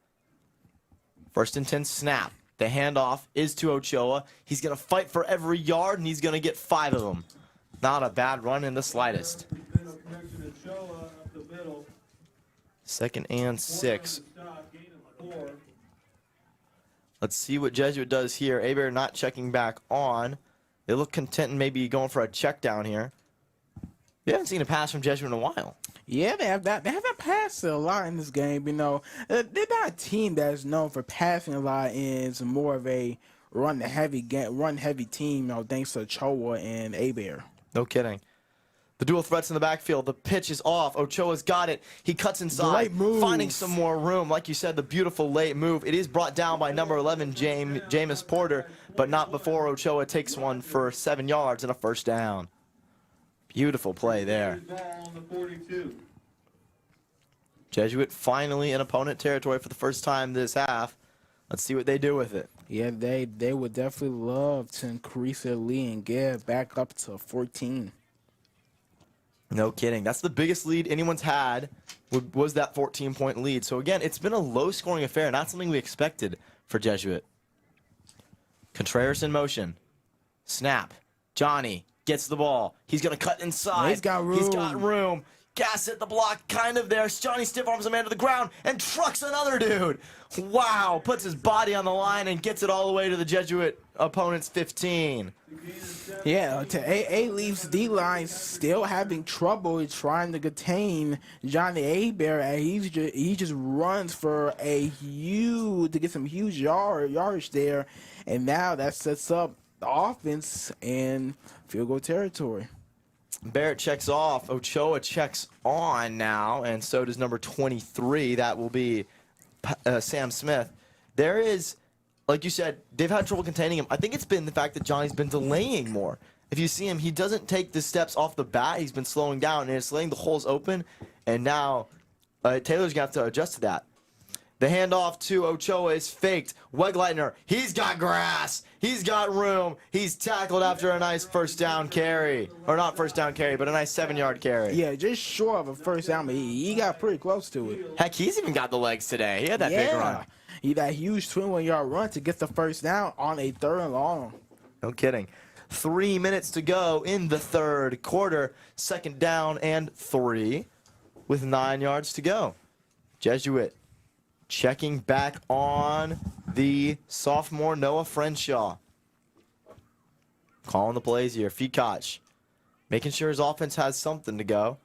First and 10 snap. The handoff is to Ochoa. He's going to fight for every yard, and he's going to get 5 of them. Not a bad run in the slightest. 2nd and 6. Let's see what Jesuit does here. Abear not checking back on. They look content and maybe going for a check down here. We haven't seen a pass from Jesuit in a while. Yeah, they haven't passed a lot in this game. You know, they're not a team that's known for passing a lot. It's more of a run heavy team. You know, thanks to Ochoa and Abear. No kidding. The dual threats in the backfield. The pitch is off. Ochoa's got it. He cuts inside, finding some more room. Like you said, the beautiful late move. It is brought down by number 11, Jameis Porter, but not before Ochoa takes one for 7 yards and a first down. Beautiful play there. Jesuit finally in opponent territory for the first time this half. Let's see what they do with it. Yeah, they would definitely love to increase their lead and get back up to 14. No kidding. That's the biggest lead anyone's had, was that 14-point lead. So, again, it's been a low-scoring affair, not something we expected for Jesuit. Contreras in motion. Snap. Johnny gets the ball. He's going to cut inside. He's got room. He's got room. Gassett the block, kind of there. Johnny stiff arms a man to the ground and trucks another dude. Wow. Puts his body on the line and gets it all the way to the Jesuit opponent's 15. Yeah, to Alief's D-line still having trouble trying to contain Johnny Abear, and he just runs for to get some huge yardage there, and now that sets up the offense in field goal territory. Barrett checks off. Ochoa checks on now, and so does number 23. That will be Sam Smith. There is, like you said, they've had trouble containing him. I think it's been the fact that Johnny's been delaying more. If you see him, he doesn't take the steps off the bat. He's been slowing down, and it's letting the holes open, and now Taylor's going to have to adjust to that. The handoff to Ochoa is faked. Wegleitner, he's got grass. He's got room. He's tackled after a nice first down carry. Or not first down carry, but a nice 7-yard carry. Yeah, just short of a first down, but he got pretty close to it. Heck, he's even got the legs today. He had that big run. He that huge 21-yard run to get the first down on a 3rd and long. No kidding. 3 minutes to go in the third quarter. 2nd down and 3 with 9 yards to go. Jesuit checking back on the sophomore Noah Frenshaw. Calling the plays here. Fikach making sure his offense has something to go.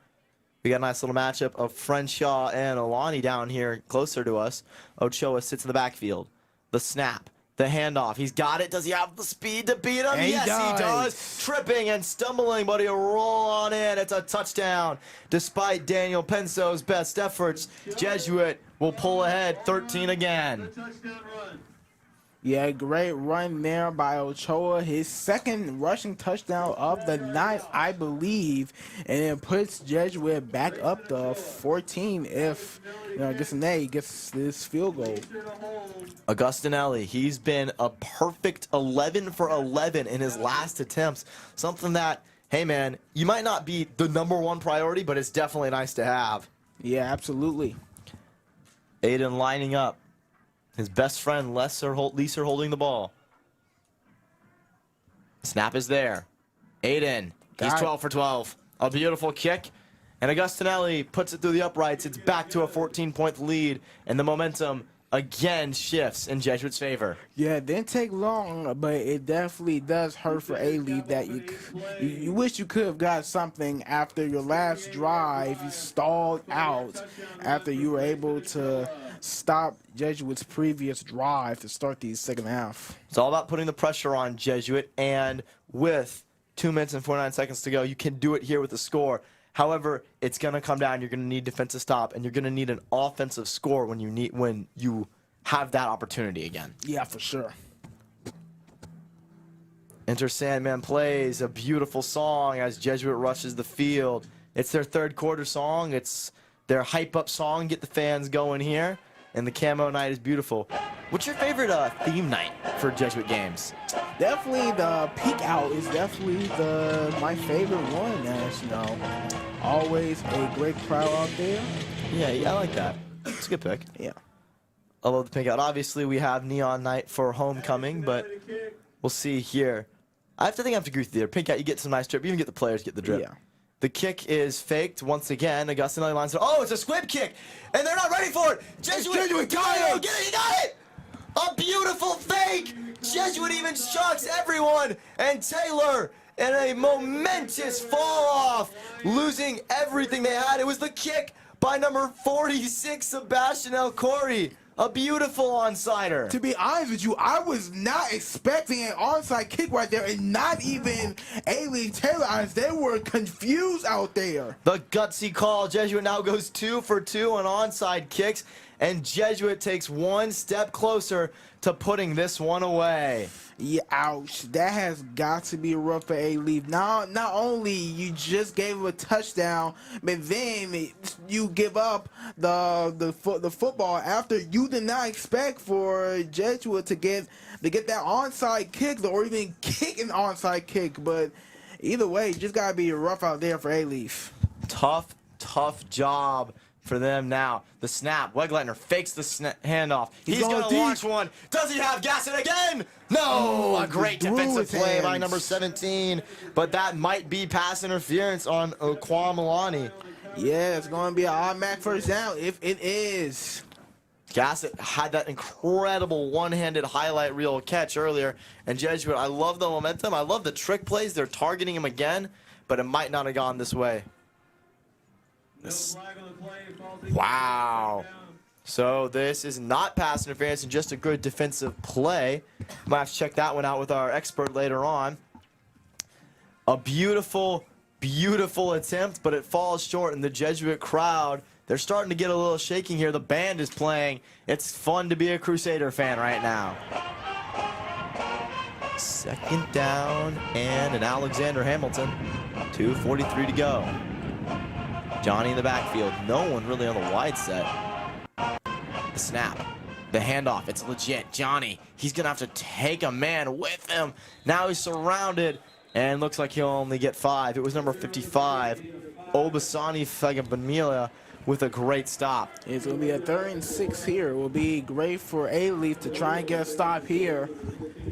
We got a nice little matchup of Frenshaw and Alani down here closer to us. Ochoa sits in the backfield. The snap. The handoff. He's got it. Does he have the speed to beat him? And yes, he does. Tripping and stumbling, but he'll roll on in. It's a touchdown. Despite Daniel Penso's best efforts, Jesuit will pull ahead 13 again. Yeah, great run there by Ochoa. His 2nd rushing touchdown of the night, I believe. And it puts Jesuit back up to 14 if, gets this field goal. Augustinelli, he's been a perfect 11 for 11 in his last attempts. Something that, hey man, you might not be the #1 priority, but it's definitely nice to have. Yeah, absolutely. Aiden lining up. His best friend, Leeser holding the ball. Snap is there. Aiden, he's 12 for 12. A beautiful kick. And Augustinelli puts it through the uprights. It's back to a 14-point lead. And the momentum again shifts in Jesuit's favor. Yeah, it didn't take long, but it definitely does hurt for Alief that you wish you could have got something after your last drive. You stalled out after you were able to stop Jesuit's previous drive to start the second half. It's all about putting the pressure on Jesuit, and with 2 minutes and 49 seconds to go, you can do it here with the score. However, it's going to come down. You're going to need defensive stop, and you're going to need an offensive score when you have that opportunity again. Yeah, for sure. Enter Sandman plays a beautiful song as Jesuit rushes the field. It's their third quarter song. It's their hype-up song. Get the fans going here. And the camo night is beautiful. What's your favorite theme night for Jesuit games? Definitely the peek out is definitely my favorite one. As you know, always a great crowd out there. Yeah, I like that. It's a good pick. Yeah. I love the pink out. Obviously, we have Neon Night for homecoming, but we'll see here. I have to agree with you there. Pink out, you get some nice drip. You even get the players get the drip. Yeah. The kick is faked once again. Augustinelli lines it. Oh, it's a squib kick, and they're not ready for it. Jesuit got it. Get it. He got it. A beautiful fake. Jesuit even shocks everyone, and Taylor in a momentous fall off, losing everything they had. It was the kick by number 46, Sebastian El-Khoury. A beautiful onside-er. To be honest with you, I was not expecting an onside kick right there, and not even Alief Taylor. As they were confused out there. The gutsy call. Jesuit now goes 2 for 2 on onside kicks, and Jesuit takes one step closer to putting this one away. Yeah, ouch. That has got to be rough for Alief. Not only you just gave him a touchdown, but then you give up the football after you did not expect for Jesuit to get that onside kick or even kick an onside kick. But either way, just gotta be rough out there for Alief. Tough job for them now. The snap. Wegleitner fakes the handoff. He's going to launch one. Does he have gas it again? No! A great defensive play by number 17. But that might be pass interference on Okwamilani. Yeah, it's going to be an automatic first down if it is. Gassett had that incredible one-handed highlight reel catch earlier. And Jesuit, I love the momentum. I love the trick plays. They're targeting him again, but it might not have gone this way. Wow. So this is not pass interference and just a good defensive play. Might have to check that one out with our expert later on. A beautiful attempt, but it falls short, and the Jesuit crowd, they're starting to get a little shaking here. The band is playing. It's fun to be a Crusader fan right now. Second down and an Alexander Hamilton. 2:43 to go. Johnny in the backfield. No one really on the wide set. The snap. The handoff. It's legit. Johnny, he's going to have to take a man with him. Now he's surrounded and looks like he'll only get 5. It was number 55, Obasani Fagabamila, with a great stop. It's going to be a 3rd and 6 here. It will be great for Alief to try and get a stop here.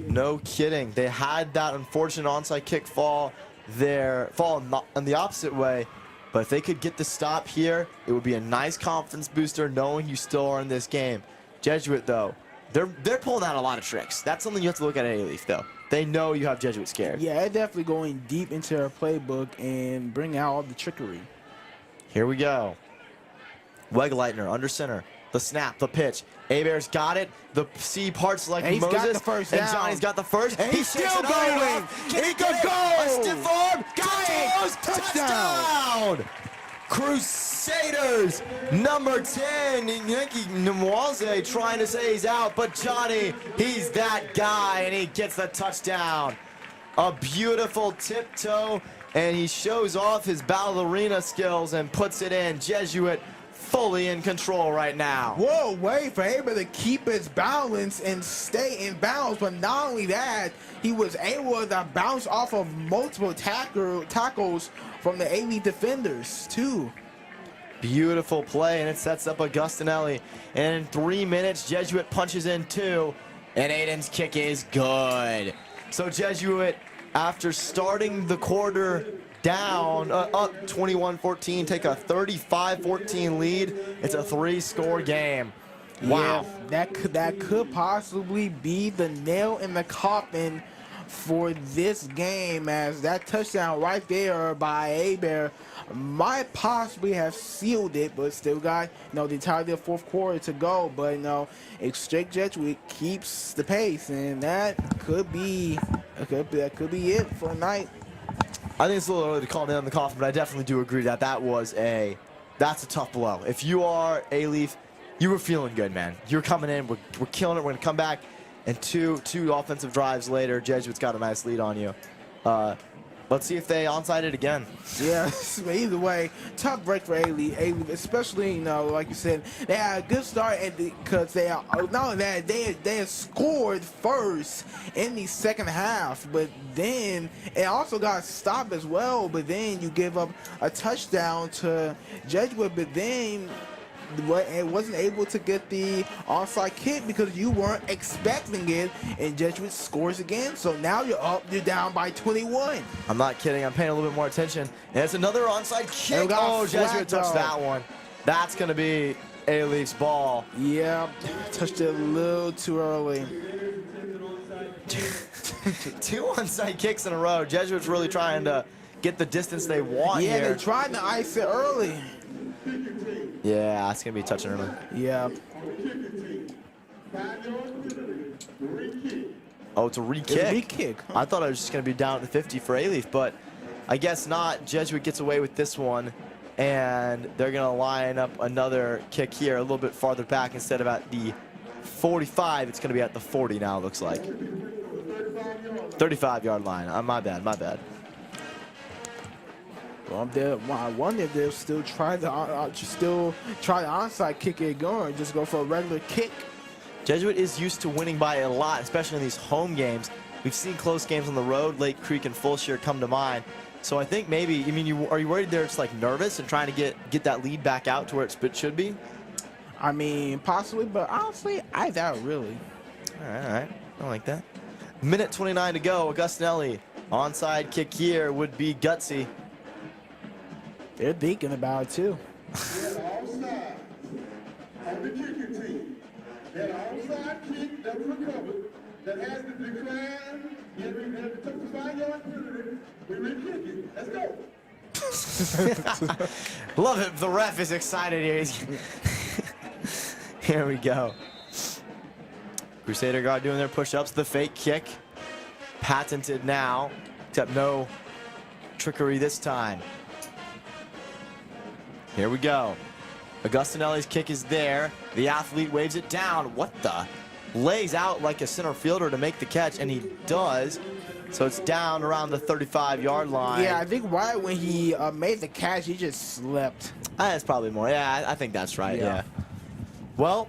No kidding. They had that unfortunate onside kick fall in the opposite way. But if they could get the stop here, it would be a nice confidence booster knowing you still are in this game. Jesuit, though, they're pulling out a lot of tricks. That's something you have to look at Alief, though. They know you have Jesuit scared. Yeah, they're definitely going deep into their playbook and bring out all the trickery. Here we go. Wegleitner under center. The snap, the pitch. Abear's got it. The C parts like and Moses. He's got the first down. And Johnny's got the first. And he's still going. Can he go? A stiff arm. Got it. Touchdown. Crusaders. Number 10. Yankee Nwaze trying to say he's out. But Johnny, he's that guy. And he gets the touchdown. A beautiful tiptoe. And he shows off his ballerina skills and puts it in. Jesuit fully in control right now. Whoa, wait for able to keep his balance and stay in bounds, but not only that, he was able to bounce off of multiple tackles from the Alief defenders too. Beautiful play, and it sets up Augustinelli. And in 3 minutes, Jesuit punches in 2, and Aiden's kick is good. So Jesuit, after starting the quarter down, up 21-14, take a 35-14 lead. It's a 3-score game. Wow. Yeah, that could possibly be the nail in the coffin for this game, as that touchdown right there by Abear might possibly have sealed it, but still got the entirety of the fourth quarter to go. But if Strake Jesuit keeps the pace, and that could be it for tonight. I think it's a little early to call nail in the coffin, but I definitely do agree that that's a tough blow. If you are Alief, you were feeling good, man. You're coming in, we're killing it, we're gonna come back, and two offensive drives later, Jesuit's got a nice lead on you. Let's see if they onside it again. Yeah, either way, tough break for Alief, especially, like you said, they had a good start because they not only that, they had scored first in the second half, but then it also got stopped as well, but then you give up a touchdown to Jesuit, but then it wasn't able to get the onside kick because you weren't expecting it, and Jesuit scores again. So now you're down by 21. I'm not kidding. I'm paying a little bit more attention. And it's another onside kick. Oh, Jesuit touched that one. That's going to be Alief's ball. Yeah, touched it a little too early. 2 onside kicks in a row. Jesuit's really trying to get the distance they want here. Yeah, they tried to ice it early. Yeah, it's going to be touching early. Yeah. Oh, it's a re-kick. It's a re-kick. I thought I was just going to be down at the 50 for Alief, but I guess not. Jesuit gets away with this one, and they're going to line up another kick here a little bit farther back. Instead of at the 45, it's going to be at the 40 now, it looks like. 35-yard line. My bad. Well, I wonder if they'll still try the onside kick it going, just go for a regular kick. Jesuit is used to winning by a lot, especially in these home games. We've seen close games on the road. Lake Creek and Fulshire come to mind. So I think maybe, are you worried they're just like nervous and trying to get that lead back out to where it should be? Possibly, but honestly, I doubt really. All right. I like that. Minute 29 to go. Augustinelli. Onside kick here would be gutsy. They're thinking about it too. Offside on the kicking team. That offside kick that was recovered, that has the decline, yet we have to take the 5-yard penalty. We re-kick it. Let's go. Love it. The ref is excited here. Here we go. Crusader guard doing their push-ups. The fake kick. Patented now, except no trickery this time. Here we go. Augustinelli's kick is there. The athlete waves it down. What the? Lays out like a center fielder to make the catch, and he does. So it's down around the 35-yard line. Yeah, I think right when he made the catch, he just slipped. That's probably more. Yeah, I think that's right. Yeah. Well,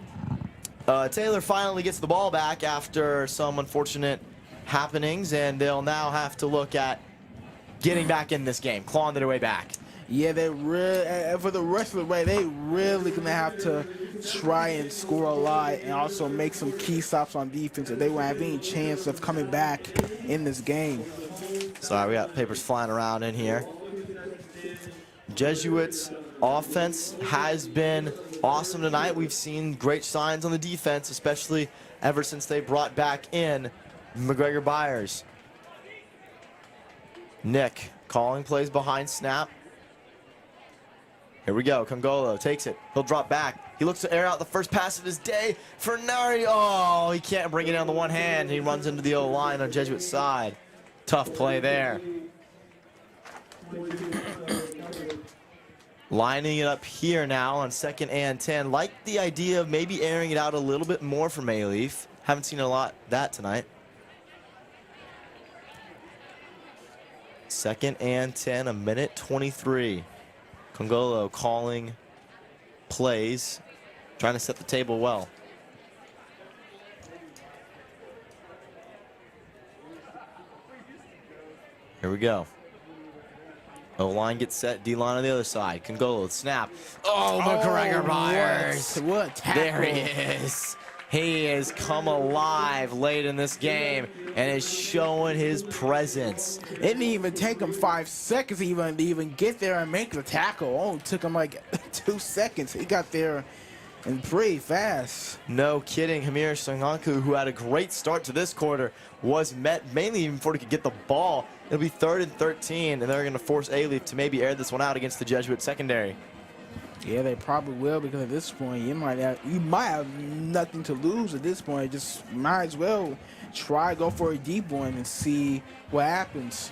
Taylor finally gets the ball back after some unfortunate happenings, and they'll now have to look at getting back in this game, clawing their way back. Yeah, they really, for the rest of the way, they really gonna have to try and score a lot and also make some key stops on defense if they won't have any chance of coming back in this game. Sorry, we got papers flying around in here. Jesuits' offense has been awesome tonight. We've seen great signs on the defense, especially ever since they brought back in McGregor Byers. Nick calling plays behind snap. Here we go. Congolo takes it. He'll drop back. He looks to air out the first pass of his day. Fernari, oh, he can't bring it in on the one hand. He runs into the O-line on Jesuit's side. Tough play there. Lining it up here now on 2nd and 10. Like the idea of maybe airing it out a little bit more from Alief. Haven't seen a lot of that tonight. 2nd and 10, a minute 23. Congolo calling plays, trying to set the table well. Here we go. O-line gets set, D-line on the other side. Congolo, snap. Oh, McGregor Myers. What tackle. There he is. He has come alive late in this game and is showing his presence. It didn't even take him 5 seconds to even get there and make the tackle. Oh, it took him like 2 seconds. He got there And pretty fast. No kidding. Hamir Sanganku, who had a great start to this quarter, was met mainly even before he could get the ball. It'll be 3rd and 13, and they're going to force Alief to maybe air this one out against the Jesuit secondary. Yeah, they probably will, because at this point you might have nothing to lose at this point. Just might as well go for a deep one and see what happens.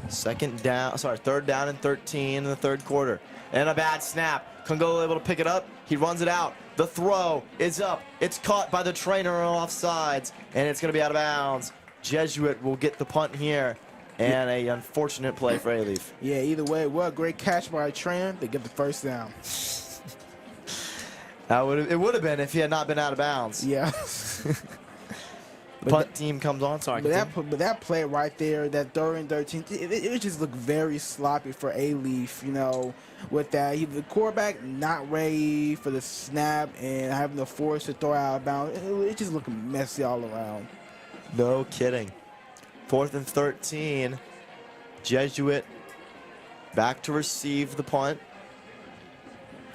3rd down and 13 in the 3rd quarter. And a bad snap. Kongola able to pick it up. He runs it out. The throw is up. It's caught by the trainer on offsides, and it's going to be out of bounds. Jesuit will get the punt here, and a unfortunate play for Alief. Yeah, either way, what a great catch by a trainer. They get the first down. It would have been if he had not been out of bounds. Yeah. Punt team comes on. Sorry. But that play right there, that 3rd and 13, it just looked very sloppy for Alief, you know, with that. The quarterback not ready for the snap and having to force to throw out of bounds. It just looked messy all around. No kidding. 4th and 13. Jesuit back to receive the punt.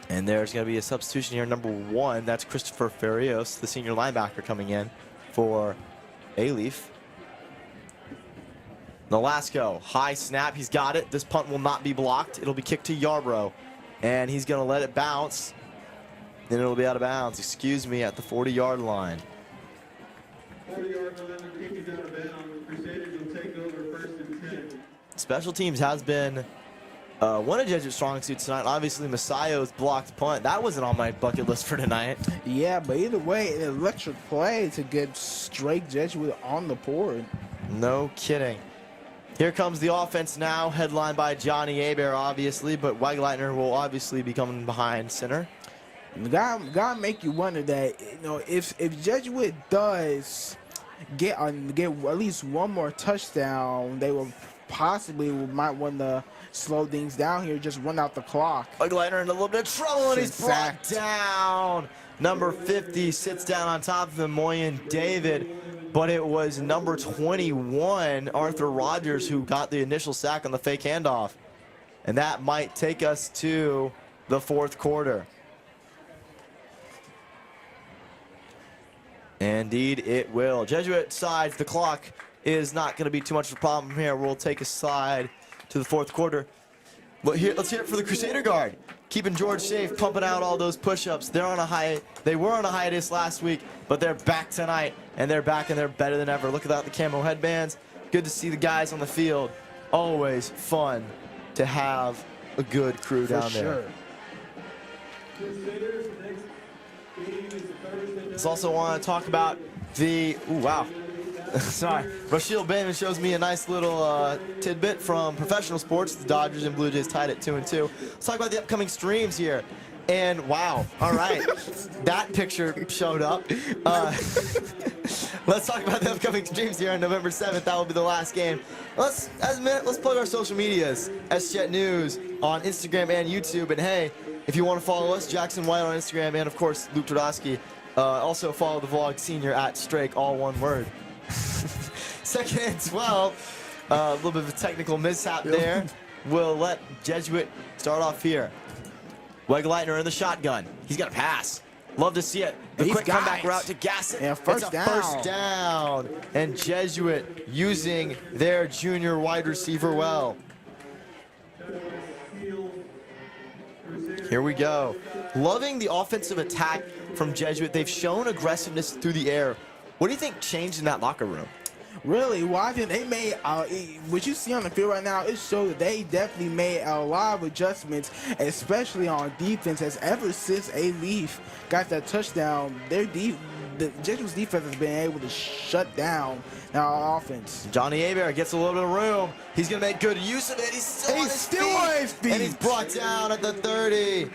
And there's going to be a substitution here, number 1. That's Christopher Ferrios, the senior linebacker, coming in for Alief. Nolasco, high snap, he's got it. This punt will not be blocked. It'll be kicked to Yarbrough, and he's gonna let it bounce. Then it'll be out of bounds, excuse me, at the 40-yard line. 40-yard line, the kick is out of bounds. Crusaders will take over 1st and 10. Special teams has been one of Jesuit's strong suits tonight. Obviously, Masayo's blocked punt. That wasn't on my bucket list for tonight. Yeah, but either way, an electric play to get Strake Jesuit on the board. No kidding. Here comes the offense now, headlined by Johnny Hebert, obviously, but Wegleitner will obviously be coming behind center. Gotta make you wonder that, you know, if Jesuit does get at least one more touchdown, they will might want to slow things down here, just run out the clock. Wegleitner in a little bit of trouble, and he's brought down. Number 50 sits down on top of him, Moyen David, but it was number 21, Arthur Rogers, who got the initial sack on the fake handoff. And that might take us to the 4th quarter. Indeed, it will. Jesuit sides, the clock is not going to be too much of a problem here. We'll take a slide to the 4th quarter. But here, let's hear it for the Crusader guard. Keeping George safe, pumping out all those push-ups. They were on a hiatus last week, but they're back tonight, and they're back, and they're better than ever. Look at that, the camo headbands. Good to see the guys on the field. Always fun to have a good crew down there. Let's also want to talk about the, sorry, Rashil Bateman shows me a nice little tidbit from professional sports. The Dodgers and Blue Jays tied at 2-2. Let's talk about the upcoming streams here. And wow, all right, that picture showed up. Let's talk about the upcoming streams here on November 7th. That will be the last game. Let's plug our social medias. SJet News on Instagram and YouTube. And hey, if you want to follow us, Jackson White on Instagram, and of course Luke Twardowski. Also follow the Vlog Senior at Strake, all one word. 2nd and 12. A little bit of a technical mishap there. We'll let Jesuit start off here. Wegleitner in the shotgun. He's got a pass. Love to see it. The quick comeback route to Gassett. Yeah, first down. And Jesuit using their junior wide receiver well. Here we go. Loving the offensive attack from Jesuit. They've shown aggressiveness through the air. What do you think changed in that locker room? Really, well, I think they made, what you see on the field right now, it shows that they definitely made a lot of adjustments, especially on defense, as ever since Alief got that touchdown, the Jesuit's defense has been able to shut down our offense. Johnny Hebert gets a little bit of room. He's going to make good use of it. He's still on his feet. And he's brought down at the 30.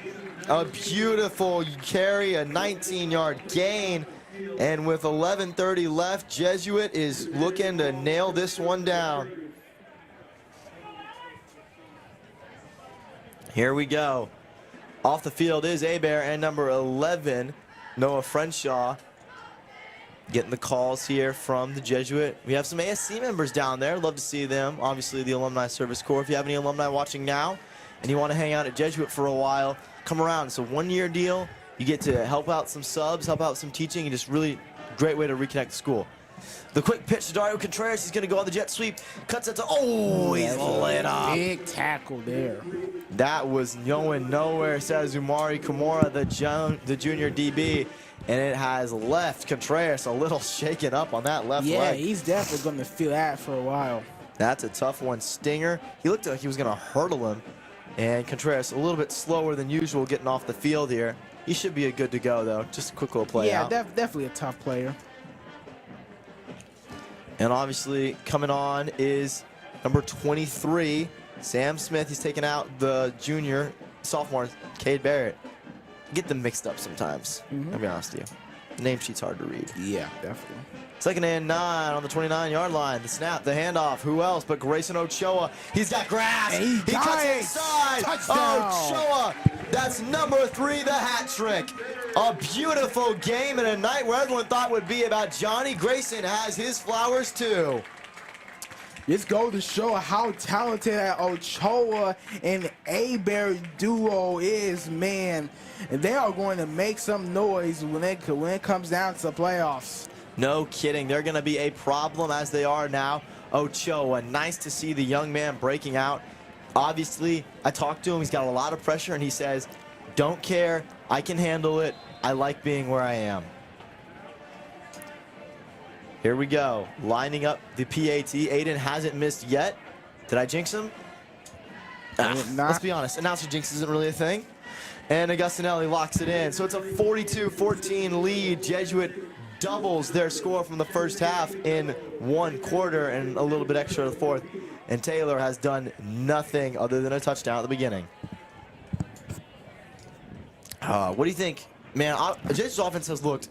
A beautiful carry, a 19-yard gain. And with 11:30 left, Jesuit is looking to nail this one down. Here we go. Off the field is Hebert and number 11, Noah Frenshaw. Getting the calls here from the Jesuit. We have some ASC members down there. Love to see them. Obviously, the Alumni Service Corps. If you have any alumni watching now and you want to hang out at Jesuit for a while, come around. It's a one-year deal. You get to help out some subs, help out some teaching, and just really great way to reconnect the school. The quick pitch to Dario Contreras. He's going to go on the jet sweep. Cuts it to, oh, he's lit up. Big tackle there. That was going nowhere, says Umari Kimura, the junior DB. And it has left Contreras a little shaken up on that left leg. Yeah, he's definitely going to feel that for a while. That's a tough one. Stinger. He looked like he was going to hurdle him. And Contreras a little bit slower than usual getting off the field here. He should be good to go, though. Just a quick little play out. Yeah, definitely a tough player. And obviously coming on is number 23, Sam Smith. He's taking out the sophomore, Cade Barrett. Get them mixed up sometimes. I'll be honest with you. The name sheet's hard to read. Yeah, definitely. 2nd and 9 on the 29-yard line. The snap, the handoff. Who else but Grayson Ochoa? He's got grass. And he cuts inside. Touchdown. Ochoa. That's number 3, the hat trick. A beautiful game and a night where everyone thought would be about Johnny. Grayson has his flowers too. This goes to show how talented that Ochoa and Hebert duo is, man. And they are going to make some noise when it comes down to the playoffs. No kidding. They're going to be a problem as they are now. Ochoa, nice to see the young man breaking out. Obviously, I talked to him. He's got a lot of pressure, and he says, don't care. I can handle it. I like being where I am. Here we go. Lining up the PAT. Aiden hasn't missed yet. Did I jinx him? Let's be honest. Announcer jinx isn't really a thing. And Augustinelli locks it in. So it's a 42-14 lead. Jesuit doubles their score from the first half in 1 quarter and a little bit extra to the 4th. And Taylor has done nothing other than a touchdown at the beginning. What do you think? Man, Jesuit's offense has looked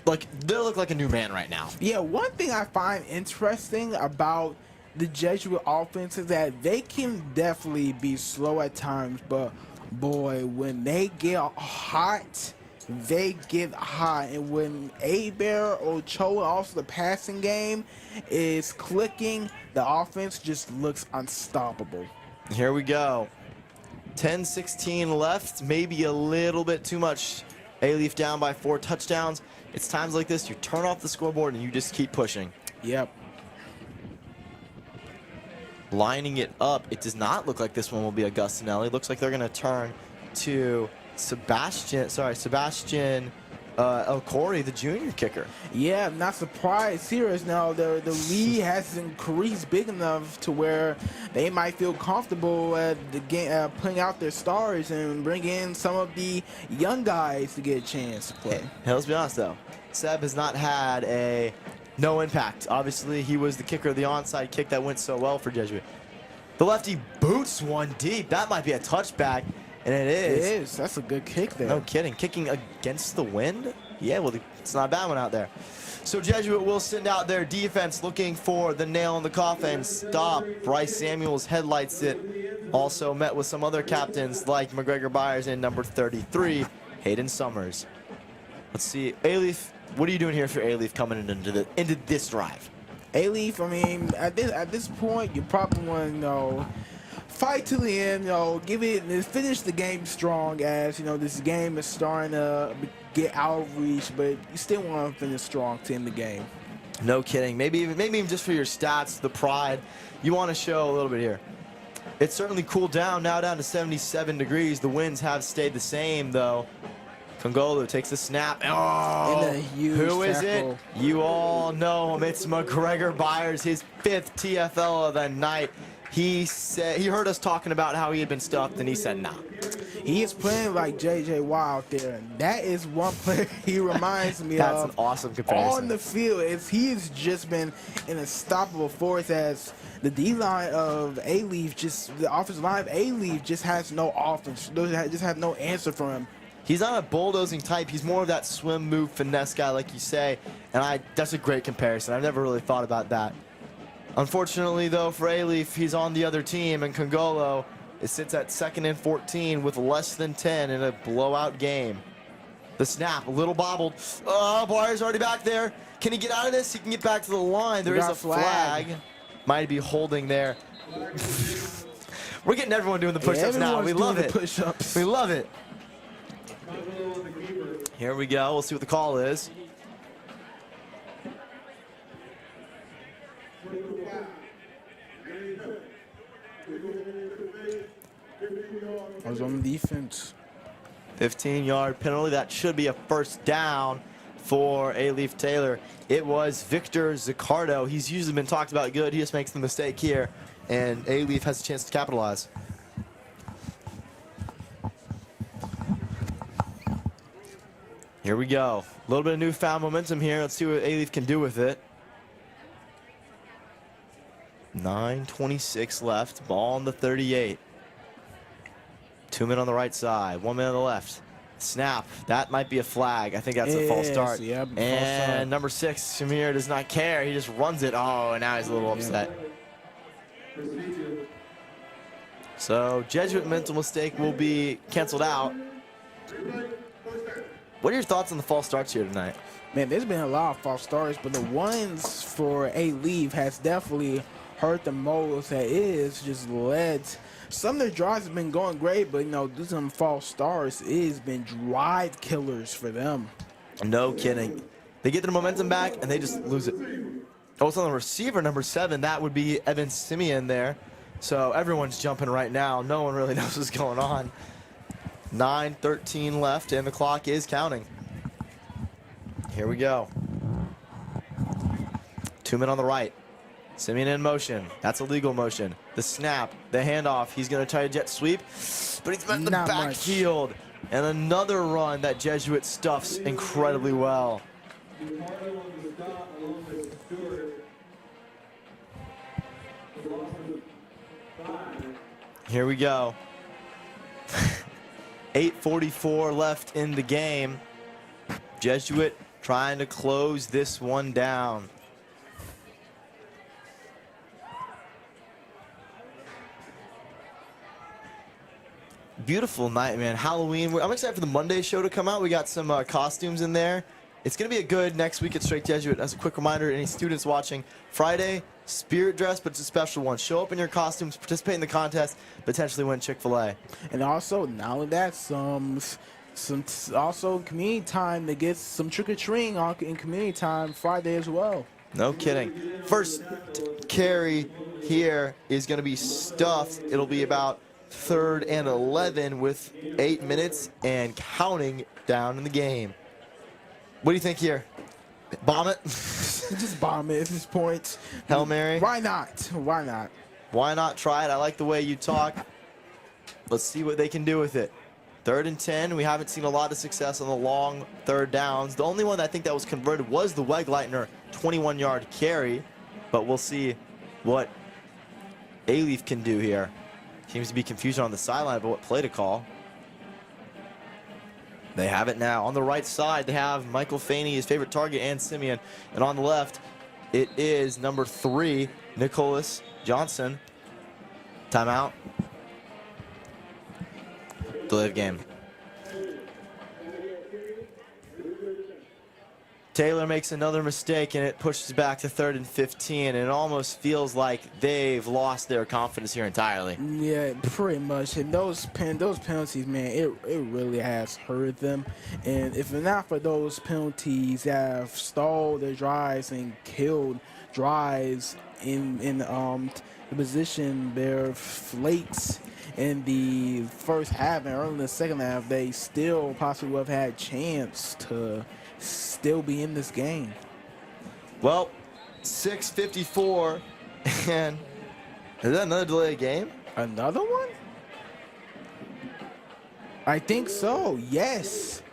like they look like a new man right now. Yeah, one thing I find interesting about the Jesuit offense is that they can definitely be slow at times, but boy, when they get hot, they get hot. And when Hebert, Ochoa, also the passing game is clicking, the offense just looks unstoppable. Here we go. 10-16 left, maybe a little bit too much. Alief down by 4 touchdowns. It's times like this, you turn off the scoreboard and you just keep pushing. Yep. Lining it up, it does not look like this one will be Augustinelli. Looks like they're going to turn to Sebastian El-Khoury, the junior kicker. Yeah, I'm not surprised here as now the lead has increased big enough to where they might feel comfortable at the game, putting out their stars and bring in some of the young guys to get a chance to play. Hey, let's be honest though, Seb has not had no impact. Obviously, he was the kicker of the onside kick that went so well for Jesuit. The lefty boots one deep. That might be a touchback. And it is. It is. That's a good kick there. No kidding. Kicking against the wind? Yeah, well, it's not a bad one out there. So Jesuit will send out their defense looking for the nail in the coffin. Stop. Bryce Samuels headlights it. Also met with some other captains like McGregor Byers and number 33, Hayden Summers. Let's see. Alief, what are you doing here for Alief coming into this drive? Alief, I mean, at this point, you probably want to, fight to the end, finish the game strong as, this game is starting to get out of reach, but you still want to finish strong to end the game. No kidding. Maybe even just for your stats, the pride, you want to show a little bit here. It's certainly cooled down, now down to 77 degrees. The winds have stayed the same, though. Congolo takes the snap. Oh, who is it? You all know him. It's McGregor Byers, his 5th TFL of the night. He said he heard us talking about how he had been stuffed, and he said, nah. He is playing like J.J. Watt out there, and that is one player he reminds me of. That's an awesome comparison. On the field, he's just been an unstoppable force as the D-line of Alief, the offensive line of Alief just has no offense. Just have no answer for him. He's not a bulldozing type. He's more of that swim, move, finesse guy, like you say, and that's a great comparison. I've never really thought about that. Unfortunately, though, for Alief, he's on the other team, and Congolo sits at 2nd and 14 with less than 10 in a blowout game. The snap, a little bobbled. Oh, Byers already back there. Can he get out of this? He can get back to the line. There is a flag. Might be holding there. We're getting everyone doing the push-ups now. We love it. Push-ups. We love it. Here we go. We'll see what the call is. I was on defense. 15-yard penalty. That should be a first down for Alief Taylor. It was Victor Zaccardo. He's usually been talked about good. He just makes the mistake here, and Alief has a chance to capitalize. Here we go. A little bit of newfound momentum here. Let's see what Alief can do with it. 9:26 left. Ball on the 38. 2 men on the right side, 1 man on the left. Snap. That might be a flag. I think that's a false start. Yep, and number 6, Shamir, does not care. He just runs it. Oh, and now he's a little upset. So Jesuit mental mistake will be canceled out. What are your thoughts on the false starts here tonight? Man, there's been a lot of false starts, but the ones for Alief has definitely hurt the most. That is just led. Some of their drives have been going great, but you know, due to some false starts, it has been drive killers for them. No kidding. They get their momentum back and they just lose it. Also on the receiver, number 7, that would be Evan Simeon there. So everyone's jumping right now. No one really knows what's going on. 9:13 left and the clock is counting. Here we go. 2 men on the right. Simeon in motion. That's a legal motion. The snap, the handoff. He's going to try a jet sweep, but he's met in the backfield. And another run that Jesuit stuffs incredibly well. Here we go. 8:44 left in the game. Jesuit trying to close this one down. Beautiful night, man. Halloween. I'm excited for the Monday show to come out. We got some costumes in there. It's going to be a good next week at Strake Jesuit. As a quick reminder, any students watching, Friday, spirit dress, but it's a special one. Show up in your costumes, participate in the contest, potentially win Chick-fil-A. And also, not only that, some also community time to get some trick-or-treating in community time Friday as well. No kidding. First carry here is going to be stuffed. It'll be about 3rd and 11 with 8 minutes and counting down in the game. What do you think here? Bomb it? Just bomb it at this point. Hail Mary? Why not? Why not? Why not try it? I like the way you talk. Let's see what they can do with it. 3rd and 10. We haven't seen a lot of success on the long 3rd downs. The only one I think that was converted was the Wegleitner 21-yard carry. But we'll see what Alief can do here. Seems to be confusion on the sideline about what play to call. They have it now. On the right side, they have Michael Faney, his favorite target, and Simeon. And on the left, it is number 3, Nicholas Johnson. Timeout. Delay of game. Taylor makes another mistake, and it pushes back to 3rd and 15, and it almost feels like they've lost their confidence here entirely. Yeah, pretty much. And those penalties, man, it really has hurt them. And if not for those penalties that have stalled their drives and killed drives in the position their late in the first half and early in the second half, they still possibly would have had a chance to still be in this game. Well, 6:54, and is that another delay game? Another one? I think so, yes.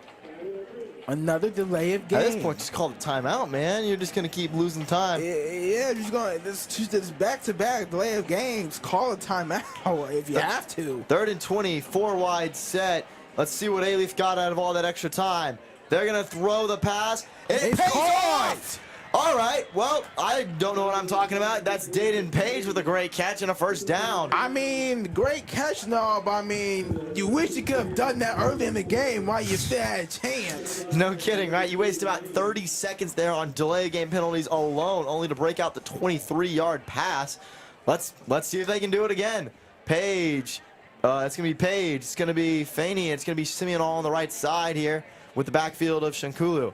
Another delay of game. At this point, just call it timeout, man. You're just going to keep losing time. Yeah, just going this back-to-back delay of games. Call a timeout if you have to. 3rd and 20, 4 wide set. Let's see what Alief got out of all that extra time. They're going to throw the pass. It pays off! All right, well, I don't know what I'm talking about. That's Dayton Page with a great catch and a first down. I mean, great catch and all, but I mean, you wish you could have done that early in the game while you still had a chance. No kidding, right? You waste about 30 seconds there on delay game penalties alone, only to break out the 23-yard pass. Let's see if they can do it again. Page. It's going to be Page. It's going to be Faney. It's going to be Simeon all on the right side here. with the backfield of Shankulu.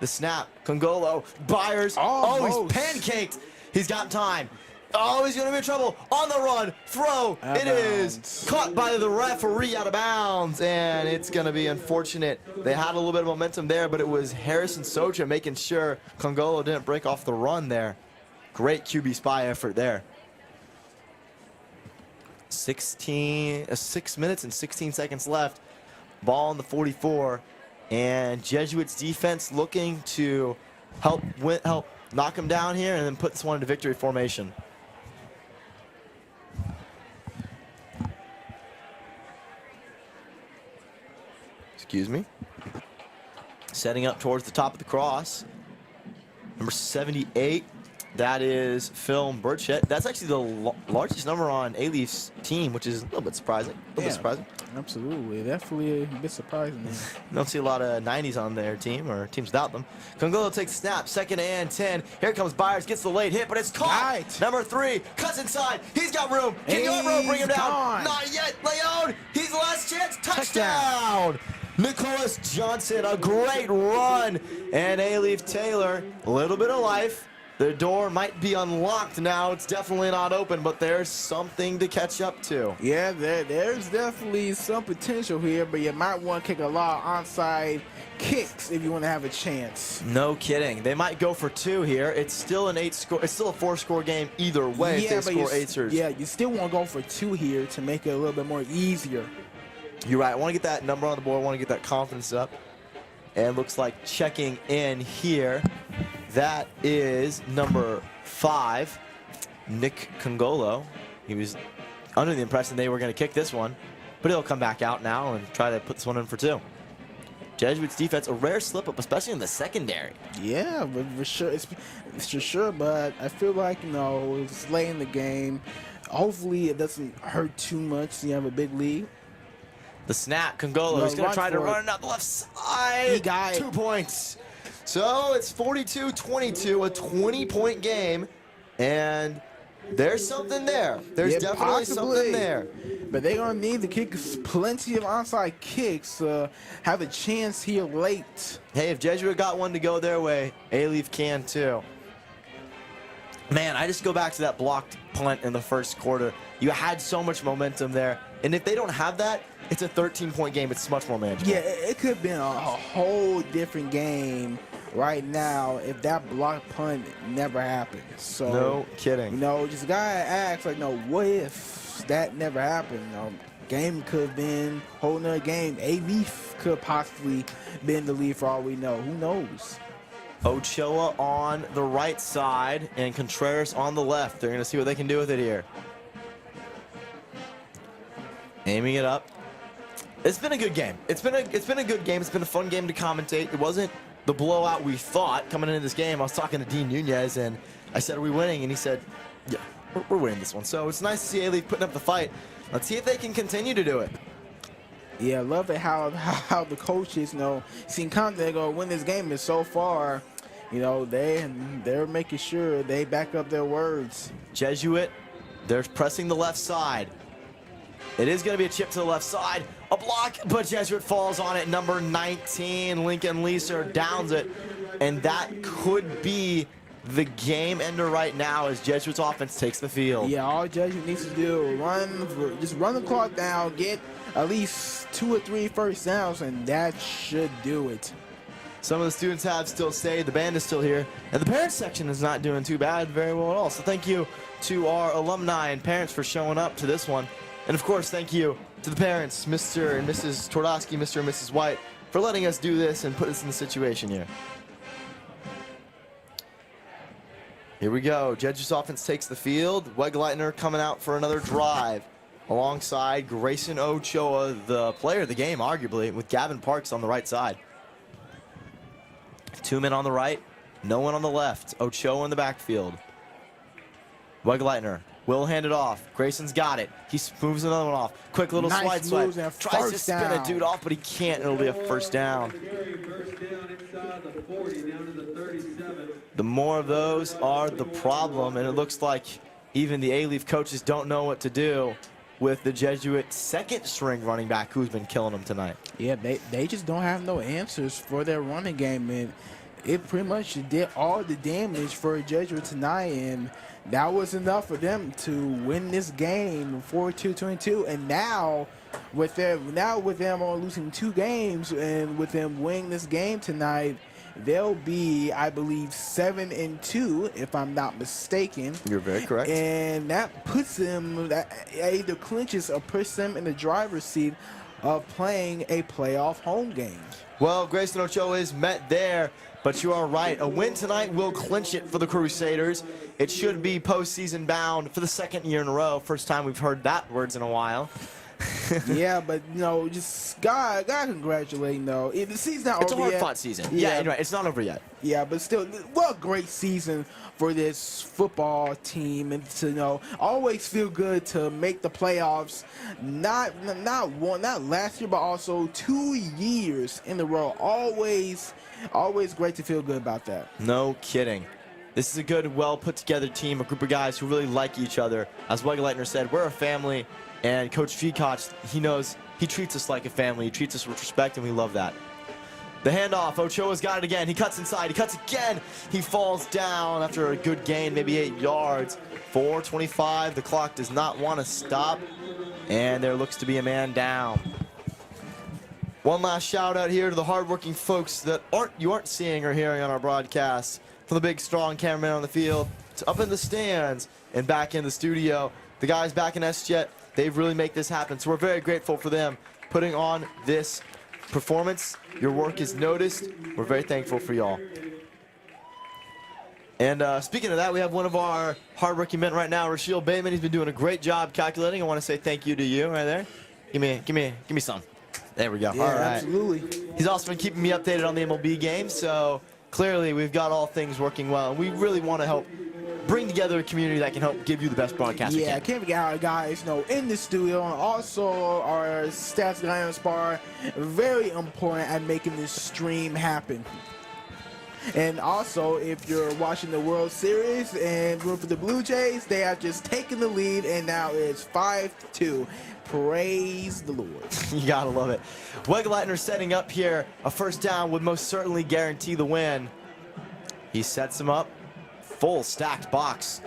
The snap, Congolo, Byers, oh, he's pancaked. He's got time. Oh, he's going to be in trouble. On the run, throw. It is caught by the referee out of bounds, and it's going to be unfortunate. They had a little bit of momentum there, but it was Harrison Socha making sure Congolo didn't break off the run there. Great QB spy effort there. 6 minutes and 16 seconds left. Ball on the 44, and Jesuits defense looking to help knock him down here and then put this one into victory formation. Excuse me. Setting up towards the top of the cross. Number 78. That is Phil Burchett. That's actually the largest number on Alief's team, which is a little bit surprising. Absolutely. Definitely a bit surprising. Don't see a lot of 90s on their team or teams without them. Congolo takes the snap. 2nd and 10. Here comes Byers. Gets the late hit, but it's caught. Right. Number 3. Cuts inside. He's got room. Can Yarbrough bring him down? Gone. Not yet. Leon. He's the last chance. Touchdown. Nicholas Johnson. A great run. And Alief Taylor. A little bit of life. The door might be unlocked now. It's definitely not open, but there's something to catch up to. Yeah, there's definitely some potential here, but you might want to kick a lot of onside kicks if you want to have a chance. No kidding. They might go for 2 here. It's still an 8-score. It's still a 4-score game either way. Yeah, if they score 8s. Yeah, you still want to go for 2 here to make it a little bit more easier. You're right. I want to get that number on the board. I want to get that confidence up. And it looks like checking in here. That is number 5, Nick Congolo. He was under the impression they were going to kick this one, but he'll come back out now and try to put this one in for 2. Jesuits defense, a rare slip-up, especially in the secondary. Yeah, for sure. It's for sure, but I feel like, it's late in the game. Hopefully it doesn't hurt too much so you have a big lead. The snap, Congolo is going to try to run it out the left side. He got it. 2 points. So it's 42-22, a 20-point game, and there's something there. There's definitely something there. But they're going to need to kick plenty of onside kicks to have a chance here late. Hey, if Jesuit got one to go their way, Alief can too. Man, I just go back to that blocked punt in the first quarter. You had so much momentum there, and if they don't have that, it's a 13-point game. It's much more manageable. Yeah, it could have been a whole different game right now if that blocked punt never happened. So no kidding. Just gotta ask, what if that never happened? Game could have been a whole nother game. Alief could possibly been the lead for all we know. Who knows? Ochoa on the right side and Contreras on the left. They're going to see what they can do with it here. Aiming it up. It's been a good game. It's been a good game. It's been a fun game to commentate. It wasn't the blowout we thought coming into this game. I was talking to Dean Nunez and I said, "Are we winning?" And he said, "Yeah, we're winning this one." So it's nice to see Alief putting up the fight. Let's see if they can continue to do it. Yeah, I love it how the coaches, seem confident they're going to win this game. And so far, they're making sure they back up their words. Jesuit, they're pressing the left side. It is going to be a chip to the left side. A block, but Jesuit falls on it. Number 19, Lincoln Leeser downs it. And that could be the game ender right now as Jesuit's offense takes the field. Yeah, all Jesuit needs to do, just run the clock down, get at least 2 or 3 first downs, and that should do it. Some of the students have still stayed. The band is still here. And the parents section is not doing too bad, very well at all. So thank you to our alumni and parents for showing up to this one. And of course, thank you to the parents, Mr. and Mrs. Twardowski, Mr. and Mrs. White, for letting us do this and put us in the situation here. Here we go. Jesuit's offense takes the field. Wegleitner coming out for another drive alongside Grayson Ochoa, the player of the game, arguably, with Gavin Parks on the right side. 2 men on the right, no one on the left. Ochoa in the backfield. Wegleitner will hand it off. Grayson's got it. He moves another one off. Quick little nice swipe. Tries to spin down. a dude off, but he can't. It'll be a first down. The more of those are the problem, and it looks like even the Alief coaches don't know what to do. with the Jesuit second-string running back who's been killing them tonight. Yeah, they just don't have no answers for their running game, and it pretty much did all the damage for Jesuit tonight, and that was enough for them to win this game 42-22. And now with them on losing 2 games and with them winning this game tonight, they'll be, I believe, 7-2, if I'm not mistaken. You're very correct. And that puts them, that either clinches or puts them in the driver's seat of playing a playoff home game. Well, Grayson Ochoa is met there, but you are right. A win tonight will clinch it for the Crusaders. It should be postseason bound for the 2nd year in a row. First time we've heard that words in a while. Yeah, but just God congratulating though. The season's not It's over a yet. hard-fought season. Yeah, you're right. It's not over yet. Yeah, but still, what a great season for this football team, and to always feel good to make the playoffs. Not last year, but also 2 years in a row. Always great to feel good about that. No kidding. This is a good, well put together team, a group of guys who really like each other. As Wegeleitner said, we're a family. And Coach Vikoch, he knows he treats us like a family. He treats us with respect, and we love that. The handoff, Ochoa's got it again. He cuts inside, he cuts again. He falls down after a good gain, maybe 8 yards. 4:25, the clock does not want to stop. And there looks to be a man down. One last shout out here to the hardworking folks that you aren't seeing or hearing on our broadcast. From the big, strong cameraman on the field, to up in the stands, and back in the studio. The guys back in S-Jet, they've really made this happen, so we're very grateful for them putting on this performance. Your work is noticed. We're very thankful for y'all. And speaking of that, we have one of our hardworking men right now, Rasheal Bateman. He's been doing a great job calculating. I want to say thank you to you right there. Give me some. There we go. Yeah, all right. Absolutely. He's also been keeping me updated on the MLB game, so clearly we've got all things working well. We really want to help bring together a community that can help give you the best broadcast we can. Yeah, can't forget our guys, in the studio, and also our stats guy on Spar, very important at making this stream happen. And also, if you're watching the World Series and room for the Blue Jays, they have just taken the lead, and now it's 5-2. Praise the Lord. You gotta love it. Wegeleitner setting up here. A first down would most certainly guarantee the win. He sets him up. Full stacked box.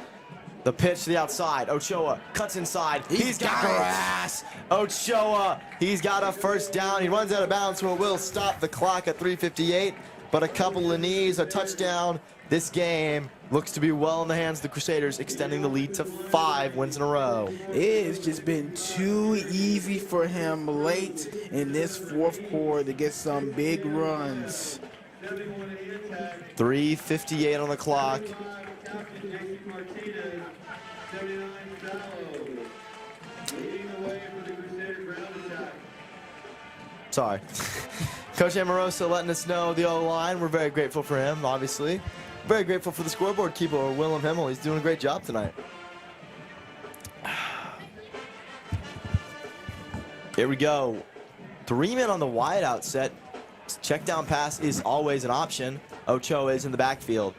The pitch to the outside. Ochoa cuts inside. He's got grass. Ochoa, he's got a first down. He runs out of bounds, so it will stop the clock at 3:58. But a couple of knees, a touchdown. This game looks to be well in the hands of the Crusaders, extending the lead to 5 wins in a row. It's just been too easy for him late in this 4th quarter to get some big runs. 3:58 on the clock. Sorry. Coach Amoroso letting us know the O-line. We're very grateful for him, obviously. Very grateful for the scoreboard keeper, Willem Himmel. He's doing a great job tonight. Here we go. 3 men on the wide out set. Check down pass is always an option. Ochoa is in the backfield.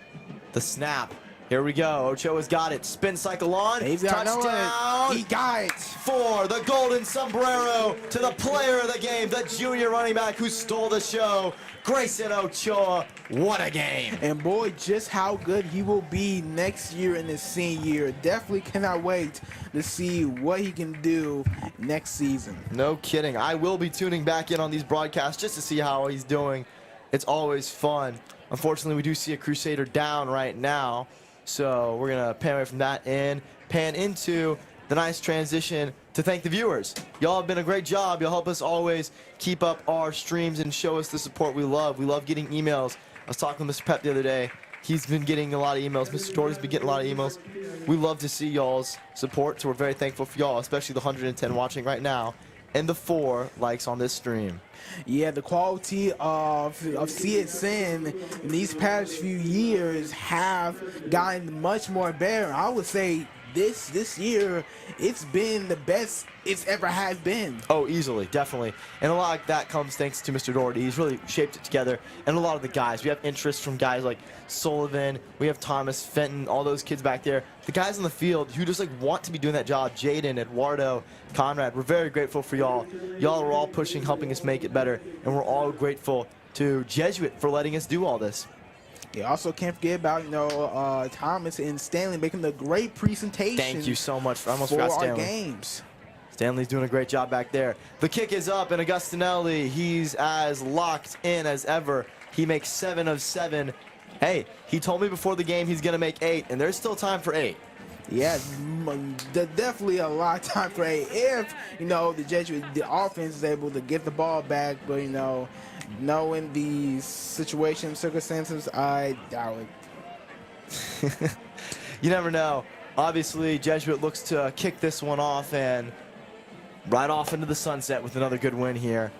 The snap. Here we go. Ochoa's got it. Spin cycle on. Touchdown. He got it. For the golden sombrero to the player of the game, the junior running back who stole the show, Grayson Ochoa. What a game. And boy, just how good he will be next year in his senior year. Definitely cannot wait to see what he can do next season. No kidding. I will be tuning back in on these broadcasts just to see how he's doing. It's always fun. Unfortunately, we do see a Crusader down right now. So we're going to pan away from that and pan into the nice transition to thank the viewers. Y'all have been a great job. You'll help us always keep up our streams and show us the support we love. We love getting emails. I was talking with Mr. Pep the other day. He's been getting a lot of emails. Mr. Dory's been getting a lot of emails. We love to see y'all's support, so we're very thankful for y'all, especially the 110 watching right now and the 4 likes on this stream. Yeah, the quality of CSN in these past few years have gotten much more better. I would say this year, it's been the best it's ever has been. Oh, easily, definitely. And a lot of that comes thanks to Mr. Doherty. He's really shaped it together. And a lot of the guys. We have interest from guys like Sullivan. We have Thomas, Fenton, all those kids back there. The guys on the field who just like want to be doing that job. Jaden, Eduardo, Conrad. We're very grateful for y'all. Y'all are all pushing, helping us make it better. And we're all grateful to Jesuit for letting us do all this. You also can't forget about, Thomas and Stanley making a great presentation. Thank you so much. I almost for forgot our Stanley. games. Stanley's doing a great job back there. The kick is up, and Augustinelli, he's as locked in as ever. He makes 7 of 7. Hey, he told me before the game he's going to make 8, and there's still time for 8. Yeah, definitely a lot of time for 8. If, the offense is able to get the ball back, but, knowing the situation, circumstances, I doubt it. You never know. Obviously, Jesuit looks to kick this one off and right off into the sunset with another good win here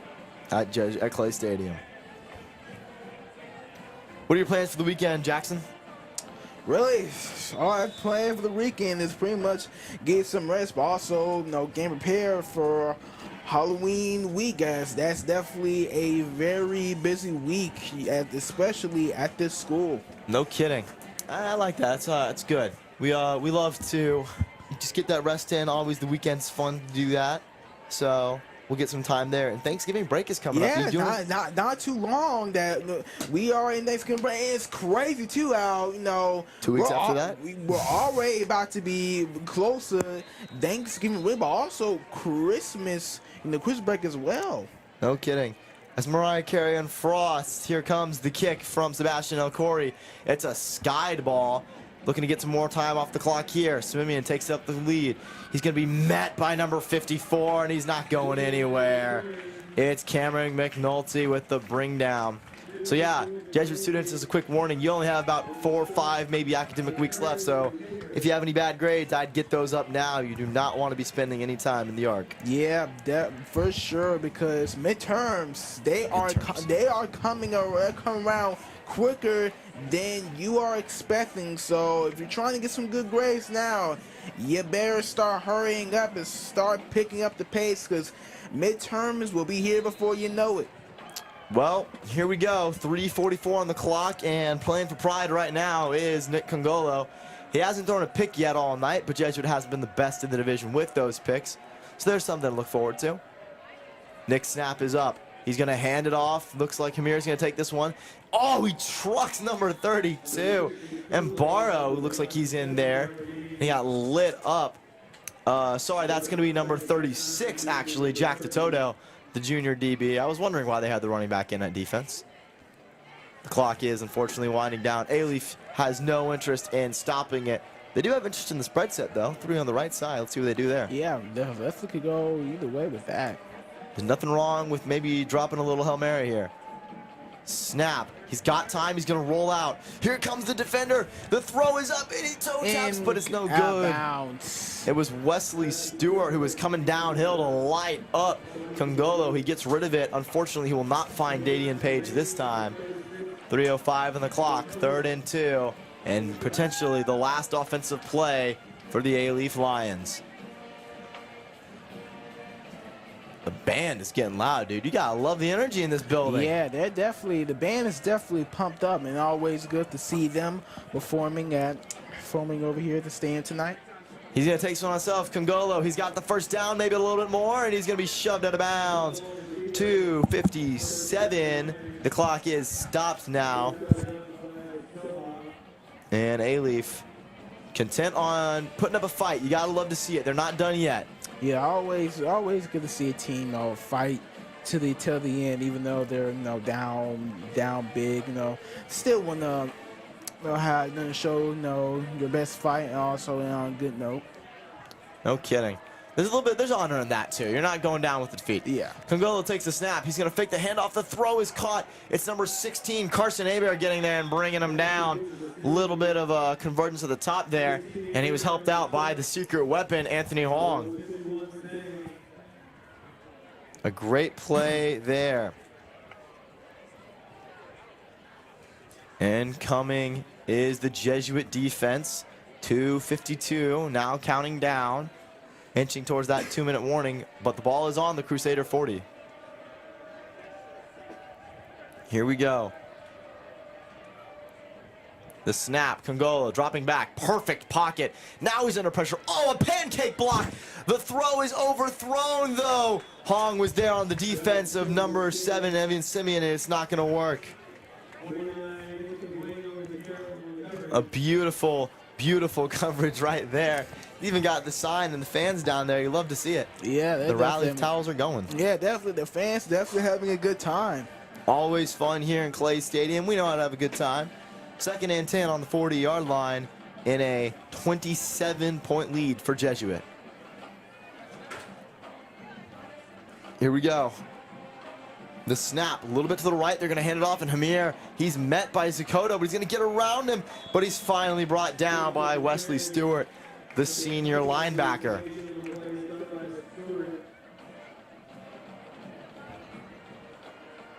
at Clay Stadium. What are your plans for the weekend, Jackson? Really, all I plan for the weekend is pretty much get some rest, but also, get prepared for Halloween week, guys. That's definitely a very busy week, especially at this school. No kidding. I like that. That's good. We love to just get that rest in. Always the weekend's fun to do that. So we'll get some time there. And Thanksgiving break is coming up. Not too long that we are in Thanksgiving break. It's crazy too how 2 weeks after that. We're already about to be close to Thanksgiving break, but also Christmas, Christmas break as well. No kidding. As Mariah Carey and Frost, here comes the kick from Sebastian Elcori. It's a skied ball. Looking to get some more time off the clock here. Simeon takes up the lead. He's going to be met by number 54, and he's not going anywhere. It's Cameron McNulty with the bring down. So yeah, Jesuit students, as a quick warning, you only have about 4 or 5 maybe academic weeks left. So if you have any bad grades, I'd get those up now. You do not want to be spending any time in the ARC. Yeah, that for sure, because midterms, they are coming around quicker than you are expecting. So if you're trying to get some good grades now, you better start hurrying up and start picking up the pace, because midterms will be here before you know it. Well, here we go. 3:44 on the clock, and playing for Pride right now is Nick Congolo. He hasn't thrown a pick yet all night, but Jesuit has been the best in the division with those picks. So there's something to look forward to. Nick's snap is up. He's going to hand it off. Looks like Hamir's going to take this one. Oh, he trucks number 32. And Barrow looks like he's in there. He got lit up. Sorry, that's going to be number 36, actually, Jack Toto, the junior DB. I was wondering why they had the running back in at defense. The clock is unfortunately winding down. Alief has no interest in stopping it. They do have interest in the spread set, though. 3 on the right side. Let's see what they do there. Yeah, that could go either way with that. There's nothing wrong with maybe dropping a little Hail Mary here. Snap. He's got time. He's going to roll out. Here comes the defender. The throw is up, and he toe taps, but it's no good. Bounds. It was Wesley Stewart who was coming downhill to light up Congolo. He gets rid of it. Unfortunately, he will not find Dadian Page this time. 3:05 on the clock. 3rd and 2. And potentially the last offensive play for the Alief Lions. The band is getting loud, dude. You gotta love the energy in this building. Yeah, the band is definitely pumped up, and always good to see them performing over here at the stand tonight. He's gonna take this one on himself. Congolo, he's got the first down, maybe a little bit more, and he's gonna be shoved out of bounds. 2:57. The clock is stopped now. And Alief content on putting up a fight. You gotta love to see it. They're not done yet. Yeah, always good to see a team fight till the end, even though they're down big. Still want to show your best fight, and also on a good note. No kidding. There's honor in that too. You're not going down with defeat. Yeah. Congolo takes the snap. He's gonna fake the handoff. The throw is caught. It's number 16, Carson Hebert, getting there and bringing him down. A little bit of a convergence at the top there, and he was helped out by the secret weapon, Anthony Hong. A great play there. And coming is the Jesuit defense. 2:52 now, counting down, inching towards that 2-minute warning, but the ball is on the Crusader 40. Here we go. The snap, Congolo dropping back, perfect pocket. Now he's under pressure. Oh, a pancake block. The throw is overthrown though. Hong was there on the defense of number 7, Evan Simeon, and it's not gonna work. A beautiful, beautiful coverage right there. Even got the sign and the fans down there. You love to see it. Yeah, the rally towels are going. Yeah, definitely. The fans definitely having a good time. Always fun here in Clay Stadium. We know how to have a good time. 2nd and 10 on the 40-yard line in a 27-point lead for Jesuit. Here we go. The snap, a little bit to the right. They're going to hand it off, and Hamir, he's met by Zakoto, but he's going to get around him, but he's finally brought down by Wesley Stewart, the senior linebacker.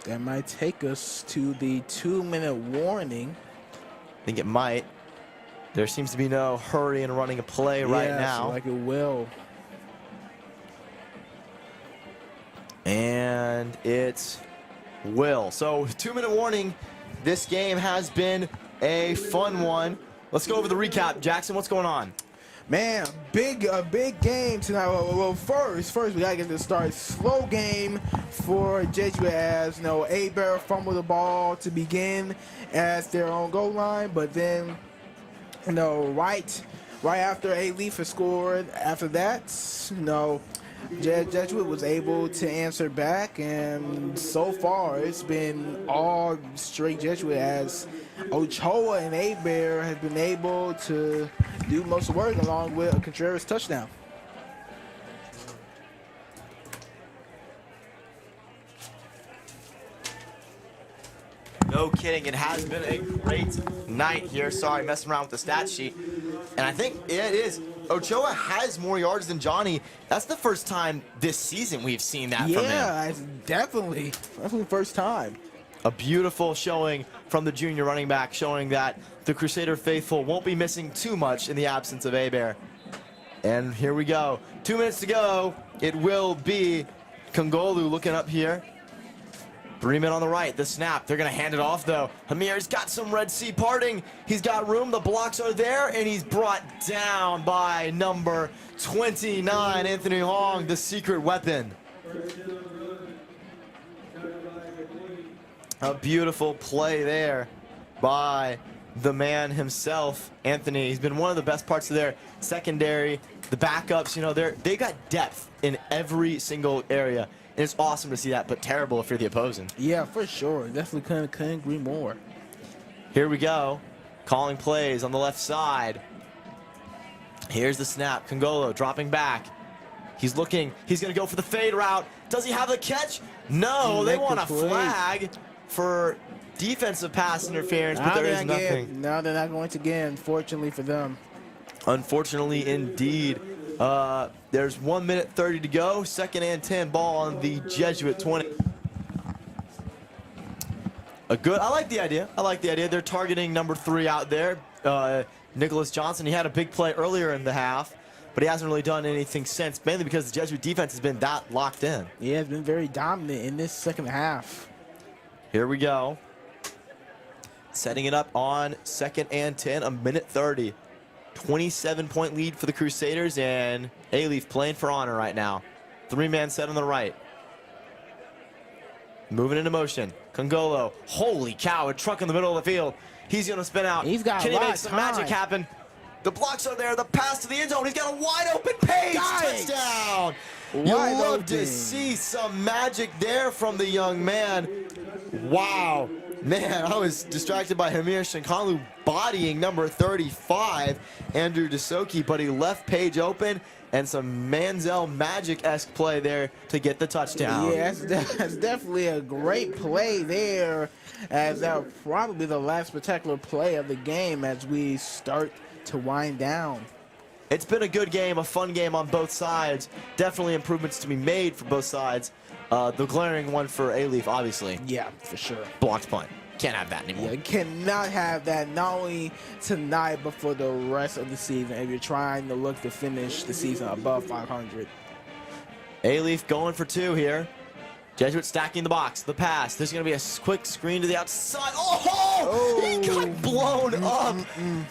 That might take us to the 2-minute warning. I think it might. There seems to be no hurry in running a play right now. Like it will. And it's will. So 2-minute warning. This game has been a fun one. Let's go over the recap. Jackson, what's going on? Man, a big game tonight. Well, first we gotta get this started. Slow game for Jesuit as Hebert fumbled the ball to begin at their own goal line, but then right after Alief had scored, after that, Jesuit was able to answer back, and so far it's been all straight Jesuit as Ochoa and Hebert have been able to do most of the work along with a Contreras touchdown. No kidding, it has been a great night here. Sorry, messing around with the stat sheet. And I think it is. Ochoa has more yards than Johnny. That's the first time this season we've seen that from him. Yeah, it's definitely first time. A beautiful showing from the junior running back, showing that the Crusader faithful won't be missing too much in the absence of Hebert. And here we go. 2 minutes to go. It will be Congolo looking up here. 3 men on the right, the snap. They're going to hand it off, though. Hamir's got some Red Sea parting. He's got room. The blocks are there, and he's brought down by number 29, Anthony Hong, the secret weapon. A beautiful play there by the man himself, Anthony. He's been one of the best parts of their secondary. The backups, they got depth in every single area. And it's awesome to see that, but terrible if you're the opposing. Yeah, for sure. Definitely couldn't agree more. Here we go. Calling plays on the left side. Here's the snap. Congolo dropping back. He's looking. He's going to go for the fade route. Does he have the catch? No, they want a flag for defensive pass interference, but there is nothing. No, they're not going to get, unfortunately for them. Unfortunately, indeed. There's 1 minute 30 to go. 2nd and 10, ball on the Jesuit 20. I like the idea. They're targeting number 3 out there, Nicholas Johnson. He had a big play earlier in the half, but he hasn't really done anything since, mainly because the Jesuit defense has been that locked in. Yeah, it's been very dominant in this second half. Here we go. Setting it up on 2nd and 10, a minute 30. 27-point lead for the Crusaders, and Alief playing for honor right now. 3-man set on the right. Moving into motion. Congolo. Holy cow, a truck in the middle of the field. He's going to spin out. He's got Can he make some magic happen? The blocks are there. The pass to the end zone. He's got a wide open Page. Touchdown. You love to see some magic there from the young man. Wow. Man, I was distracted by Hamir Shinkanlu bodying number 35, Andrew DeSoki, but he left Page open, and some Manziel magic-esque play there to get the touchdown. Yeah, that's definitely a great play there, as that will probably the last spectacular play of the game as we start to wind down. It's been a good game, a fun game on both sides. Definitely improvements to be made for both sides. The glaring one for Alief, obviously. Yeah, for sure. Blocked punt. Can't have that anymore. Yeah, you cannot have that, not only tonight, but for the rest of the season if you're trying to look to finish the season above 500. Alief going for 2 here. Jesuit stacking the box, the pass. There's going to be a quick screen to the outside. Oh! He got blown up.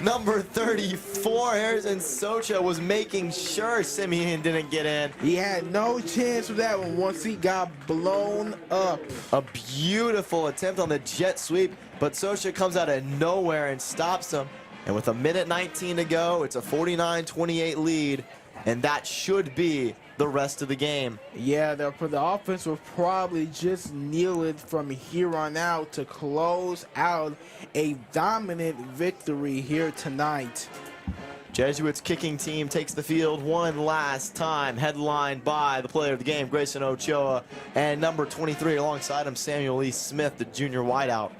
Number 34, Harrison Socha was making sure Simeon didn't get in. He had no chance with that one once he got blown up. A beautiful attempt on the jet sweep, but Socha comes out of nowhere and stops him. And with 1:19 to go, it's a 49-28 lead, and that should be the rest of the game. Yeah, the offense will probably just kneel it from here on out to close out a dominant victory here tonight. Jesuits kicking team takes the field one last time, headlined by the player of the game, Grayson Ochoa, and number 23 alongside him, Samuel E. Smith, the junior wideout.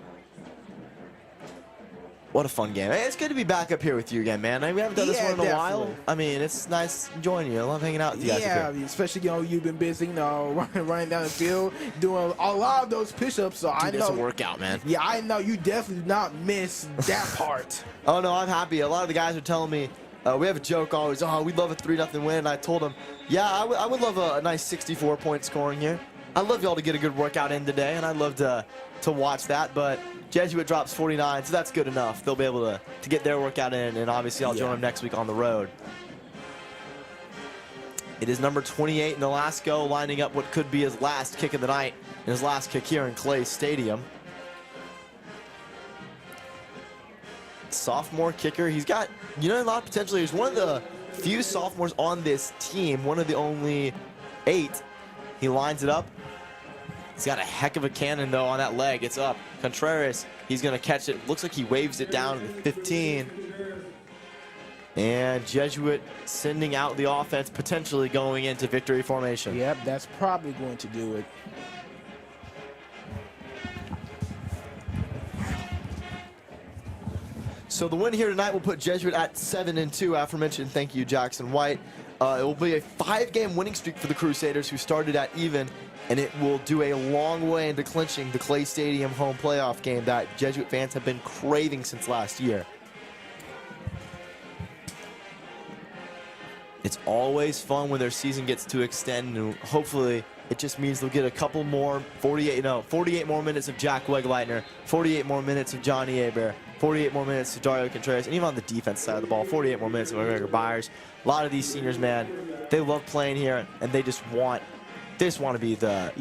What a fun game. Hey, it's good to be back up here with you again, man. We haven't done this one in a while. I mean, it's nice joining you. I love hanging out with you guys. Yeah, especially, you've been busy, running down the field, doing a lot of those push-ups. So I know it's a workout, man. Yeah, I know you definitely did not miss that part. Oh, no, I'm happy. A lot of the guys are telling me, we have a joke always, we'd love a 3-0 win. And I told them, yeah, I would love a nice 64-point scoring here. I'd love y'all to get a good workout in today, and I'd love to watch that, but Jesuit drops 49, so that's good enough. They'll be able to get their workout in, and obviously I'll join them next week on the road. It is number 28 in Nolasco lining up what could be his last kick of the night, and his last kick here in Clay Stadium. Sophomore kicker, he's got, a lot of potential. He's one of the few sophomores on this team, one of the only 8. He lines it up. He's got a heck of a cannon, though, on that leg. It's up. Contreras, he's going to catch it. Looks like he waves it down to the 15. And Jesuit sending out the offense, potentially going into victory formation. Yep, that's probably going to do it. So the win here tonight will put Jesuit at 7-2, aforementioned. Thank you, Jackson White. It will be a 5-game winning streak for the Crusaders, who started at even, and it will do a long way into clinching the Clay Stadium home playoff game that Jesuit fans have been craving since last year. It's always fun when their season gets to extend, and hopefully it just means they'll get a couple more 48 more minutes of Jack Wegleitner, 48 more minutes of Johnny Hebert, 48 more minutes to Dario Contreras, and even on the defense side of the ball, 48 more minutes of McGregor Byers. A lot of these seniors, man, they love playing here, and they just want to be the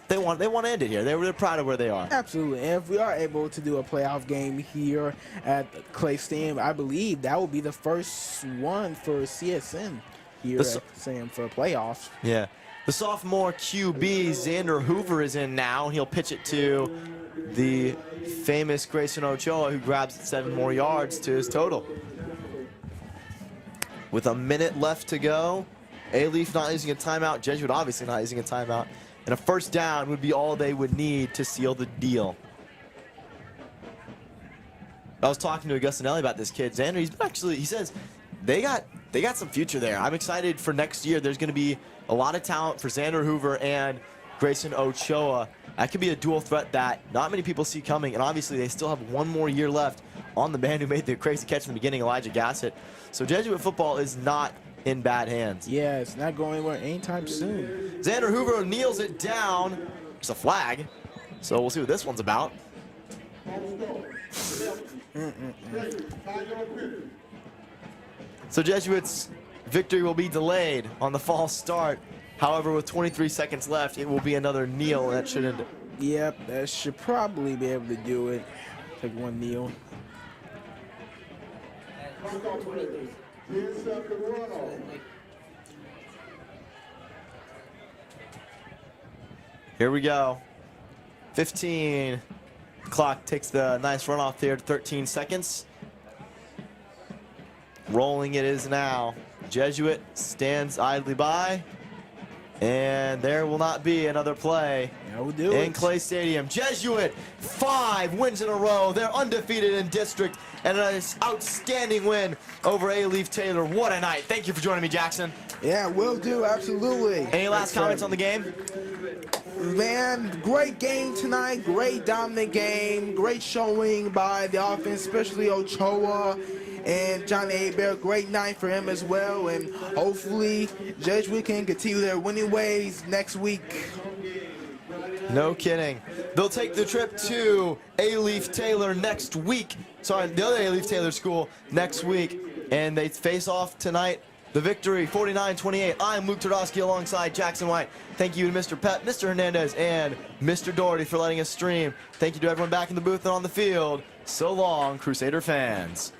they want to end it here. They're proud of where they are. Absolutely, and if we are able to do a playoff game here at Clay Stadium, I believe that will be the first one for CSN here at Sam for playoffs. Yeah. The sophomore QB, Xander Hoover, is in now. He'll pitch it to the famous Grayson Ochoa, who grabs 7 more yards to his total. With a minute left to go, Alief not using a timeout, Jesuit obviously not using a timeout, and a first down would be all they would need to seal the deal. I was talking to Augustinelli about this kid, Xander. He says they got some future there. I'm excited for next year. There's going to be a lot of talent for Xander Hoover and Grayson Ochoa. That could be a dual threat that not many people see coming, and obviously they still have 1 more year left on the man who made the crazy catch in the beginning, Elijah Gassett. So Jesuit football is not in bad hands. Yeah, it's not going anywhere anytime soon. Xander Hoover kneels it down. It's a flag, so we'll see what this one's about. So Jesuits' victory will be delayed on the false start. However, with 23 seconds left, it will be another kneel, and that should end it. Yep, that should probably be able to do it. Take 1 kneel. Here we go. 15. Clock takes the nice runoff there to 13 seconds. Rolling it is now. Jesuit stands idly by. And there will not be another play in Clay Stadium. Jesuit, 5 wins in a row. They're undefeated in district, and an outstanding win over Alief Taylor. What a night. Thank you for joining me, Jackson. Yeah, will do, absolutely. Any last comments on the game? Man, great game tonight. Great dominant game. Great showing by the offense, especially Ochoa and Johnny Hebert. Great night for him as well. And hopefully, Jesuit can continue their winning ways next week. No kidding. They'll take the trip to Alief Taylor next week. Sorry, the other Alief Taylor school next week. And they face off tonight. The victory, 49-28. I'm Luke Tardowski alongside Jackson White. Thank you to Mr. Pett, Mr. Hernandez, and Mr. Doherty for letting us stream. Thank you to everyone back in the booth and on the field. So long, Crusader fans.